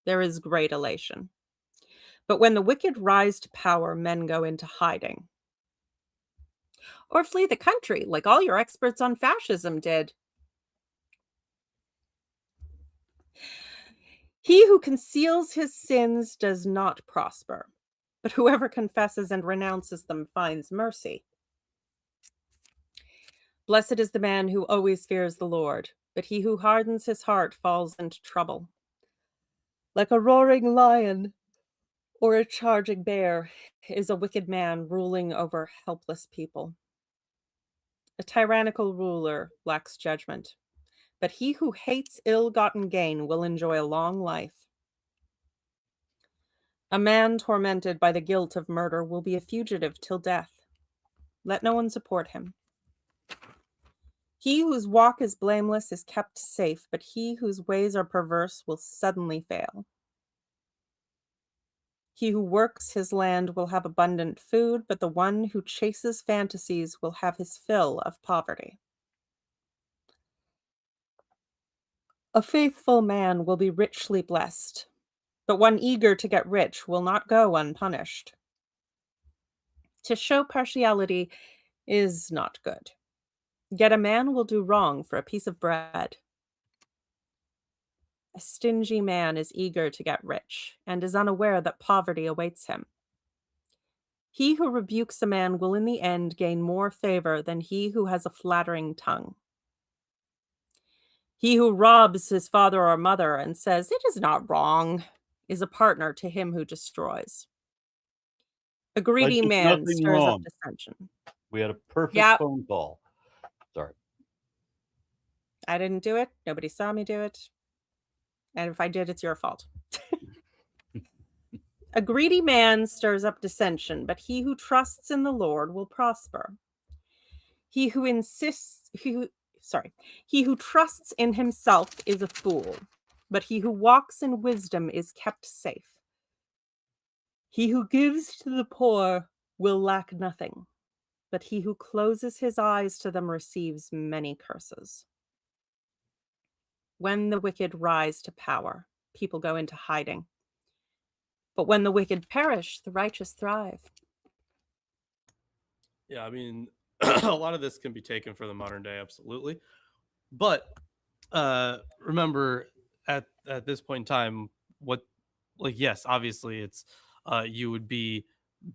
Speaker 3: there is great elation. But when the wicked rise to power, men go into hiding. Or flee the country, like all your experts on fascism did. He who conceals his sins does not prosper, but whoever confesses and renounces them finds mercy. Blessed is the man who always fears the Lord, but he who hardens his heart falls into trouble. Like a roaring lion or a charging bear is a wicked man ruling over helpless people. A tyrannical ruler lacks judgment, but he who hates ill-gotten gain will enjoy a long life. A man tormented by the guilt of murder will be a fugitive till death. Let no one support him. He whose walk is blameless is kept safe, but he whose ways are perverse will suddenly fail. He who works his land will have abundant food, but the one who chases fantasies will have his fill of poverty. A faithful man will be richly blessed, but one eager to get rich will not go unpunished. To show partiality is not good, yet a man will do wrong for a piece of bread. A stingy man is eager to get rich and is unaware that poverty awaits him. He who rebukes a man will in the end gain more favor than he who has a flattering tongue. He who robs his father or mother and says, "It is not wrong," is a partner to him who destroys. A
Speaker 1: Like
Speaker 3: greedy
Speaker 1: there's
Speaker 3: man
Speaker 1: nothing
Speaker 3: stirs up
Speaker 1: wrong.
Speaker 3: dissension.
Speaker 1: We had a perfect
Speaker 3: Yep.
Speaker 1: phone call. Sorry.
Speaker 3: I didn't do it. Nobody saw me do it. And if I did, it's your fault. A greedy man stirs up dissension, but he who trusts in the Lord will prosper. He who trusts in himself is a fool, but he who walks in wisdom is kept safe. He who gives to the poor will lack nothing, but he who closes his eyes to them receives many curses. When the wicked rise to power, people go into hiding. But when the wicked perish, the righteous thrive.
Speaker 2: Yeah, I mean, a lot of this can be taken for the modern day, absolutely. But remember, at this point in time, yes, obviously, it's you would be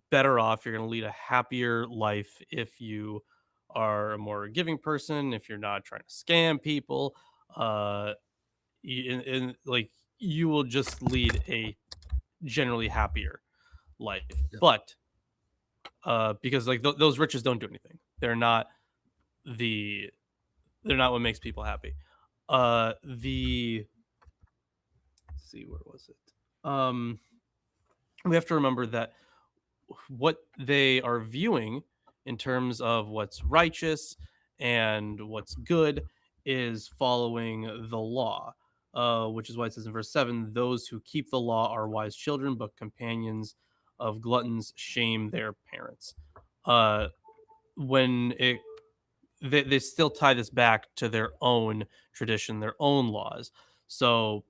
Speaker 2: better off. You're going to lead a happier life if you are a more giving person. If you're not trying to scam people, like you will just lead a generally happier life.
Speaker 1: Yeah.
Speaker 2: But because like those riches don't do anything. They're not what makes people happy. Let's see, where was it? We have to remember that what they are viewing in terms of what's righteous and what's good is following the law, which is why it says in verse 7, those who keep the law are wise children, but companions of gluttons shame their parents. When they still tie this back to their own tradition, their own laws. So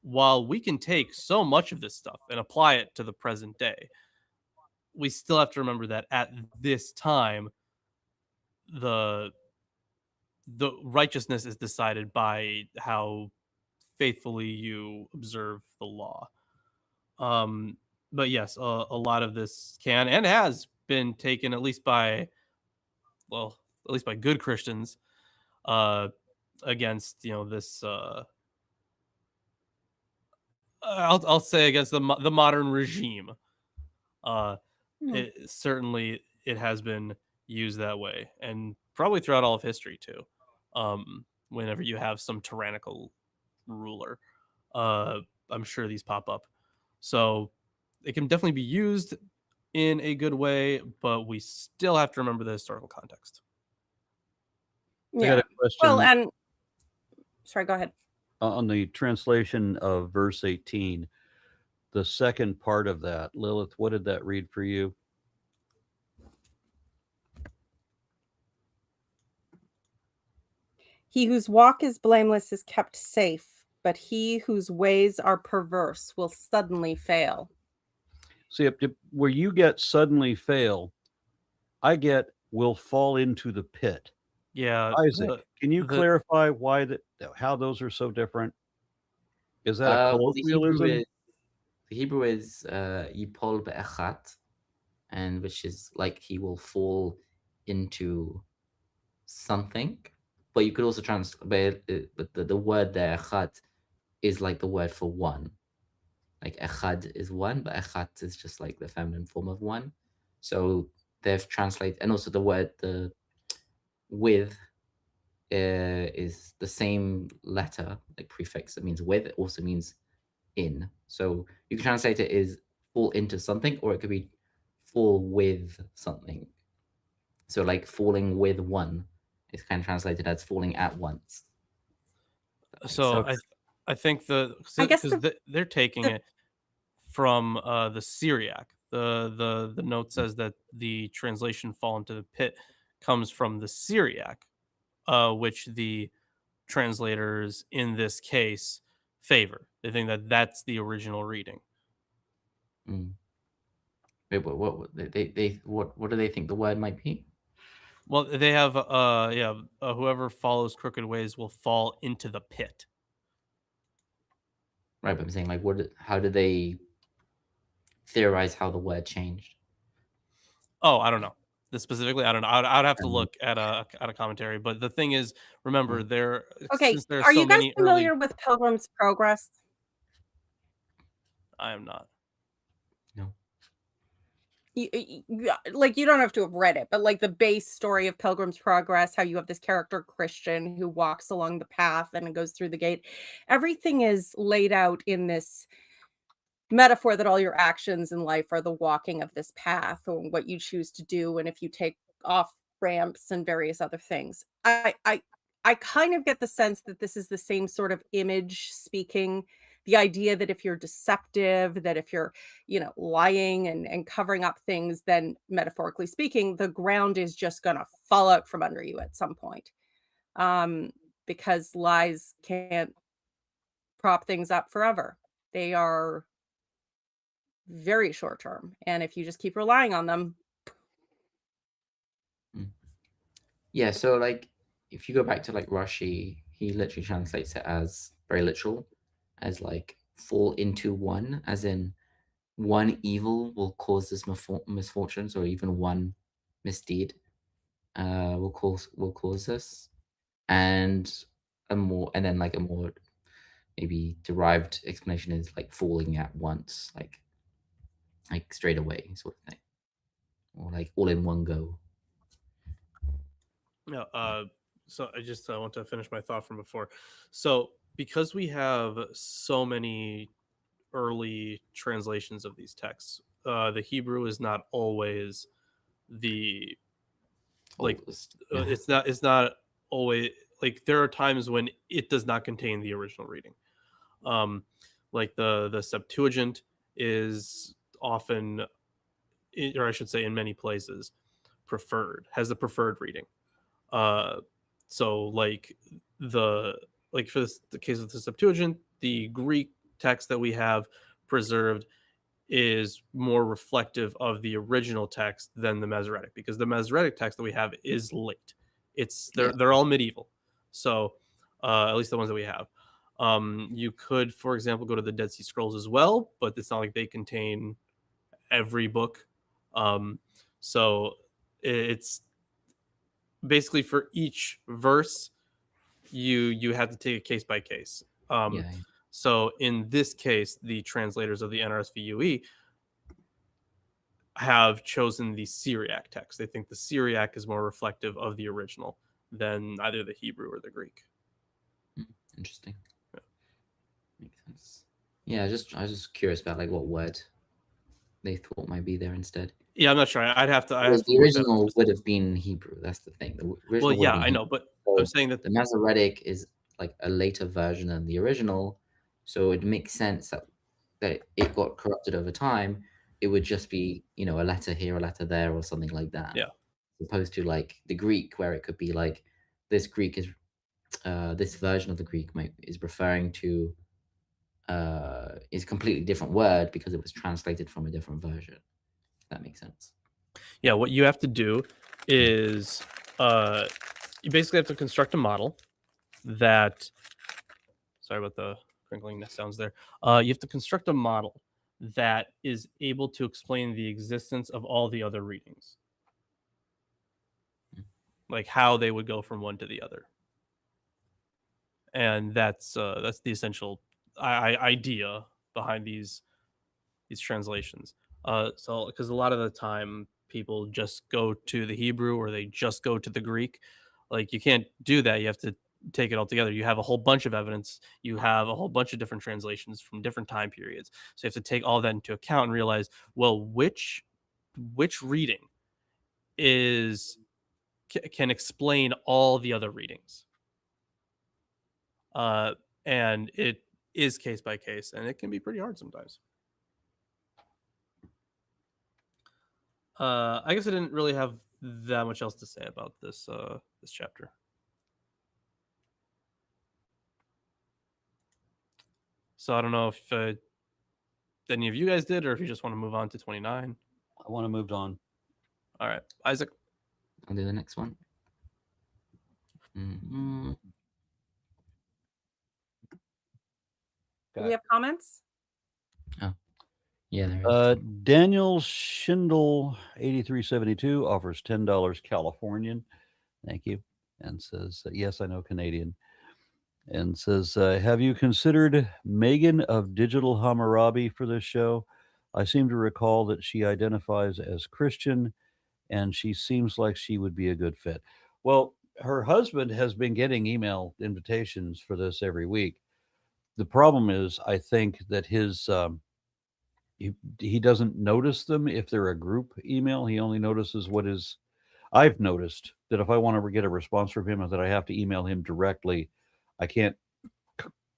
Speaker 2: while we can take so much of this stuff and apply it to the present day, we still have to remember that at this time, the righteousness is decided by how faithfully you observe the law. But yes, a lot of this can and has been taken at least by good Christians against this. I'll say against the modern regime. It certainly it has been used that way, and probably throughout all of history too. Whenever you have some tyrannical ruler, I'm sure these pop up. So it can definitely be used in a good way, but we still have to remember the historical context.
Speaker 1: I got a question.
Speaker 3: Well, and sorry, go ahead.
Speaker 1: On the translation of verse 18, the second part of that, Lilith, what did that read for you?
Speaker 3: He whose walk is blameless is kept safe, but he whose ways are perverse will suddenly fail.
Speaker 1: See, where you get suddenly fail, I get will fall into the pit.
Speaker 2: Yeah,
Speaker 1: Isaac, can you clarify how those are so different? Is that a colloquialism?
Speaker 4: The Hebrew is yipol be'echat, and which is like he will fall into something. But you could also translate, but the word there, echat, is like the word for one. Like echad is one, but echat is just like the feminine form of one. So they've translated, and also the word with is the same letter, like prefix that means with. It also means in. So you can translate it as fall into something, or it could be fall with something. So like falling with one is kind of translated as falling at once.
Speaker 2: So I think they're taking it from the Syriac. The note says that the translation "fall into the pit" comes from the Syriac, which the translators in this case favor. They think that that's the original reading.
Speaker 4: Wait, what do they think the word might be?
Speaker 2: Well, they have whoever follows crooked ways will fall into the pit.
Speaker 4: Right, but I'm saying, like, how do they theorize how the word changed?
Speaker 2: Oh, I don't know. This specifically, I don't know. I'd have to look at a commentary. But the thing is, remember,
Speaker 3: Okay,
Speaker 2: since there are
Speaker 3: are
Speaker 2: so
Speaker 3: you guys
Speaker 2: many
Speaker 3: familiar
Speaker 2: early.
Speaker 3: with Pilgrim's Progress?
Speaker 2: I am not.
Speaker 4: No.
Speaker 3: Like, you don't have to have read it, but like the base story of Pilgrim's Progress, how you have this character Christian who walks along the path and goes through the gate. Everything is laid out in this metaphor that all your actions in life are the walking of this path, or what you choose to do, and if you take off ramps and various other things. I kind of get the sense that this is the same sort of image speaking, the idea that if you're deceptive, that if you're, lying and covering up things, then metaphorically speaking, the ground is just going to fall out from under you at some point. Because lies can't prop things up forever. They are very short term. And if you just keep relying on them.
Speaker 4: Yeah, so like if you go back to like Rashi, he literally translates it as very literal, as like fall into one, as in one evil will cause this misfortunes, or even one misdeed will cause this, and then like a more maybe derived explanation is like falling at once, like straight away sort of thing, or like all in one go.
Speaker 2: Yeah. So I want to finish my thought from before. So because we have so many early translations of these texts, the Hebrew is not always the like.
Speaker 4: Oldest.
Speaker 2: It's not always like there are times when it does not contain the original reading. Like the Septuagint is often, or I should say, in many places, has the preferred reading. So like for the case of the Septuagint, the Greek text that we have preserved is more reflective of the original text than the Masoretic, because the Masoretic text that we have is late. They're all medieval. So at least the ones that we have. You could, for example, go to the Dead Sea Scrolls as well, but it's not like they contain every book. So it's basically for each verse you have to take it case by case. So in this case, the translators of the NRSV have chosen the Syriac text. They think the Syriac is more reflective of the original than either the Hebrew or the Greek.
Speaker 4: Interesting. Makes sense. Yeah, I was just curious about like what word they thought might be there instead.
Speaker 2: Yeah, I'm not sure. I'd have to.
Speaker 4: The original would have been Hebrew. That's the thing.
Speaker 2: Well, yeah, I know, but I'm saying that
Speaker 4: the Masoretic is like a later version than the original, so it makes sense that it got corrupted over time. It would just be, a letter here, a letter there, or something like that.
Speaker 2: Yeah.
Speaker 4: As opposed to like the Greek, where it could be like this version of the Greek is referring to is a completely different word because it was translated from a different version. If that makes sense.
Speaker 2: Yeah, what you have to do is you basically have to construct a model that. Sorry about the crinkling sounds there. You have to construct a model that is able to explain the existence of all the other readings, like how they would go from one to the other, and that's the essential idea behind these translations. So because a lot of the time people just go to the Hebrew or they just go to the Greek. Like, you can't do that. You have to take it all together. You have a whole bunch of evidence. You have a whole bunch of different translations from different time periods. So you have to take all that into account and realize, well, which reading can explain all the other readings. And it is case by case, and it can be pretty hard sometimes. I guess I didn't really have that much else to say about this chapter. So I don't know if any of you guys did, or if you just want to move on to 29.
Speaker 1: I want to move on.
Speaker 2: All right, Isaac.
Speaker 4: I'll do the next one. Mm-hmm.
Speaker 3: Do we have comments?
Speaker 4: Oh. Yeah, there is.
Speaker 1: Daniel Schindel 8372 offers $10 Californian. Thank you. And says, yes, I know Canadian. And says, have you considered Megan of Digital Hammurabi for this show? I seem to recall that she identifies as Christian and she seems like she would be a good fit. Well, her husband has been getting email invitations for this every week. The problem is, I think that his he doesn't notice them if they're a group email. He only notices what is. I've noticed that if I want to get a response from him, that I have to email him directly. I can't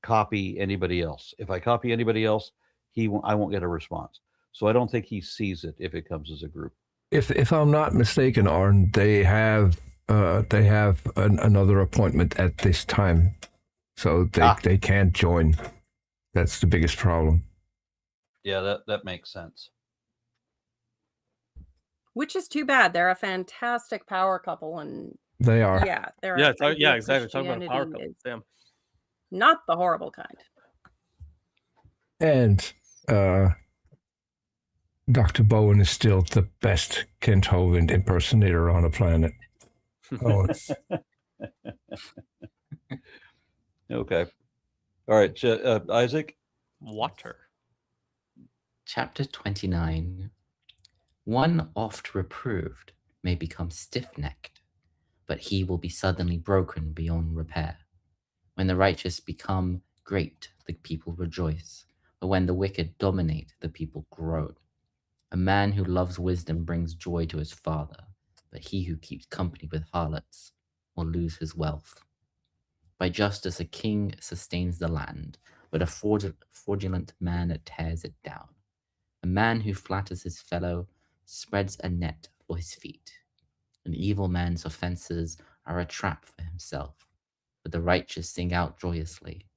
Speaker 1: copy anybody else. If I copy anybody else, I won't get a response. So I don't think he sees it if it comes as a group.
Speaker 5: If I'm not mistaken, Arn, they have another appointment at this time, so they can't join. That's the biggest problem.
Speaker 1: Yeah, that makes sense.
Speaker 3: Which is too bad. They're a fantastic power couple, and
Speaker 5: They are.
Speaker 3: yeah, they're
Speaker 2: Exactly. Talking about a power couple. Damn.
Speaker 3: Not the horrible kind.
Speaker 5: And Dr. Bowen is still the best Kent Hovind impersonator on the planet. Oh,
Speaker 1: Okay. All right, Isaac.
Speaker 2: Water.
Speaker 4: Chapter 29. One oft reproved may become stiff-necked, but he will be suddenly broken beyond repair. When the righteous become great, the people rejoice, but when the wicked dominate, the people groan. A man who loves wisdom brings joy to his father, but he who keeps company with harlots will lose his wealth. By justice a king sustains the land, but a fraudulent man tears it down. A man who flatters his fellow spreads a net for his feet. An evil man's offenses are a trap for himself, but the righteous sing out joyously.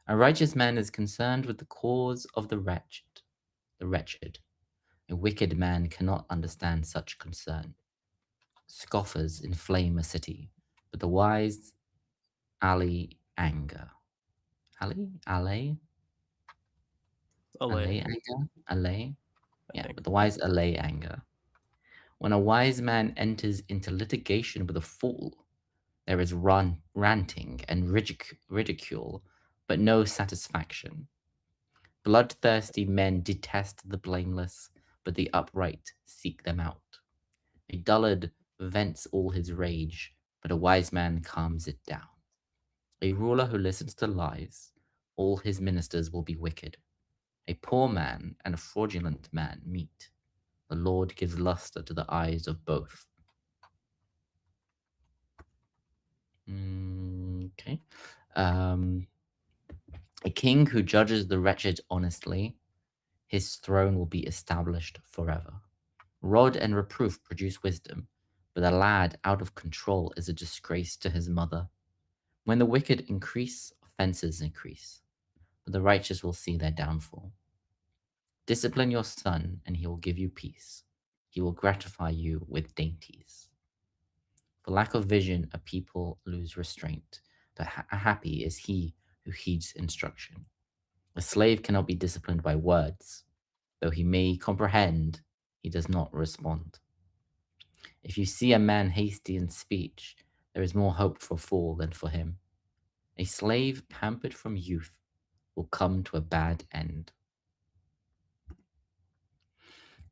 Speaker 4: A righteous man is concerned with the cause of the wretched. A wicked man cannot understand such concern. Scoffers inflame a city, but the wise allay anger. Allay? Allay? Yeah, but the wise allay anger. When a wise man enters into litigation with a fool, there is ranting and ridicule, but no satisfaction. Bloodthirsty men detest the blameless, but the upright seek them out. A dullard vents all his rage, but a wise man calms it down. A ruler who listens to lies, all his ministers will be wicked. A poor man and a fraudulent man meet. The Lord gives luster to the eyes of both. Okay. A king who judges the wretched honestly, his throne will be established forever. Rod and reproof produce wisdom, but a lad out of control is a disgrace to his mother. When the wicked increase, offenses increase, but the righteous will see their downfall. Discipline your son, and he will give you peace. He will gratify you with dainties. For lack of vision, a people lose restraint, but happy is he who heeds instruction. A slave cannot be disciplined by words. Though he may comprehend, he does not respond. If you see a man hasty in speech, there is more hope for a fool than for him. A slave pampered from youth will come to a bad end.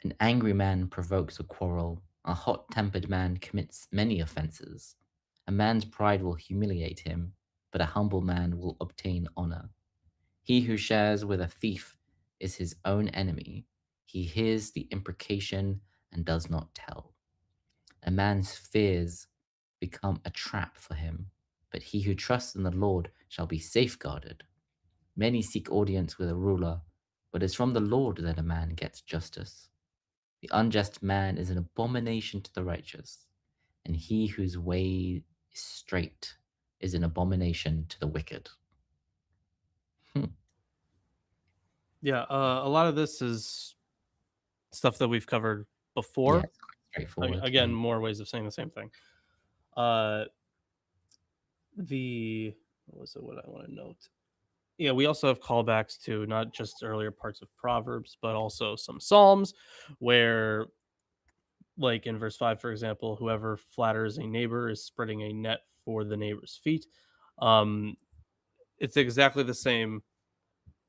Speaker 4: An angry man provokes a quarrel. A hot-tempered man commits many offenses. A man's pride will humiliate him, but a humble man will obtain honor. He who shares with a thief is his own enemy. He hears the imprecation and does not tell. A man's fears become a trap for him, but he who trusts in the Lord shall be safeguarded. Many seek audience with a ruler, but it's from the Lord that a man gets justice. The unjust man is an abomination to the righteous, and he whose way is straight is an abomination to the wicked.
Speaker 2: Yeah, a lot of this is stuff that we've covered before.
Speaker 4: Yeah, it's quite straightforward.
Speaker 2: Again, more ways of saying the same thing. What was it? What I want to note? Yeah, we also have callbacks to not just earlier parts of Proverbs, but also some Psalms, where, like in verse 5, for example, whoever flatters a neighbor is spreading a net for the neighbor's feet. Um, it's exactly the same.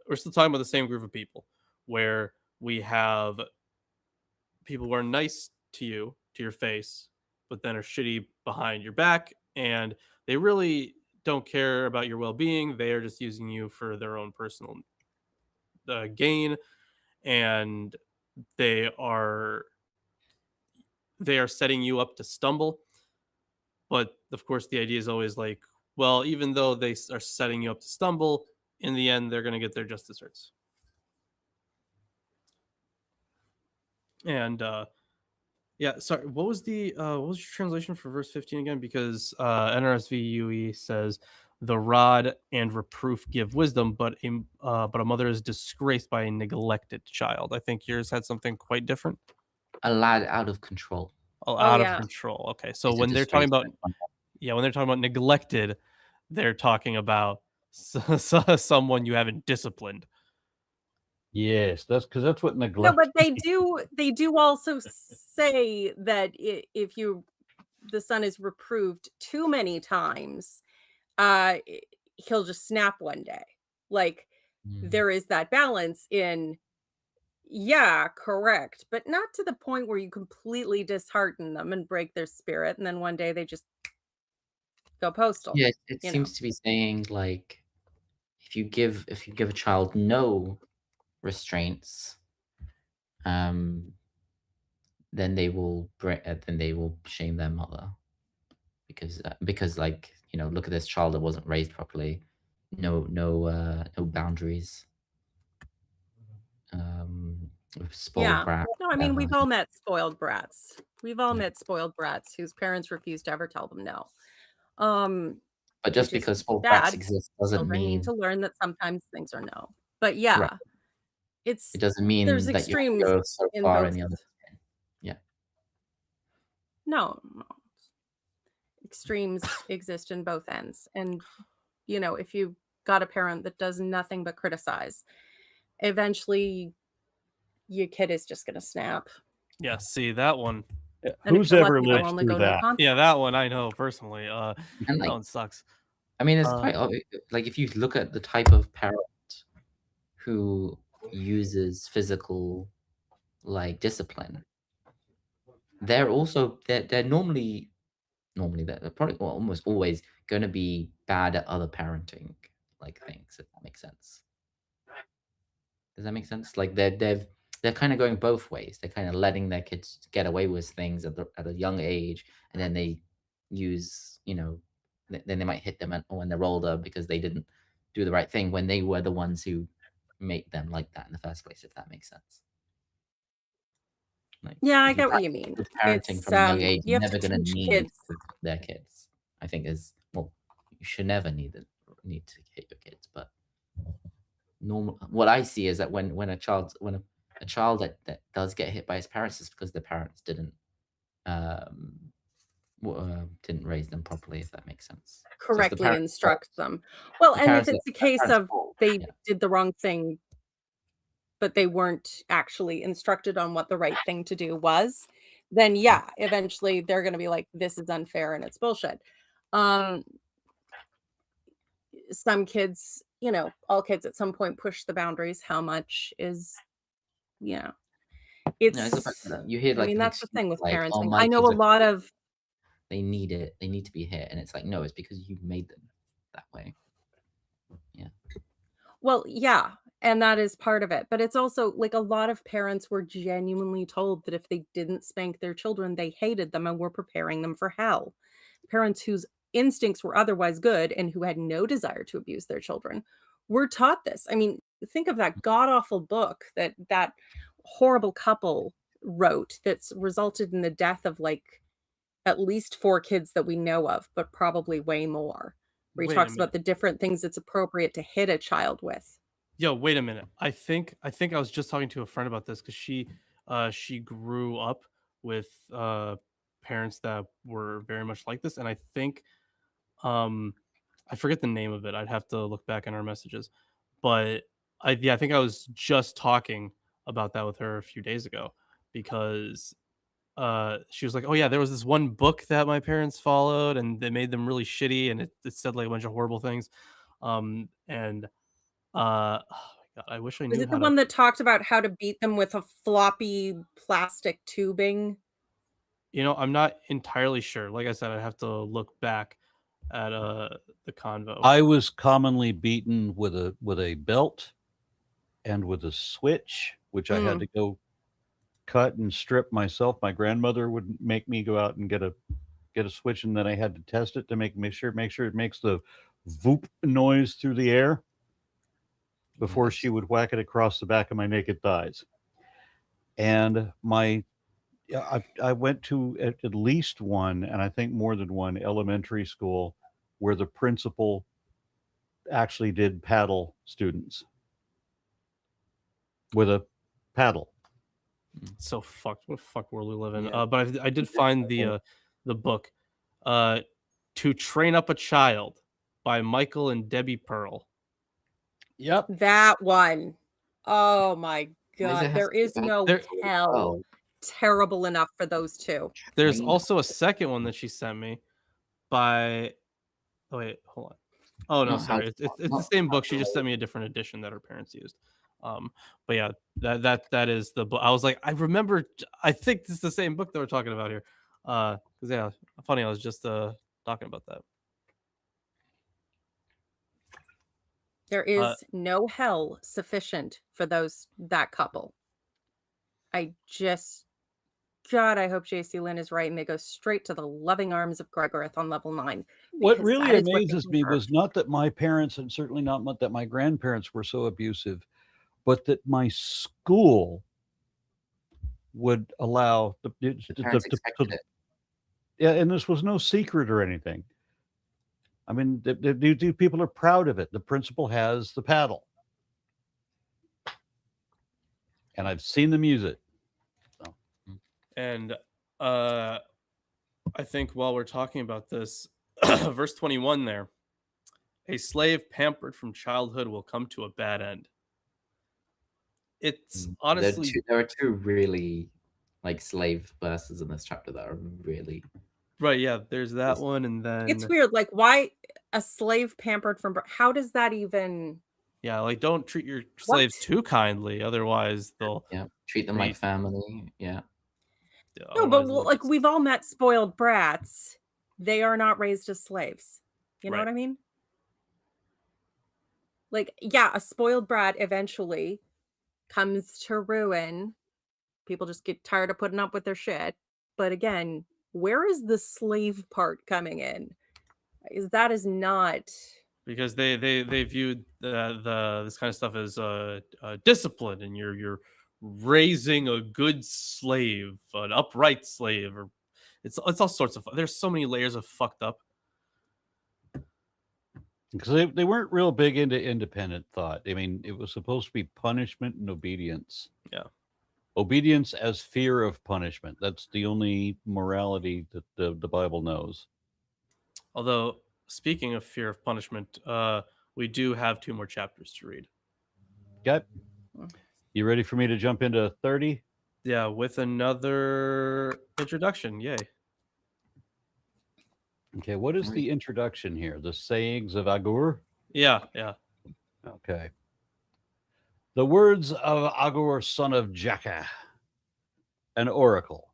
Speaker 2: We're still talking about the same group of people, where we have people who are nice to you, to your face, but then are shitty behind your back, and they really don't care about your well-being. They are just using you for their own personal gain, and they are setting you up to stumble. But of course, the idea is always like, well, even though they are setting you up to stumble, in the end, they're going to get their just desserts. And yeah, sorry, what was your translation for verse 15 again? Because NRSV UE says, "The rod and reproof give wisdom, but a mother is disgraced by a neglected child." I think yours had something quite different.
Speaker 4: A lad out of control.
Speaker 2: Oh,
Speaker 3: Oh,
Speaker 2: out of
Speaker 3: yeah.
Speaker 2: control. Okay, so
Speaker 4: It's a
Speaker 2: when they're talking
Speaker 4: disgrace.
Speaker 2: about when they're talking about neglected, they're talking about someone you haven't disciplined.
Speaker 1: Yes, that's what
Speaker 3: No,
Speaker 1: neglect.
Speaker 3: but they do also say that if the son is reproved too many times, he'll just snap one day. Like there is that balance in, yeah, correct, but not to the point where you completely dishearten them and break their spirit, and then one day they just go postal.
Speaker 4: Yeah, it
Speaker 3: you
Speaker 4: seems
Speaker 3: know.
Speaker 4: to be saying like if you give a child no restraints, then they will shame their mother because like look at this child that wasn't raised properly, no boundaries, spoiled
Speaker 3: Yeah.
Speaker 4: brat.
Speaker 3: No, I mean, we've
Speaker 4: whatever.
Speaker 3: all met spoiled brats. We've all
Speaker 4: Yeah.
Speaker 3: met spoiled brats whose parents refuse to ever tell them no. Um,
Speaker 4: But just
Speaker 3: which is
Speaker 4: because spoiled brats
Speaker 3: sad.
Speaker 4: exist doesn't
Speaker 3: Children need
Speaker 4: mean
Speaker 3: to learn that sometimes things are no. But
Speaker 4: right.
Speaker 3: yeah,
Speaker 4: It doesn't mean
Speaker 3: there's
Speaker 4: that you have to
Speaker 3: extremes
Speaker 4: go so
Speaker 3: in
Speaker 4: far
Speaker 3: both.
Speaker 4: in the other. Yeah.
Speaker 3: No. Extremes exist in both ends. And, if you got a parent that does nothing but criticize, eventually your kid is just going to snap.
Speaker 2: Yeah, see that one.
Speaker 3: And
Speaker 1: Who's
Speaker 3: if you're
Speaker 1: ever
Speaker 3: lucky, they'll
Speaker 1: lived
Speaker 3: only
Speaker 1: through
Speaker 3: go to the
Speaker 1: that?
Speaker 3: concert.
Speaker 2: Yeah, that one I know personally.
Speaker 4: And
Speaker 2: That
Speaker 4: like,
Speaker 2: one sucks.
Speaker 4: I mean, it's quite like if you look at the type of parent who uses physical like discipline, they're normally they're probably almost always going to be bad at other parenting like things, if that makes sense. Does that make sense? Like they're kind of going both ways. They're kind of letting their kids get away with things at a young age, and then they use then they might hit them when they're older because they didn't do the right thing when they were the ones who made them like that in the first place, if that makes sense. Like,
Speaker 3: Yeah, I
Speaker 4: if you
Speaker 3: get what you mean.
Speaker 4: practice parenting
Speaker 3: It's
Speaker 4: from a young age,
Speaker 3: you
Speaker 4: you're
Speaker 3: have
Speaker 4: never
Speaker 3: to
Speaker 4: going to
Speaker 3: teach
Speaker 4: need
Speaker 3: kids.
Speaker 4: their kids. I think is well, you should never need to hit your kids, but normal. What I see is that when a child that does get hit by his parents is because the parents didn't raise them properly, if that makes sense. So it's the
Speaker 3: Correctly
Speaker 4: parents'
Speaker 3: instruct
Speaker 4: fault.
Speaker 3: them. Well,
Speaker 4: The
Speaker 3: and if
Speaker 4: parents
Speaker 3: it's a
Speaker 4: the
Speaker 3: case
Speaker 4: parents'
Speaker 3: of
Speaker 4: fault.
Speaker 3: they
Speaker 4: Yeah.
Speaker 3: did the wrong thing, but they weren't actually instructed on what the right thing to do was, then yeah, eventually they're going to be like, this is unfair and it's bullshit. Some kids, all kids at some point push the boundaries. How much is,
Speaker 4: No,
Speaker 3: it's,
Speaker 4: it's about that. You hear
Speaker 3: I
Speaker 4: like
Speaker 3: mean,
Speaker 4: an
Speaker 3: that's the
Speaker 4: excuse
Speaker 3: thing with
Speaker 4: like, "Oh,
Speaker 3: parenting.
Speaker 4: my
Speaker 3: I know
Speaker 4: kids
Speaker 3: a lot of,
Speaker 4: they need it. They need to be hit," and it's like, no, it's because you made them that way. Yeah.
Speaker 3: well, yeah, and that is part of it. But it's also like a lot of parents were genuinely told that if they didn't spank their children, they hated them and were preparing them for hell. Parents whose instincts were otherwise good and who had no desire to abuse their children were taught this. I mean, think of that god awful book that horrible couple wrote that's resulted in the death of like at least 4 kids that we know of, but probably way more. Where he
Speaker 2: Wait a
Speaker 3: talks about
Speaker 2: minute.
Speaker 3: the different things it's appropriate to hit a child with.
Speaker 2: Yo, wait a minute. I think I was just talking to a friend about this because she grew up with parents that were very much like this, and I think I forget the name of it. I'd have to look back in our messages, but I think I was just talking about that with her a few days ago, because she was like, oh yeah, there was this one book that my parents followed and they made them really shitty, and it said like a bunch of horrible things. And oh my God, I wish I
Speaker 3: Was
Speaker 2: knew
Speaker 3: it
Speaker 2: how
Speaker 3: the
Speaker 2: to.
Speaker 3: one that talked about how to beat them with a floppy plastic tubing?
Speaker 2: I'm not entirely sure. Like I said, I have to look back at the convo.
Speaker 1: I was commonly beaten with a belt and with a switch, which I had to go cut and strip myself. My grandmother would make me go out and get a switch, and then I had to test it to make sure it makes the voop noise through the air before she would whack it across the back of my naked thighs. And I went to at least one, and I think more than one, elementary school where the principal actually did paddle students with a paddle.
Speaker 2: So fucked. What fuck world we live in?
Speaker 1: Yeah.
Speaker 2: But I did find the book, To Train Up a Child by Michael and Debbie Pearl.
Speaker 1: Yep.
Speaker 3: That one. Oh my
Speaker 4: Why does it
Speaker 3: God.
Speaker 4: have
Speaker 3: There
Speaker 4: to be
Speaker 3: is
Speaker 4: that?
Speaker 3: no hell
Speaker 4: Oh,
Speaker 3: terrible enough for those two.
Speaker 2: There's
Speaker 4: Train
Speaker 2: also a second one that she sent me by. Oh wait, hold on. Oh no,
Speaker 4: Not
Speaker 2: sorry.
Speaker 4: how-
Speaker 2: It's the
Speaker 4: not
Speaker 2: same
Speaker 4: how
Speaker 2: book. She
Speaker 4: to
Speaker 2: just sent me a different edition that her parents used. But yeah, that is the book. I was like, I remember. I think this is the same book that we're talking about here. Because yeah, funny. I was just talking about that.
Speaker 3: There is no hell sufficient for that couple. God, I hope JC Lynn is right and they go straight to the loving arms of Gregorith on level 9.
Speaker 1: What
Speaker 3: because
Speaker 1: really
Speaker 3: that is what they
Speaker 1: amazes me
Speaker 3: deserve.
Speaker 1: was not that my parents, and certainly not that my grandparents were so abusive, but that my school would allow
Speaker 4: The parents expected it.
Speaker 1: Yeah, and this was no secret or anything. I mean, the people are proud of it. The principal has the paddle, and I've seen them use it. So.
Speaker 2: And I think while we're talking about this, verse 21 there, a slave pampered from childhood will come to a bad end. It's honestly
Speaker 4: There are two really like slave verses in this chapter that are really
Speaker 2: right. Yeah, there's that one, and then
Speaker 3: It's weird. Like, why a slave pampered from how does that even?
Speaker 2: Yeah, like don't treat your slaves too kindly, otherwise they'll
Speaker 4: treat them like family. Yeah.
Speaker 3: No, but like we've all met spoiled brats. They are not raised as slaves. You know what I mean? Like, yeah, a spoiled brat eventually comes to ruin. People just get tired of putting up with their shit. But again, where is the slave part coming in? That is not,
Speaker 2: because they viewed this kind of stuff as discipline, and you're raising a good slave, an upright slave, or it's all sorts of. There's so many layers of fucked up.
Speaker 1: Because they weren't real big into independent thought. I mean, it was supposed to be punishment and obedience.
Speaker 2: Yeah.
Speaker 1: Obedience as fear of punishment. That's the only morality that the Bible knows.
Speaker 2: Although, speaking of fear of punishment, we do have 2 more chapters to read.
Speaker 1: Okay. You ready for me to jump into 30?
Speaker 2: Yeah, with another introduction. Yay.
Speaker 1: Okay, what is the introduction here? The sayings of Agur?
Speaker 2: Yeah.
Speaker 1: Okay. The words of Agur, son of Jakeh, an oracle.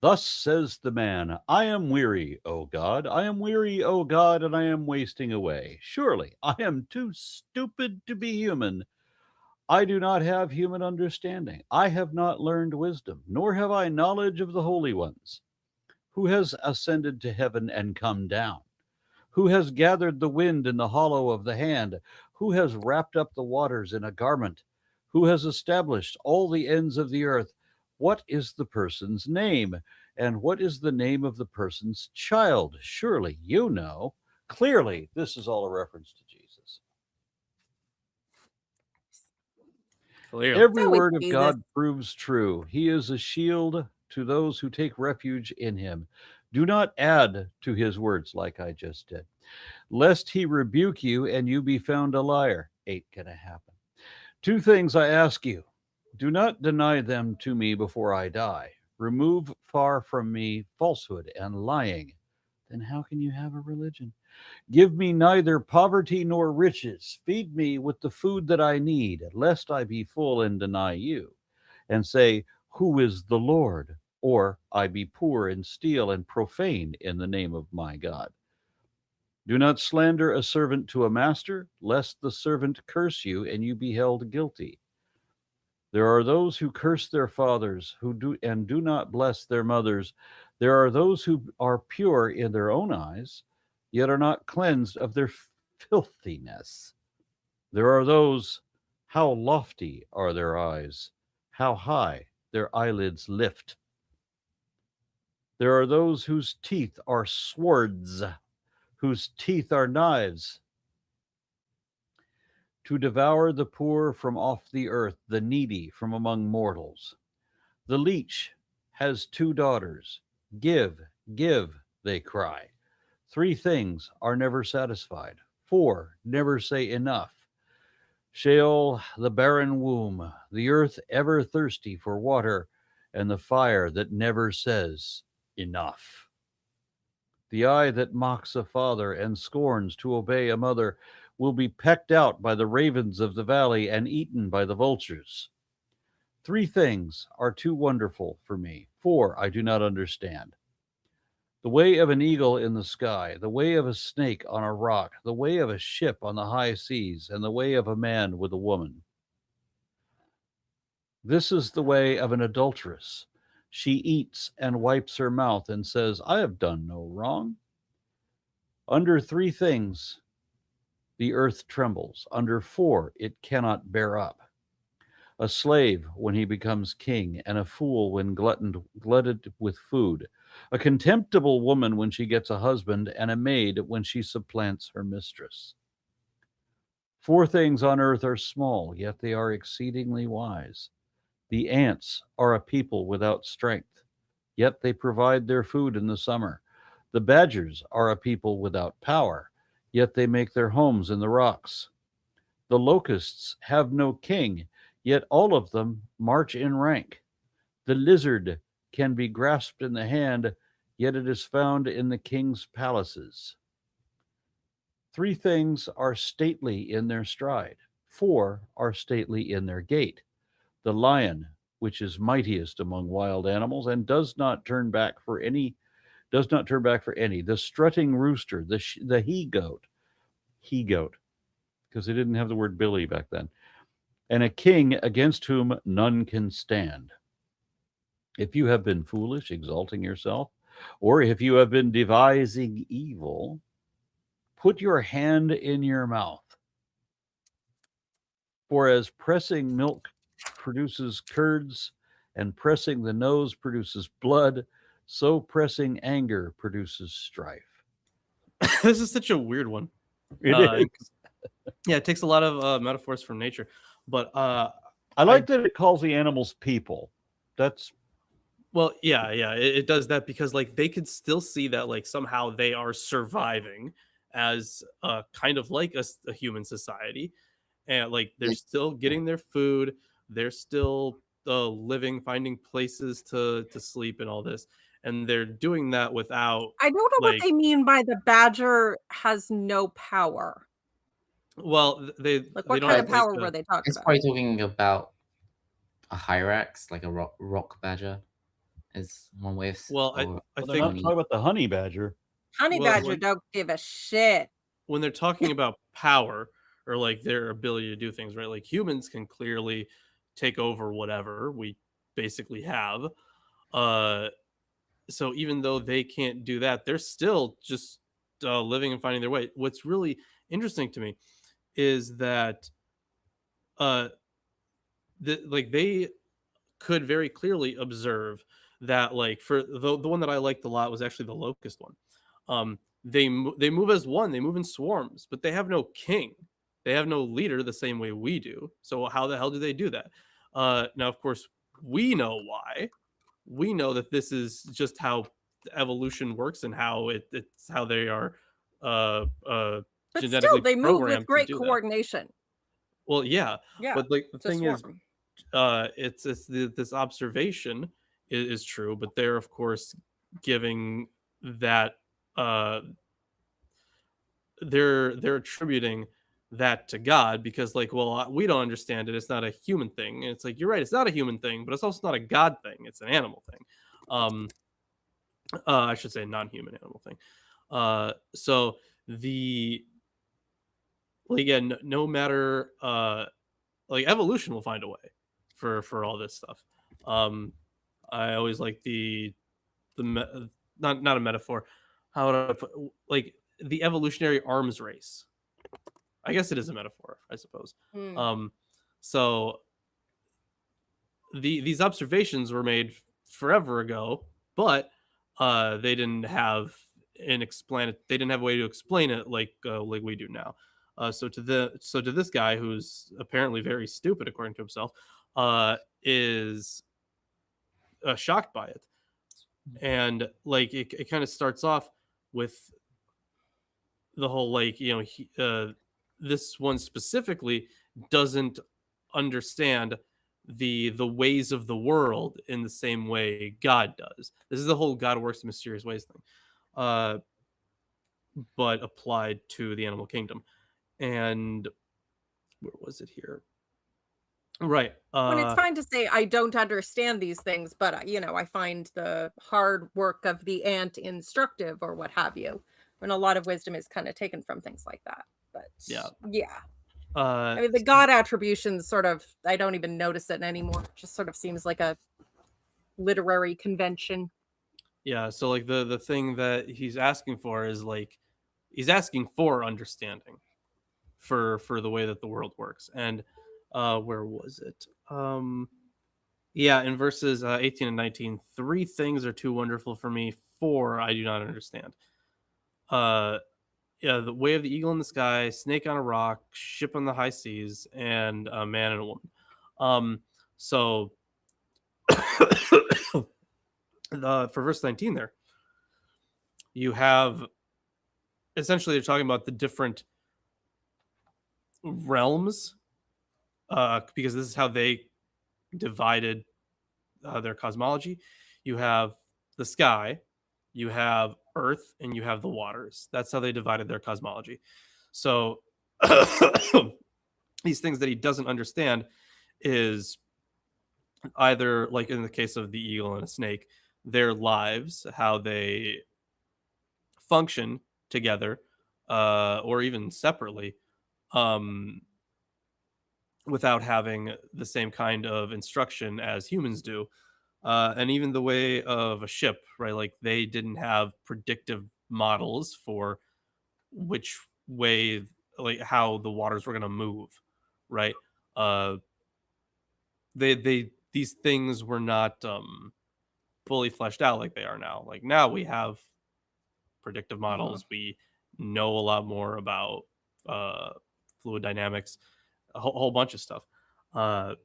Speaker 1: Thus says the man, I am weary, O God. I am weary, O God, and I am wasting away. Surely I am too stupid to be human. I do not have human understanding. I have not learned wisdom, nor have I knowledge of the holy ones. Who has ascended to heaven and come down? Who has gathered the wind in the hollow of the hand? Who has wrapped up the waters in a garment? Who has established all the ends of the earth? What is the person's name? And what is the name of the person's child? Surely you know. Clearly, this is all a reference to Jesus.
Speaker 2: Clearly.
Speaker 1: Every word of God proves true. He is a shield to those who take refuge in him. Do not add to his words like I just did, lest he rebuke you and you be found a liar. ain't going to happen. 2 things I ask you. Do not deny them to me before I die. Remove far from me falsehood and lying. Then how can you have a religion? Give me neither poverty nor riches. Feed me with the food that I need, lest I be full and deny you, and say, who is the Lord? Or I be poor and steal and profane in the name of my God. Do not slander a servant to a master, lest the servant curse you and you be held guilty. There are those who curse their fathers, who do not bless their mothers. There are those who are pure in their own eyes, yet are not cleansed of their filthiness. There are those, how lofty are their eyes, how high their eyelids lift. There are those whose teeth are swords, whose teeth are knives, to devour the poor from off the earth, the needy from among mortals. The leech has 2 daughters. Give, give, they cry. 3 things are never satisfied. 4 never say enough. Sheol, the barren womb, the earth ever thirsty for water, and the fire that never says enough. The eye that mocks a father and scorns to obey a mother will be pecked out by the ravens of the valley and eaten by the vultures. 3 things are too wonderful for me. 4 I do not understand. The way of an eagle in the sky, the way of a snake on a rock, the way of a ship on the high seas, and the way of a man with a woman. This is the way of an adulteress. She eats and wipes her mouth and says, I have done no wrong. Under 3 things the earth trembles. Under 4 it cannot bear up. A slave when he becomes king, and a fool when glutted with food. A contemptible woman when she gets a husband, and a maid when she supplants her mistress. 4 things on earth are small, yet they are exceedingly wise. The ants are a people without strength, yet they provide their food in the summer. The badgers are a people without power, yet they make their homes in the rocks. The locusts have no king, yet all of them march in rank. The lizard can be grasped in the hand, yet it is found in the king's palaces. 3 things are stately in their stride. 4 are stately in their gait. The lion, which is mightiest among wild animals and does not turn back for any. The strutting rooster, the he-goat, because they didn't have the word Billy back then, and a king against whom none can stand. If you have been foolish, exalting yourself, or if you have been devising evil, put your hand in your mouth. For as pressing milk produces curds, and pressing the nose produces blood, so pressing anger produces strife.
Speaker 2: This is such a weird one.
Speaker 1: It is.
Speaker 2: Yeah, it takes a lot of metaphors from nature. But
Speaker 1: I like that it calls the animals people. That's
Speaker 2: well, yeah, it does that because like they could still see that like somehow they are surviving as kind of like a human society, and like they're still getting their food, they're still living, finding places to sleep and all this, and they're doing that without.
Speaker 3: I don't know what they mean by the badger has no power.
Speaker 2: Well, they
Speaker 3: Like what
Speaker 2: don't
Speaker 3: kind
Speaker 2: have
Speaker 3: of power
Speaker 2: like
Speaker 3: were they talking
Speaker 4: It's
Speaker 3: about?
Speaker 4: probably talking about a hyrax, like a rock badger, is one way of.
Speaker 2: Well, I
Speaker 1: they're not
Speaker 2: think
Speaker 1: talking about the honey badger.
Speaker 3: Honey
Speaker 2: well,
Speaker 3: badger
Speaker 2: when-
Speaker 3: don't give a shit.
Speaker 2: when they're talking about power or like their ability to do things, right? Like humans can clearly take over whatever we basically have. So even though they can't do that, they're still just living and finding their way. What's really interesting to me is that like they could very clearly observe that like for the one that I liked a lot was actually the locust one. They move as one, they move in swarms, but they have no king, they have no leader the same way we do. So how the hell do they do that? Now of course we know why. We know that this is just how evolution works and how it's how they are
Speaker 3: But
Speaker 2: genetically
Speaker 3: still, they move
Speaker 2: programmed
Speaker 3: with great
Speaker 2: to do that.
Speaker 3: coordination.
Speaker 2: Well, yeah,
Speaker 3: Yeah.
Speaker 2: but like the
Speaker 3: To
Speaker 2: thing is,
Speaker 3: swarm.
Speaker 2: this observation is true, but they're of course giving that they're attributing that to God because like, well, we don't understand it. It's not a human thing. And it's like you're right. It's not a human thing, but it's also not a God thing. It's an animal thing. I should say non-human animal thing. So the well, again, no matter like evolution will find a way for all this stuff. I always like not a metaphor. How would I put like the evolutionary arms race? I guess it is a metaphor, I suppose.
Speaker 3: Hmm.
Speaker 2: So these observations were made forever ago, but they didn't have they didn't have a way to explain it like we do now. So to this guy who's apparently very stupid according to himself, is shocked by it, and like it kind of starts off with the whole like this one specifically doesn't understand the ways of the world in the same way God does. This is the whole God works in mysterious ways thing, uh, but applied to the animal kingdom. And where was it here? Right.
Speaker 3: When it's fine to say I don't understand these things, but I find the hard work of the ant instructive or what have you. When a lot of wisdom is kind of taken from things like that. But
Speaker 2: Yeah.
Speaker 3: I mean, the God attribution sort of, I don't even notice it anymore. It just sort of seems like a literary convention.
Speaker 2: Yeah. So like the thing that he's asking for is like he's asking for understanding for the way that the world works. And where was it? Yeah, in verses 18 and 19, 3 things are too wonderful for me, 4 I do not understand. Yeah, the way of the eagle in the sky, snake on a rock, ship on the high seas, and a man and a woman. So for verse 19 there, you have essentially they're talking about the different realms, because this is how they divided their cosmology. You have the sky, you have earth, and you have the waters. That's how they divided their cosmology. So these things that he doesn't understand is either like in the case of the eagle and a snake, their lives, how they function together, or even separately, um, without having the same kind of instruction as humans do. And even the way of a ship, right? Like they didn't have predictive models for which way, like how the waters were going to move, right? Uh, these things were not fully fleshed out like they are now. Like now we have predictive models. We know a lot more about fluid dynamics, a whole bunch of stuff. Yeah,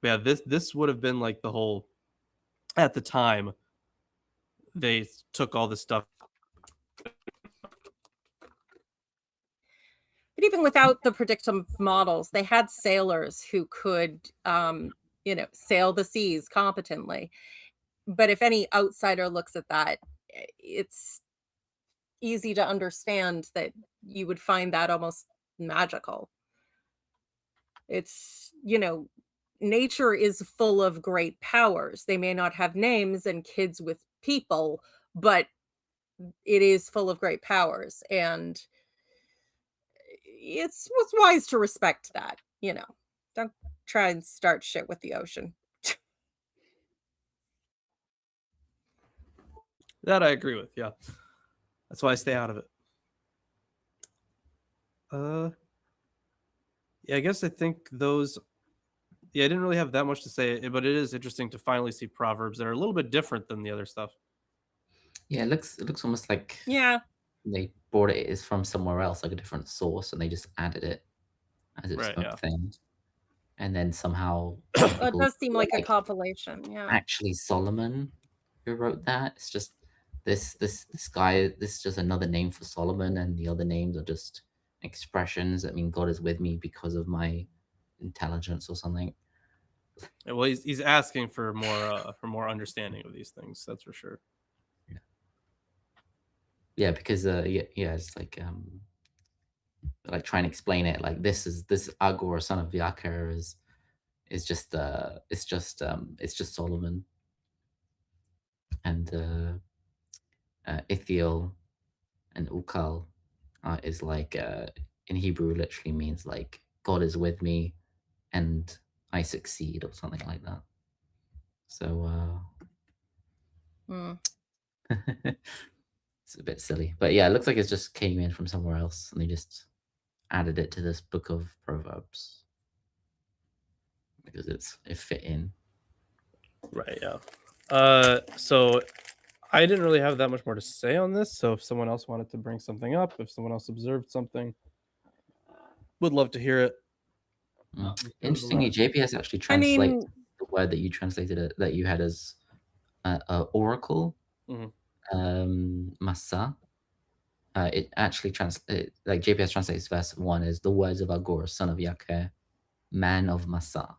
Speaker 2: this would have been like the whole at the time they took all this stuff.
Speaker 3: But even without the predictive models, they had sailors who could, sail the seas competently. But if any outsider looks at that, it's easy to understand that you would find that almost magical. It's, nature is full of great powers. They may not have names and kids with people, but it is full of great powers. And it's wise to respect that, Don't try and start shit with the ocean.
Speaker 2: That I agree with. Yeah, that's why I stay out of it. Yeah, I guess I think those. Yeah, I didn't really have that much to say, but it is interesting to finally see proverbs that are a little bit different than the other stuff.
Speaker 4: Yeah, it looks almost like
Speaker 3: Yeah.
Speaker 4: they brought it is from somewhere else, like a different source, and they just added it as its
Speaker 2: Right,
Speaker 4: own
Speaker 2: yeah.
Speaker 4: thing. And then somehow
Speaker 3: It
Speaker 4: people
Speaker 3: does seem
Speaker 4: were
Speaker 3: like a compilation. Yeah.
Speaker 4: actually Solomon who wrote that. It's just this guy. This is just another name for Solomon, and the other names are just expressions that mean God is with me because of my intelligence or something.
Speaker 2: Well, he's asking for more understanding of these things. That's for sure.
Speaker 4: Yeah, because it's like trying to explain it. Like this Agor, son of Yaker, is just it's just Solomon, and Ithiel and Ukal is like in Hebrew literally means like God is with me and I succeed or something like that. So it's a bit silly, but yeah, it looks like it just came in from somewhere else and they just added it to this book of Proverbs because it fit in.
Speaker 2: Right. Yeah. So I didn't really have that much more to say on this. So if someone else wanted to bring something up, if someone else observed something, would love to hear it.
Speaker 4: Interestingly, JPS actually translates the word that you translated it, that you had as oracle, masa. It actually like JPS translates verse 1 as the words of Agor, son of Yaker, man of Masa,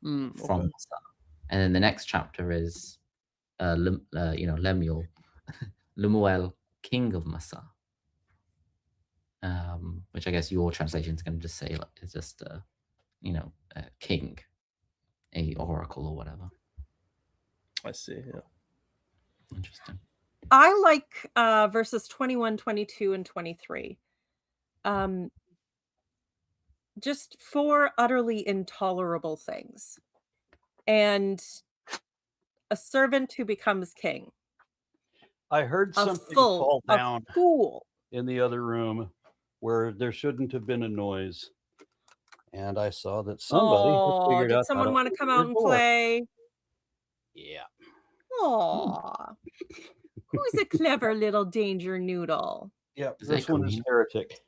Speaker 4: from Masa. And then the next chapter is Lemuel, Lemuel, king of Masa. Which I guess your translation is going to just say like it's just king, a oracle or whatever.
Speaker 2: I see. Yeah.
Speaker 4: Interesting.
Speaker 3: I like verses 21, 22, and 23. Just 4 utterly intolerable things. And a servant who becomes king.
Speaker 1: I heard something fall down in the other room where there shouldn't have been a noise. And I saw that somebody had figured out.
Speaker 3: Did someone want to come out and play?
Speaker 1: Yeah.
Speaker 3: Aw. Who's a clever little danger noodle?
Speaker 1: Yep. This one is Heretic.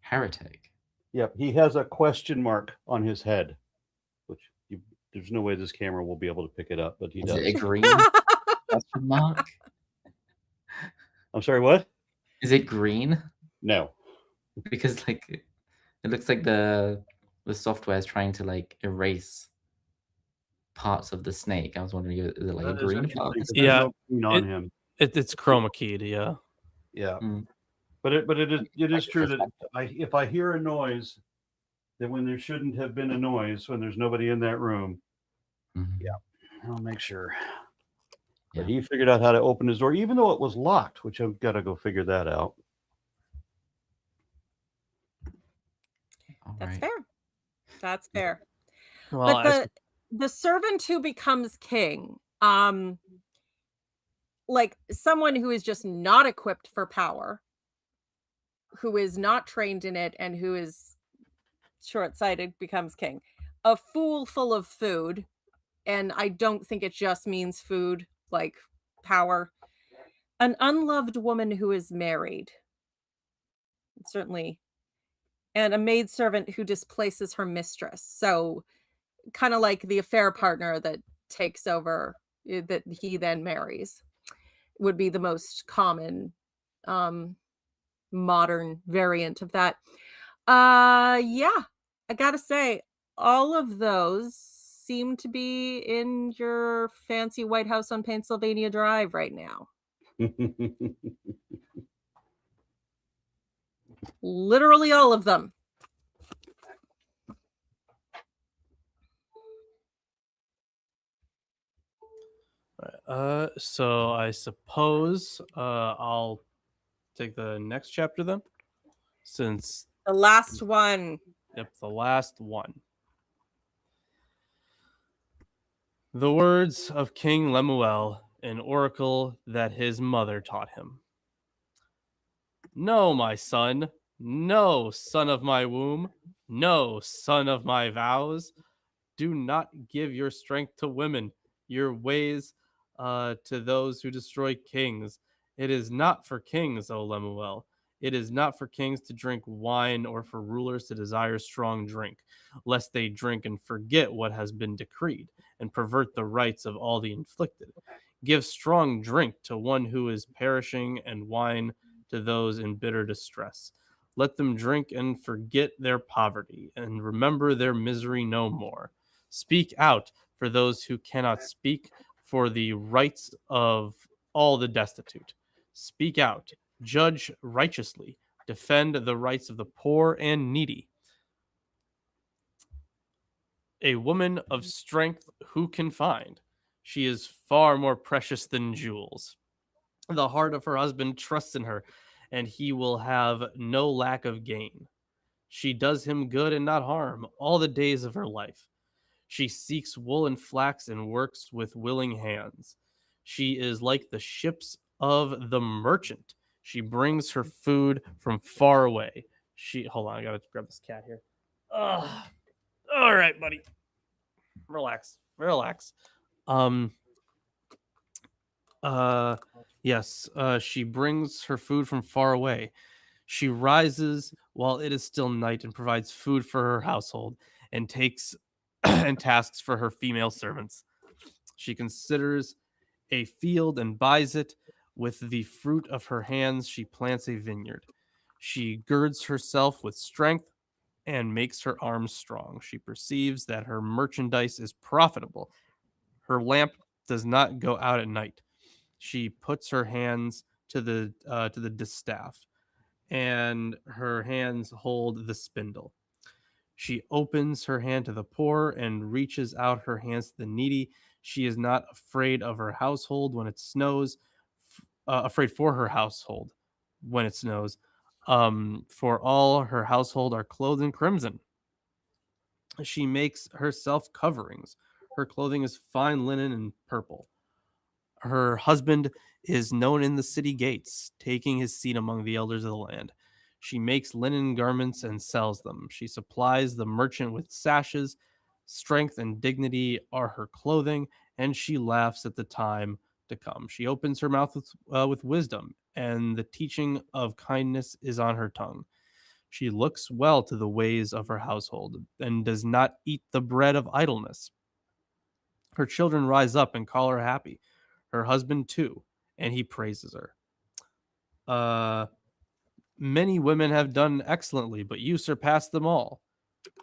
Speaker 4: Heretic?
Speaker 1: Yep. He has a question mark on his head, which there's no way this camera will be able to pick it up, but he does.
Speaker 4: Is it a green question mark?
Speaker 1: I'm sorry, what?
Speaker 4: Is it green?
Speaker 1: No.
Speaker 4: Because like it looks like the software is trying to like erase parts of the snake. I was wondering, is it like a green part?
Speaker 2: Yeah,
Speaker 1: on him.
Speaker 2: It's chroma keyed. Yeah.
Speaker 1: Yeah. But it is true that if I hear a noise, that when there shouldn't have been a noise, when there's nobody in that room, I'll make sure. But he figured out how to open his door, even though it was locked, which I've got to go figure that out.
Speaker 3: That's fair. That's fair.
Speaker 2: Well,
Speaker 3: but the servant who becomes king, like someone who is just not equipped for power, who is not trained in it, and who is short-sighted becomes king. A fool full of food, and I don't think it just means food, like power. An unloved woman who is married. Certainly. And a maidservant who displaces her mistress. So kind of like the affair partner that takes over, that he then marries, would be the most common modern variant of that. Yeah, I gotta say, all of those seem to be in your fancy White House on Pennsylvania Drive right now. Literally all of them.
Speaker 2: So I suppose I'll take the next chapter then, since
Speaker 3: the last one.
Speaker 2: Yep, the last one. The words of King Lemuel, an oracle that his mother taught him. No, my son, no, son of my womb, no, son of my vows, do not give your strength to women, your ways to those who destroy kings. It is not for kings, O Lemuel. It is not for kings to drink wine or for rulers to desire strong drink, lest they drink and forget what has been decreed and pervert the rights of all the inflicted. Give strong drink to one who is perishing and wine to those in bitter distress. Let them drink and forget their poverty, and remember their misery no more. Speak out for those who cannot speak, for the rights of all the destitute. Speak out, judge righteously, defend the rights of the poor and needy. A woman of strength who can find? She is far more precious than jewels. The heart of her husband trusts in her, and he will have no lack of gain. She does him good and not harm all the days of her life. She seeks wool and flax and works with willing hands. She is like the ships of the merchant. She brings her food from far away. Hold on, I gotta grab this cat here. Ugh. All right, buddy. Relax. Yes, she brings her food from far away. She rises while it is still night and provides food for her household and takes and tasks for her female servants. She considers a field and buys it. With the fruit of her hands, she plants a vineyard. She girds herself with strength and makes her arms strong. She perceives that her merchandise is profitable. Her lamp does not go out at night. She puts her hands to the distaff, and her hands hold the spindle. She opens her hand to the poor and reaches out her hands to the needy. She is not afraid of her household when it snows, afraid for her household when it snows. For all her household are clothed in crimson. She makes herself coverings. Her clothing is fine linen and purple. Her husband is known in the city gates, taking his seat among the elders of the land. She makes linen garments and sells them. She supplies the merchant with sashes. Strength and dignity are her clothing, and she laughs at the time to come. She opens her mouth with wisdom, and the teaching of kindness is on her tongue. She looks well to the ways of her household, and does not eat the bread of idleness. Her children rise up and call her happy. Her husband too, and he praises her. Many women have done excellently, but you surpass them all.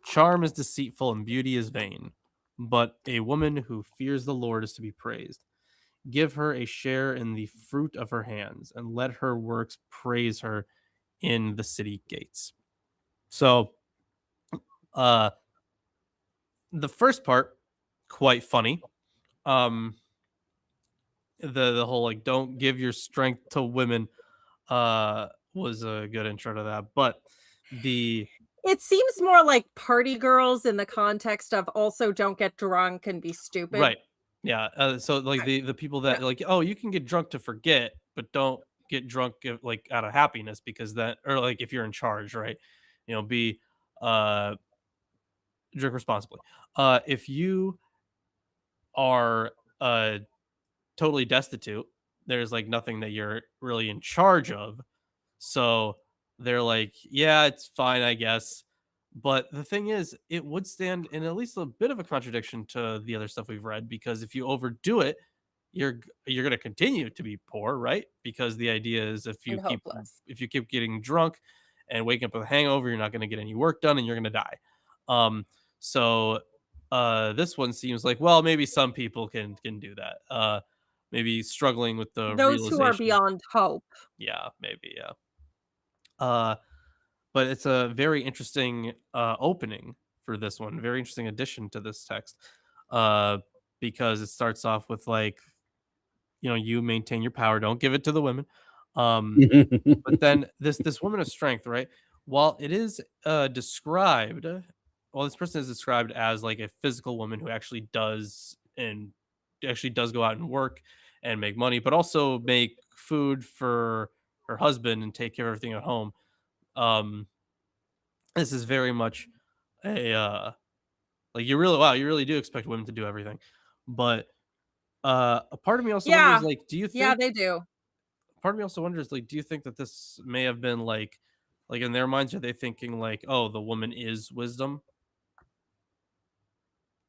Speaker 2: Charm is deceitful and beauty is vain, but a woman who fears the Lord is to be praised. Give her a share in the fruit of her hands, and let her works praise her in the city gates. So, the first part, quite funny. The whole like don't give your strength to women was a good intro to that, but
Speaker 3: it seems more like party girls in the context of also don't get drunk and be stupid.
Speaker 2: Right, yeah, so like the people that like, oh, you can get drunk to forget, but don't get drunk like out of happiness, because that, or like if you're in charge, right, be drink responsibly. If you are totally destitute, there's like nothing that you're really in charge of. So they're like, yeah, it's fine, I guess. But the thing is, it would stand in at least a bit of a contradiction to the other stuff we've read, because if you overdo it, you're going to continue to be poor, right? Because the idea is if you keep getting drunk and waking up with a hangover, you're not going to get any work done and you're going to die. So this one seems like, well, maybe some people can do that. Maybe struggling with the
Speaker 3: those who are beyond hope.
Speaker 2: Yeah, maybe, yeah. But it's a very interesting opening for this one. Very interesting addition to this text, because it starts off with like, you maintain your power, don't give it to the women. But then this woman of strength, right? While it is described, this person is described as like a physical woman who actually does go out and work and make money, but also make food for her husband and take care of everything at home. This is very much a like you really do expect women to do everything, but a part of me also wonders, like, do you think?
Speaker 3: Yeah, they do.
Speaker 2: Part of me also wonders, like, do you think that this may have been like in their minds, are they thinking like, oh, the woman is wisdom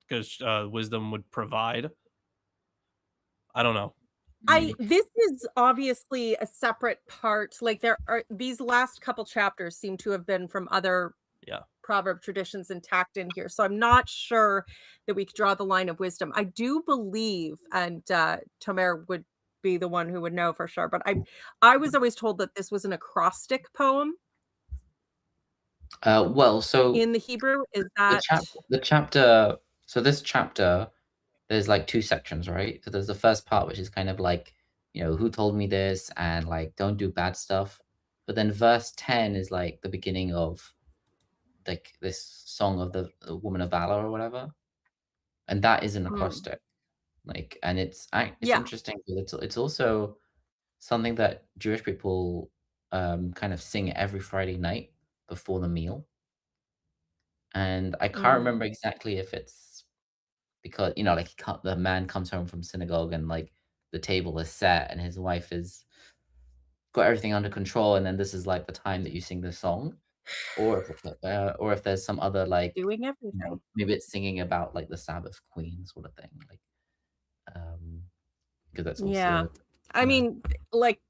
Speaker 2: because wisdom would provide? I don't know.
Speaker 3: This is obviously a separate part. Like there are these last couple chapters seem to have been from other proverb traditions and tacked in here. So I'm not sure that we could draw the line of wisdom. I do believe, and Tomer would be the one who would know for sure, but I was always told that this was an acrostic poem
Speaker 4: Well, so
Speaker 3: in the Hebrew. Is that
Speaker 4: the chapter? So this chapter, there's like two sections, right? So there's the first part, which is kind of like, who told me this, and like, don't do bad stuff. But then verse 10 is like the beginning of like this song of the woman of valor or whatever, and that is an acrostic. Like, and it's interesting because it's also something that Jewish people kind of sing every Friday night before the meal. And I can't remember exactly if it's because, like the man comes home from synagogue and like the table is set and his wife is got everything under control, and then this is like the time that you sing the song, or if there's some other like
Speaker 3: doing everything?
Speaker 4: Maybe it's singing about like the Sabbath queen sort of thing, like because that's also
Speaker 3: I mean, like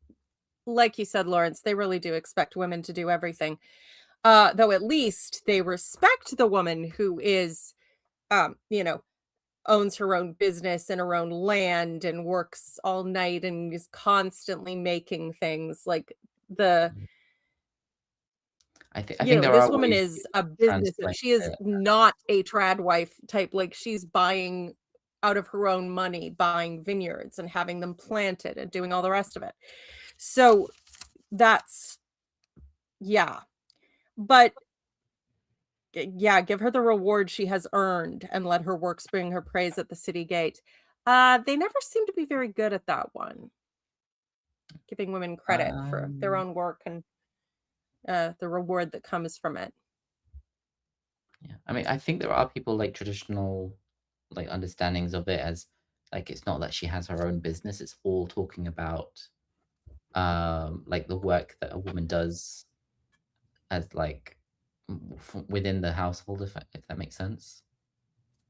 Speaker 3: you said, Lawrence, they really do expect women to do everything. Though at least they respect the woman who is, owns her own business and her own land and works all night and is constantly making things like
Speaker 4: I think
Speaker 3: this woman is a business. She is not a trad wife type. Like she's buying out of her own money, buying vineyards and having them planted and doing all the rest of it. So that's, but give her the reward she has earned and let her works bring her praise at the city gate. They never seem to be very good at that one. Giving women credit for their own work and the reward that comes from it.
Speaker 4: Yeah, I mean, I think there are people like traditional like understandings of it as like it's not that she has her own business, it's all talking about like the work that a woman does as like within the household, if that makes sense.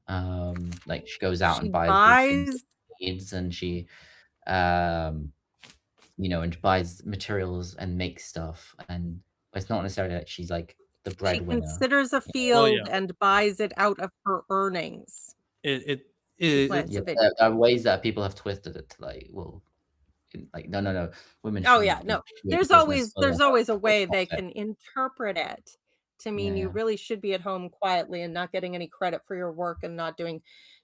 Speaker 4: Like she goes out and buys needs, and she and buys materials and makes stuff, and it's not necessarily that she's like the breadwinner.
Speaker 3: She considers a field and buys it out of her earnings.
Speaker 4: There are ways that people have twisted it to like, well, like no, women.
Speaker 3: No. There's always a way they can interpret it to mean you really should be at home quietly and not getting any credit for your work and not doing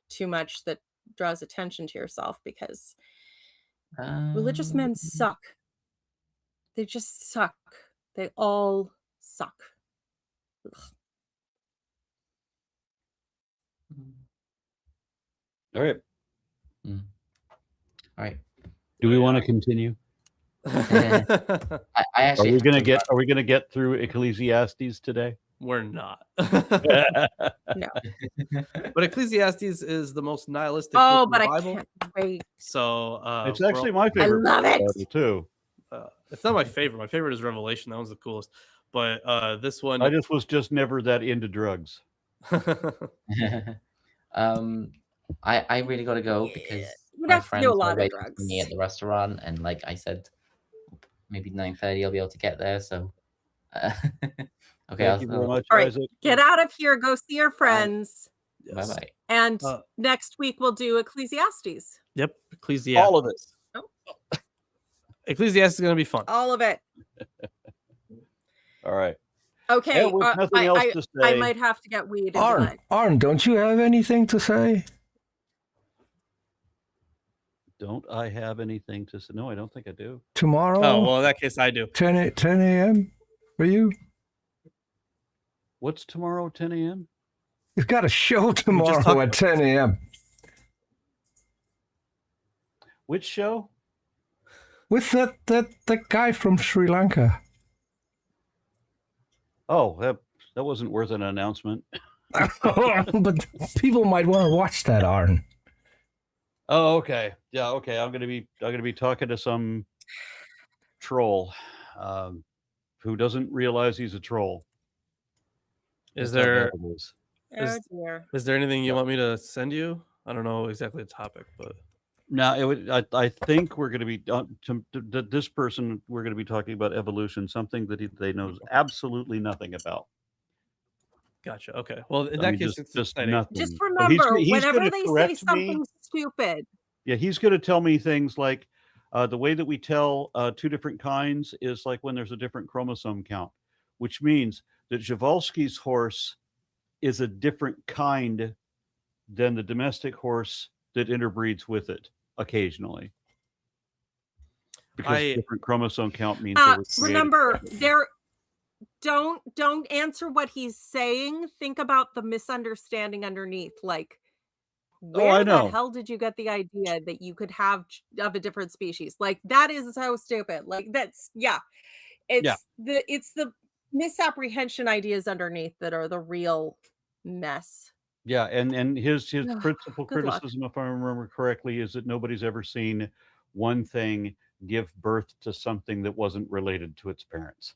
Speaker 3: too much that draws attention to yourself, because religious men suck. They just suck. They all suck. Ugh.
Speaker 1: All right.
Speaker 4: All right.
Speaker 1: Do we want to continue?
Speaker 4: I actually
Speaker 1: Are we gonna get through Ecclesiastes today?
Speaker 2: We're not.
Speaker 3: No.
Speaker 2: But Ecclesiastes is the most nihilistic
Speaker 3: book
Speaker 2: in the
Speaker 3: I
Speaker 2: Bible.
Speaker 3: can't wait.
Speaker 2: So
Speaker 1: it's actually my favorite.
Speaker 3: I love it
Speaker 1: too.
Speaker 2: It's not my favorite. My favorite is Revelation. That one's the coolest. But this one,
Speaker 1: I was never that into drugs.
Speaker 4: I really got to go because
Speaker 3: my friends do a lot of drugs.
Speaker 4: Me at the restaurant, and like I said, maybe 9:30 I'll be able to get there. So, okay.
Speaker 1: Thank you very much,
Speaker 3: all right,
Speaker 1: Isaac.
Speaker 3: Get out of here. Go see your friends.
Speaker 4: Bye bye.
Speaker 3: And next week we'll do Ecclesiastes.
Speaker 2: Yep, Ecclesiastes.
Speaker 1: All of it.
Speaker 3: Oh.
Speaker 2: Ecclesiastes is going to be fun.
Speaker 3: All of it.
Speaker 1: All right.
Speaker 3: Okay.
Speaker 1: With nothing else to say,
Speaker 3: I might have to get weed.
Speaker 5: Arn, don't you have anything to say?
Speaker 1: Don't I have anything to say? No, I don't think I do.
Speaker 5: Tomorrow?
Speaker 2: Oh, well, in that case, I do.
Speaker 5: 10 a.m. for you?
Speaker 1: What's tomorrow, 10 a.m.?
Speaker 5: You've got a show tomorrow at 10 a.m.
Speaker 1: Which show?
Speaker 5: With that guy from Sri Lanka.
Speaker 1: Oh, that wasn't worth an announcement.
Speaker 5: But people might want to watch that, Arn.
Speaker 1: Oh, okay. Yeah, okay. I'm gonna be talking to some troll who doesn't realize he's a troll.
Speaker 2: Is there
Speaker 3: Oh dear.
Speaker 2: Is there anything you want me to send you? I don't know exactly the topic, but
Speaker 1: Now, I think we're going to be this person. We're going to be talking about evolution, something that they knows absolutely nothing about.
Speaker 2: Gotcha. Okay. Well, in
Speaker 1: I
Speaker 2: that
Speaker 1: mean,
Speaker 2: case, it's
Speaker 1: just
Speaker 2: exciting.
Speaker 1: nothing.
Speaker 3: Just
Speaker 1: So
Speaker 3: remember,
Speaker 1: he's
Speaker 3: whenever
Speaker 1: gonna
Speaker 3: they say
Speaker 1: correct
Speaker 3: something
Speaker 1: me.
Speaker 3: stupid,
Speaker 1: Yeah, he's going to tell me things like the way that we tell two different kinds is like when there's a different chromosome count, which means that Przewalski's horse is a different kind than the domestic horse that interbreeds with it occasionally. Because different chromosome count means they were created
Speaker 3: remember,
Speaker 1: separately.
Speaker 3: don't answer what he's saying. Think about the misunderstanding underneath. Like,
Speaker 1: Oh, I
Speaker 3: where the
Speaker 1: know.
Speaker 3: hell did you get the idea that you could have of a different species? Like, that is so stupid. Like, that's it's the misapprehension ideas underneath that are the real mess.
Speaker 1: Yeah, and his principal
Speaker 3: Good luck.
Speaker 1: criticism, if I remember correctly, is that nobody's ever seen one thing give birth to something that wasn't related to its parents.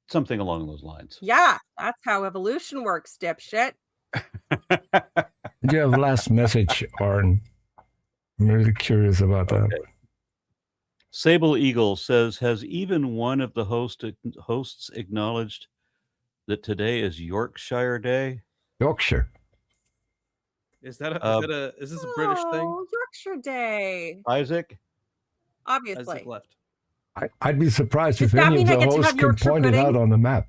Speaker 1: Something along those lines.
Speaker 3: Yeah, that's how evolution works, dipshit.
Speaker 5: Do you have a last message, Arn? I'm really curious about that.
Speaker 1: Okay. Sable Eagle says, has even one of the hosts acknowledged that today is Yorkshire Day?
Speaker 5: Yorkshire.
Speaker 2: Is this a British thing?
Speaker 3: Oh, Yorkshire Day.
Speaker 1: Isaac?
Speaker 3: Obviously.
Speaker 2: Isaac left.
Speaker 5: I'd be surprised
Speaker 3: Does
Speaker 5: if
Speaker 3: that
Speaker 5: any of
Speaker 3: mean I
Speaker 5: the
Speaker 3: get to
Speaker 5: hosts
Speaker 3: have
Speaker 5: can
Speaker 3: Yorkshire
Speaker 5: point it
Speaker 3: pudding?
Speaker 5: out on the map.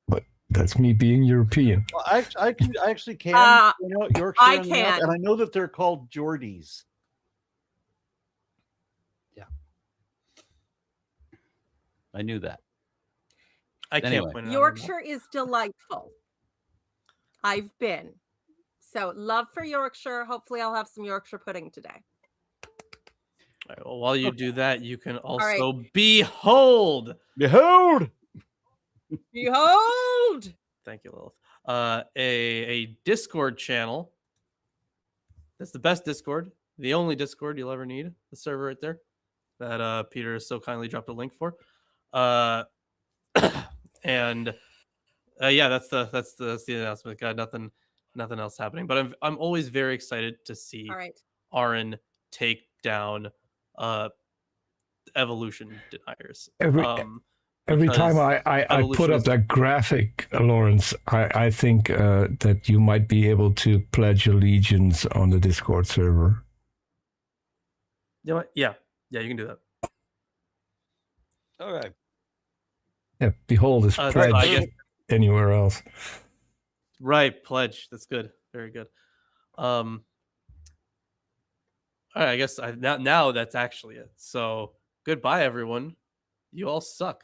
Speaker 5: But that's me being European.
Speaker 1: Well, I actually can point out Yorkshire
Speaker 3: I
Speaker 1: on the map,
Speaker 3: can.
Speaker 1: and I know that they're called Geordies. Yeah. I knew that.
Speaker 2: I can't
Speaker 1: Anyway.
Speaker 2: point it out.
Speaker 3: Yorkshire is delightful. I've been. So love for Yorkshire. Hopefully I'll have some Yorkshire pudding today.
Speaker 2: All right, well, while you do that, you can also
Speaker 3: right.
Speaker 2: behold.
Speaker 1: Behold!
Speaker 3: Behold!
Speaker 2: Thank you, Lilith. A Discord channel. That's the best Discord, the only Discord you'll ever need. The server right there that Peter so kindly dropped a link for. And yeah, that's the announcement. God, nothing else happening. But I'm always very excited to see Aaron take down evolution deniers.
Speaker 5: Every time I put up that graphic, Lawrence, I think that you might be able to pledge allegiance on the Discord server.
Speaker 2: You know what? Yeah, you can do that.
Speaker 1: All right.
Speaker 5: Yeah, behold is pledged anywhere else.
Speaker 2: Right, pledge. That's good. Very good. All right, I guess now that's actually it. So goodbye, everyone. You all suck.